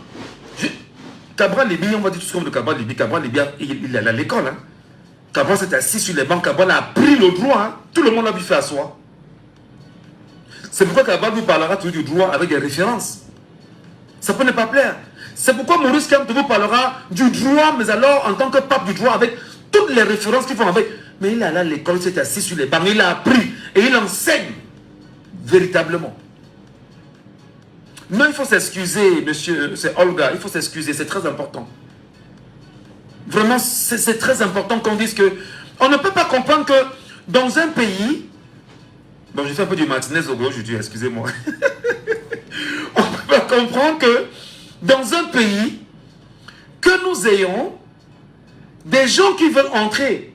Cabral Libi, on va dire tout ce qu'on veut de Cabral Libi. Cabral Libi, il est à l'école. Hein. Cabral s'est assis sur les bancs. Cabral a appris le droit. Hein. Tout le monde l'a vu faire soi. C'est pourquoi Cabral vous parlera toujours du droit avec des références. Ça peut ne pas plaire. C'est pourquoi Maurice Kamto vous parlera du droit, mais alors en tant que pape du droit, avec toutes les références qui vont avec. Mais il est allé à l'école, il s'est assis sur les bancs, il a appris et il enseigne. Véritablement. Non, il faut s'excuser, monsieur, c'est Olga, il faut s'excuser, c'est très important. Vraiment, c'est très important qu'on dise que on ne peut pas comprendre que dans un pays, bon, j'ai fait un peu du Martinez au gros aujourd'hui, excusez-moi. On ne peut pas comprendre que dans un pays, que nous ayons des gens qui veulent entrer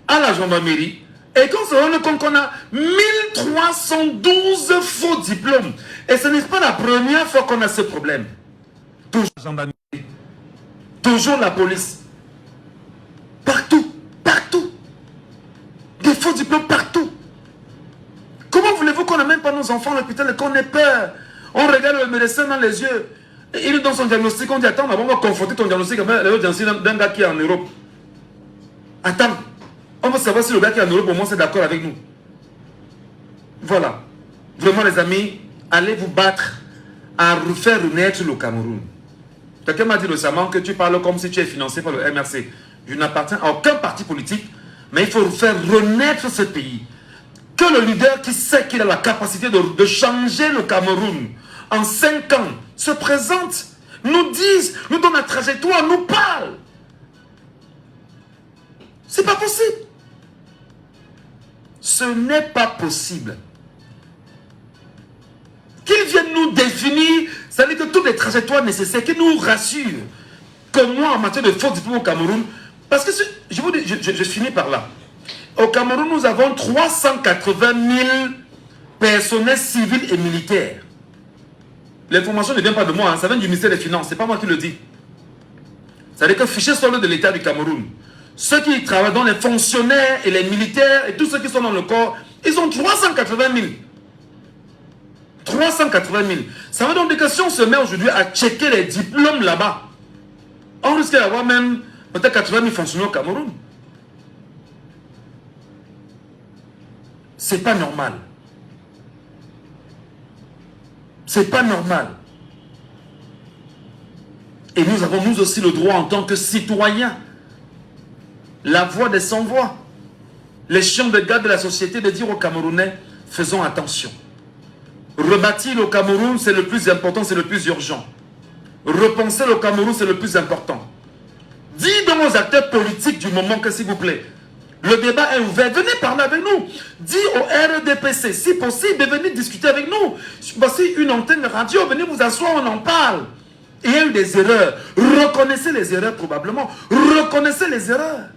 à la gendarmerie et qu'on se rend compte qu'on a 1312 faux diplômes. Et ce n'est pas la première fois qu'on a ce problème. Toujours la gendarmerie, toujours la police. Partout, partout. Des faux diplômes partout. Comment voulez-vous qu'on n'amène pas nos enfants à l'hôpital et qu'on ait peur? On regarde le médecin dans les yeux. Il nous donne son diagnostic. On dit, attends, on va confronter ton diagnostic avec le diagnostic d'un gars qui est en Europe. Attends. On va savoir si le gars qui est en Europe, au moins, c'est d'accord avec nous. Voilà. Vraiment, les amis, allez vous battre à refaire renaître le Cameroun. Quelqu'un m'a dit récemment que tu parles comme si tu es financé par le MRC. Je n'appartiens à aucun parti politique, mais il faut faire renaître ce pays. Que le leader qui sait qu'il a la capacité de changer le Cameroun en 5 ans se présente, nous dise, nous donne la trajectoire, nous parle. C'est pas possible. Ce n'est pas possible. Qu'ils viennent nous définir, c'est-à-dire que toutes les trajectoires nécessaires, qu'ils nous rassurent, comme moi en matière de faux diplômes au Cameroun, parce que je vous dis, je finis par là. Au Cameroun, nous avons 380 000 personnels civils et militaires. L'information ne vient pas de moi, hein, ça vient du ministère des Finances, c'est pas moi qui le dis. C'est-à-dire que le fichier solide de l'État du Cameroun, ceux qui travaillent dans les fonctionnaires et les militaires et tous ceux qui sont dans le corps, ils ont 380 000. 380 000. Ça veut donc dire que si on se met aujourd'hui à checker les diplômes là-bas, on risque d'avoir même peut-être 80 000 fonctionnaires au Cameroun. C'est pas normal. C'est pas normal. Et nous avons nous aussi le droit en tant que citoyens, la voix des sans-voix, les chiens de garde de la société, de dire aux Camerounais, faisons attention. Rebâtir le Cameroun, c'est le plus important, c'est le plus urgent. Repenser le Cameroun, c'est le plus important. Dis donc aux acteurs politiques du moment que, s'il vous plaît, le débat est ouvert. Venez parler avec nous. Dis au RDPC, si possible, de venir discuter avec nous. Voici une antenne de radio, venez vous asseoir, on en parle. Il y a eu des erreurs. Reconnaissez les erreurs probablement. Reconnaissez les erreurs.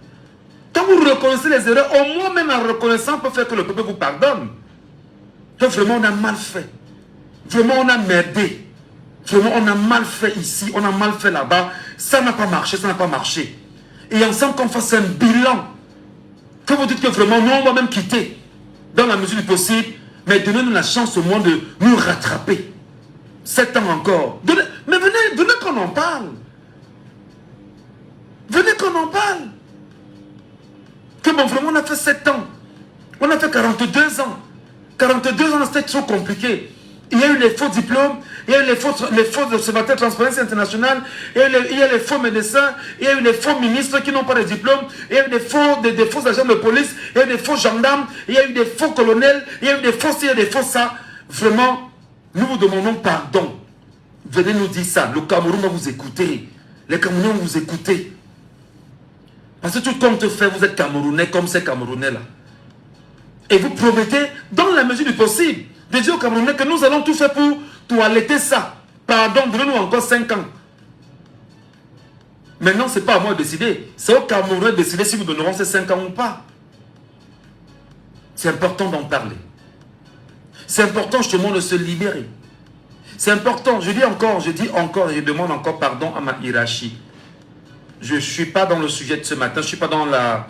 Quand vous reconnaissez les erreurs, au moins même en reconnaissant peut faire que le peuple vous pardonne. Que vraiment on a mal fait. Vraiment on a merdé. Vraiment on a mal fait ici, on a mal fait là-bas. Ça n'a pas marché, ça n'a pas marché. Et ensemble qu'on fasse un bilan. Que vous dites que vraiment nous on va même quitter. Dans la mesure du possible. Mais donnez-nous la chance au moins de nous rattraper. 7 ans encore. Mais venez qu'on en parle. Venez qu'on en parle. Que bon, vraiment, on a fait 7 ans. On a fait 42 ans. 42 ans, c'était trop compliqué. Il y a eu les faux diplômes, il y a eu les faux observateurs de Transparency International, il y a les faux médecins, il y a eu les faux ministres qui n'ont pas de diplôme, il y a eu des faux agents de police, il y a eu des faux gendarmes, il y a eu des faux colonels, il y a eu des faux ci, il y a des faux ça. Vraiment, nous vous demandons pardon. Venez nous dire ça. Le Cameroun va vous écouter. Les Camerounais vont vous écouter. Parce que tout compte fait, vous êtes Camerounais comme ces Camerounais-là. Et vous promettez, dans la mesure du possible, de dire aux Camerounais que nous allons tout faire pour toiletter ça. Pardon, donnez-nous encore 5 ans. Maintenant, ce n'est pas à moi de décider. C'est aux Camerounais de décider si nous donnerons ces 5 ans ou pas. C'est important d'en parler. C'est important justement de se libérer. C'est important, je dis encore et je demande encore pardon à ma hiérarchie. Je ne suis pas dans le sujet de ce matin, je ne suis pas dans la,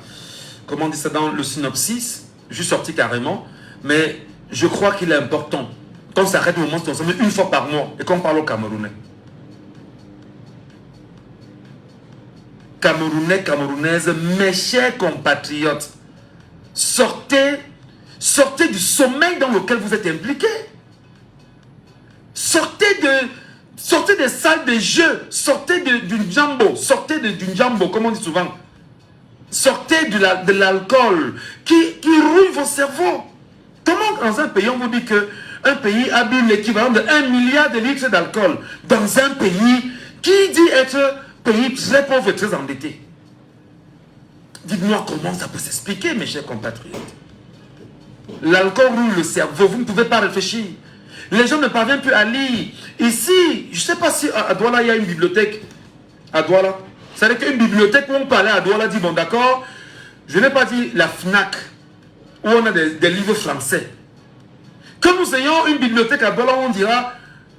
comment on dit ça, dans le synopsis, je suis sorti carrément, mais je crois qu'il est important qu'on s'arrête au moment où on se met une fois par mois et qu'on parle aux Camerounais. Camerounais, Camerounaises, mes chers compatriotes, sortez du sommeil dans lequel vous êtes impliqués. Sortez des salles de jeu, sortez du jambo, comme on dit souvent. Sortez de l'alcool qui rouille vos cerveaux. Comment dans un pays, on vous dit qu'un pays a bu l'équivalent de 1 milliard de litres d'alcool dans un pays qui dit être pays très pauvre et très endetté? Dites-moi comment ça peut s'expliquer, mes chers compatriotes. L'alcool rouille le cerveau, vous ne pouvez pas réfléchir. Les gens ne parviennent plus à lire. Ici, je ne sais pas si à Douala, il y a une bibliothèque. À Douala, C'est-à-dire qu'une bibliothèque où on parlait à Douala dit, bon d'accord, je n'ai pas dit la FNAC, où on a des livres français. Que nous ayons une bibliothèque à Douala, on dira,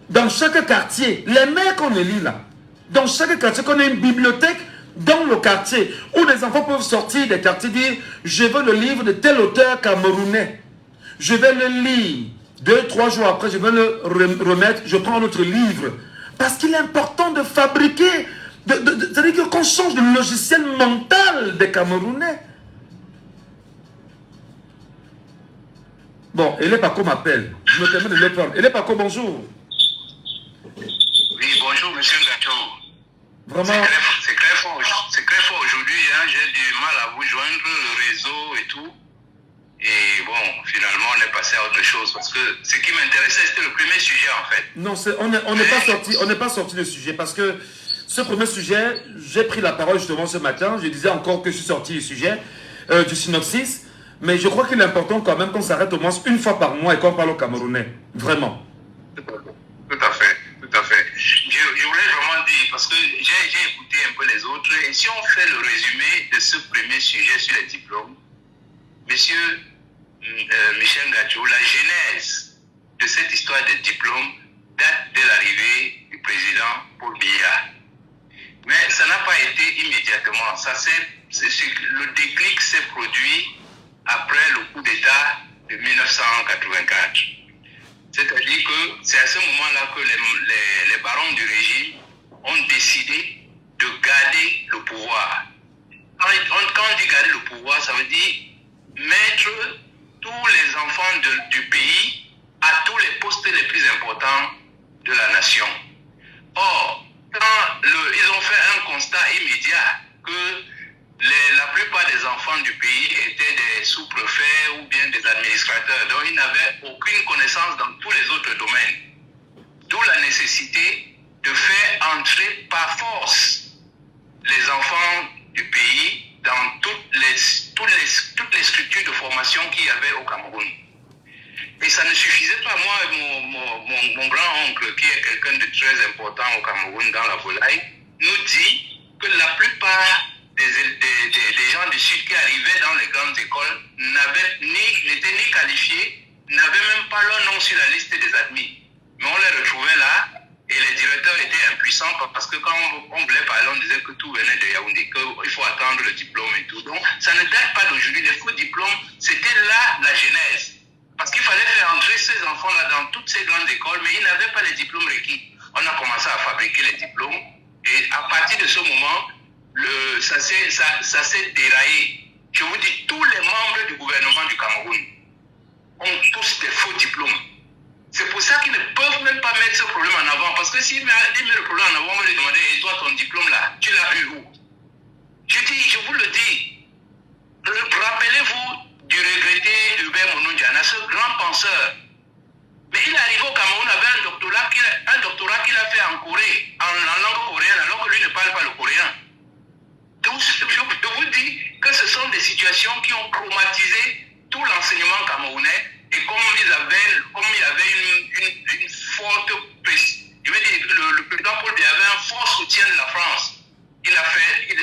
dans chaque quartier, les maires qu'on élit là, dans chaque quartier, qu'on ait une bibliothèque dans le quartier, où les enfants peuvent sortir des quartiers, dire, je veux le livre de tel auteur camerounais. Je vais le lire. 2-3 jours après, je vais le remettre, je prends un autre livre. Parce qu'il est important de fabriquer, c'est-à-dire qu'on change le logiciel mental des Camerounais. Bon, Elé Paco m'appelle. Je me permets de le prendre. Elé Paco, bonjour. Oui, bonjour, monsieur Ngacho. Vraiment. C'est très fort aujourd'hui. Hein. J'ai du mal à vous joindre, le réseau et tout. Et bon, finalement, on est passé à autre chose. Parce que ce qui m'intéressait, c'était le premier sujet, en fait. Non, on n'est pas sorti du sujet. Parce que ce premier sujet, j'ai pris la parole justement ce matin. Je disais encore que je suis sorti du sujet, du synopsis. Mais je crois qu'il est important quand même qu'on s'arrête au moins une fois par mois et qu'on parle au Camerounais. Vraiment. Tout à fait. Je voulais vraiment dire, parce que j'ai écouté un peu les autres, et si on fait le résumé de ce premier sujet sur les diplômes, monsieur Michel Ngacho, la genèse de cette histoire de diplôme date de l'arrivée du président Paul Biya. Mais ça n'a pas été immédiatement. Le déclic s'est produit après le coup d'État de 1984. C'est-à-dire que c'est à ce moment-là que les barons du régime ont décidé de garder le pouvoir. Quand on dit garder le pouvoir, ça veut dire mettre tous les enfants du pays à tous les postes les plus importants de la nation. Or, quand ils ont fait un constat immédiat que la plupart des enfants du pays étaient des sous-préfets ou bien des administrateurs, donc ils n'avaient aucune connaissance dans tous les autres domaines. D'où la nécessité de faire entrer par force les enfants du pays dans toutes les structures de formation qu'il y avait au Cameroun. Et ça ne suffisait pas. Moi, mon grand-oncle, qui est quelqu'un de très important au Cameroun dans la volaille, nous dit que la plupart des gens du Sud qui arrivaient dans les grandes écoles n'étaient ni qualifiés, n'avaient même pas leur nom sur la liste des admis. Mais on les retrouvait là et les directeurs étaient impuissants parce que quand on voulait parler, on disait que tout venait de Yaoundé, qu'il faut attendre le diplôme et tout. Donc ça ne date pas d'aujourd'hui. Les faux diplômes, c'était là la genèse. Parce qu'il fallait faire entrer ces enfants-là dans toutes ces grandes écoles, mais ils n'avaient pas les diplômes requis. On a commencé à fabriquer les diplômes et à partir de ce moment, ça s'est déraillé. Je vous dis, tous les membres du gouvernement du Cameroun ont tous des faux diplômes. C'est pour ça qu'ils ne peuvent même pas mettre ce problème en avant. Parce que s'ils mettent le problème en avant, on va lui demander, et toi, ton diplôme là, tu l'as eu où? Je vous le dis, rappelez-vous du regretté Hubert Monondiana, ce grand penseur. Mais il est arrivé au Cameroun avec un doctorat qu'il a fait en Corée, en langue coréenne, alors que lui ne parle pas le coréen. Donc, je vous dis que ce sont des situations qui ont traumatisé tout l'enseignement camerounais. Et comme il y avait une forte, je veux dire, le président Paul Biya avait un fort soutien de la France.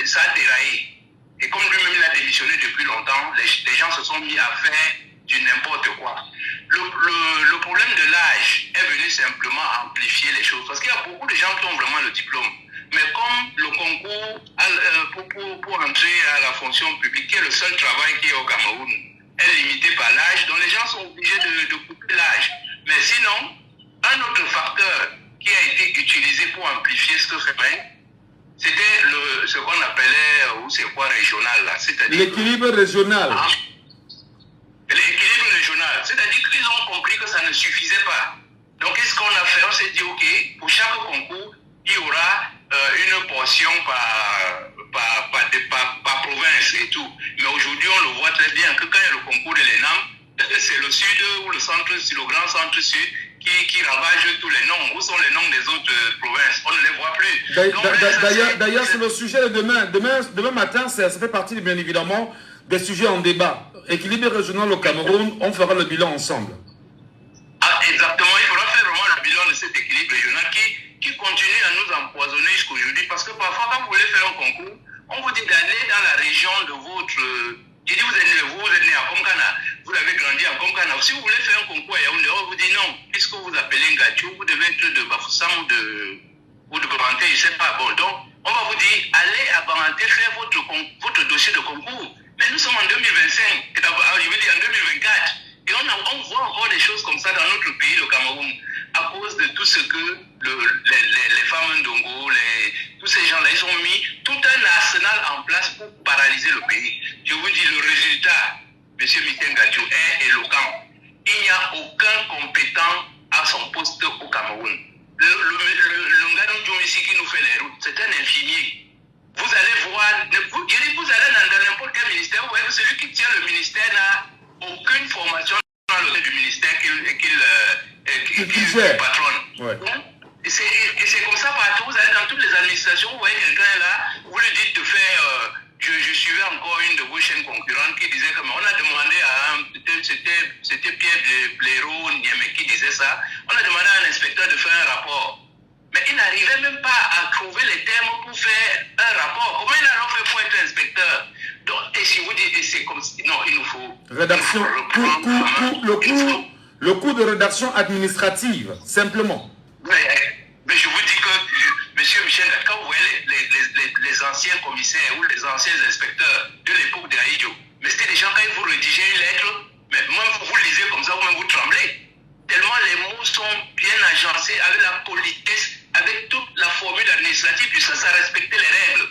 Ça a déraillé. Et comme lui-même il a démissionné depuis longtemps, les gens se sont mis à faire du n'importe quoi. Le problème de l'âge est venu simplement amplifier les choses. Parce qu'il y a beaucoup de gens qui ont vraiment le diplôme. Mais comme le concours pour entrer à la fonction publique, qui est le seul travail qui est au Cameroun, est limité par l'âge, donc les gens sont obligés de couper l'âge. Mais sinon, un autre facteur qui a été utilisé pour amplifier ce phénomène, c'était ce qu'on appelait, ou c'est quoi, régional là, c'est-à-dire l'équilibre régional. L'équilibre régional, c'est-à-dire qu'ils ont compris que ça ne suffisait pas. Donc qu'est-ce qu'on a fait? On s'est dit, ok, pour chaque concours, il y aura une portion par province et tout. Mais aujourd'hui, on le voit très bien que quand il y a le concours de l'ENAM, c'est le sud ou le centre, c'est le grand centre sud qui ravage tous les noms. Où sont les noms des autres provinces? On ne les voit plus. D'ailleurs, c'est le sujet de demain. Demain matin, ça fait partie, bien évidemment, des sujets en débat. Équilibre régional au Cameroun, on fera le bilan ensemble. Ah, exactement, il faudra faire vraiment le bilan de cet équilibre régional qui continue à nous empoisonner jusqu'aujourd'hui. Parce que parfois, quand vous voulez faire un concours, devait être de Bafoussam ou de Banté, je ne sais pas. Bon, donc, on va vous dire, allez à Banté faire votre dossier de concours. Mais nous sommes en 2025, je veux dire en 2024. Et on voit encore des choses comme ça dans notre pays, le Cameroun, à cause de tout ce que les femmes Ndongo, tous ces gens-là, ils ont mis tout un arsenal en place pour paralyser le pays. Je vous dis, le résultat, M. Michel Gadjou, est éloquent. Il n'y a aucun compétent à son poste au Cameroun. Le Ngadon Djoumissi qui nous fait les routes, c'est un infirmier. Vous allez voir, vous allez dans n'importe quel ministère, vous voyez que celui qui tient le ministère n'a aucune formation dans le du ministère qu'il patronne. Ouais. Et c'est comme ça partout, vous allez dans toutes les administrations, vous voyez quelqu'un là, vous lui dites de faire... Je suivais encore une de vos chaînes concurrentes qui disait que on a demandé à c'était Pierre Blaireau qui disait ça, on a demandé à un inspecteur de faire un rapport. Mais il n'arrivait même pas à trouver les termes pour faire un rapport. Comment il a alors fait pour être inspecteur? Donc, et si vous dites, c'est comme si, non, il nous faut... Rédaction, le coût de rédaction administrative, simplement. Mais je vous dis que, monsieur Michel, quand vous voyez les anciens commissaires ou les anciens inspecteurs de l'époque de Haïdjo, mais c'était des gens, quand ils vous rédigez une lettre, mais moi, vous lisez comme ça, vous-même vous tremblez. Tellement les mots sont bien agencés avec la politesse, avec toute la formule administrative, puis ça respectait les règles.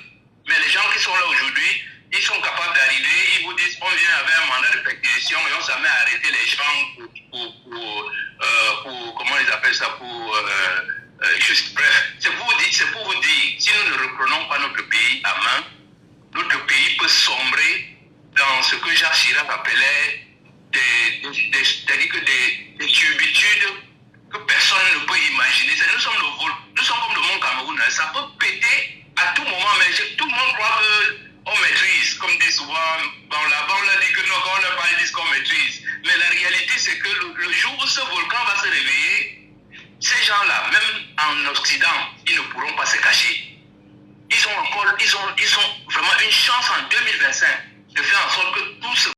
Mais les gens qui sont là aujourd'hui, ils sont capables d'arriver, ils vous disent on vient avec un mandat de perquisition et on s'en met à arrêter les gens pour comment ils appellent ça, bref, c'est pour vous dire, si nous ne reprenons pas notre pays à main, notre pays peut sombrer dans ce que Jacques Chirac appelait c'est-à-dire que des turbitudes que personne ne peut imaginer. Nous sommes comme le monde Cameroun, ça peut péter à tout moment, mais tout le monde croit qu'on maîtrise, comme dit souvent, là-bas on a dit que non, quand on n'a pas dit qu'on maîtrise. Mais la réalité c'est que le jour où ce volcan va se réveiller, ces gens-là, même en Occident, ils ne pourront pas se cacher. Ils ont vraiment une chance en 2025 de faire en sorte que tout ce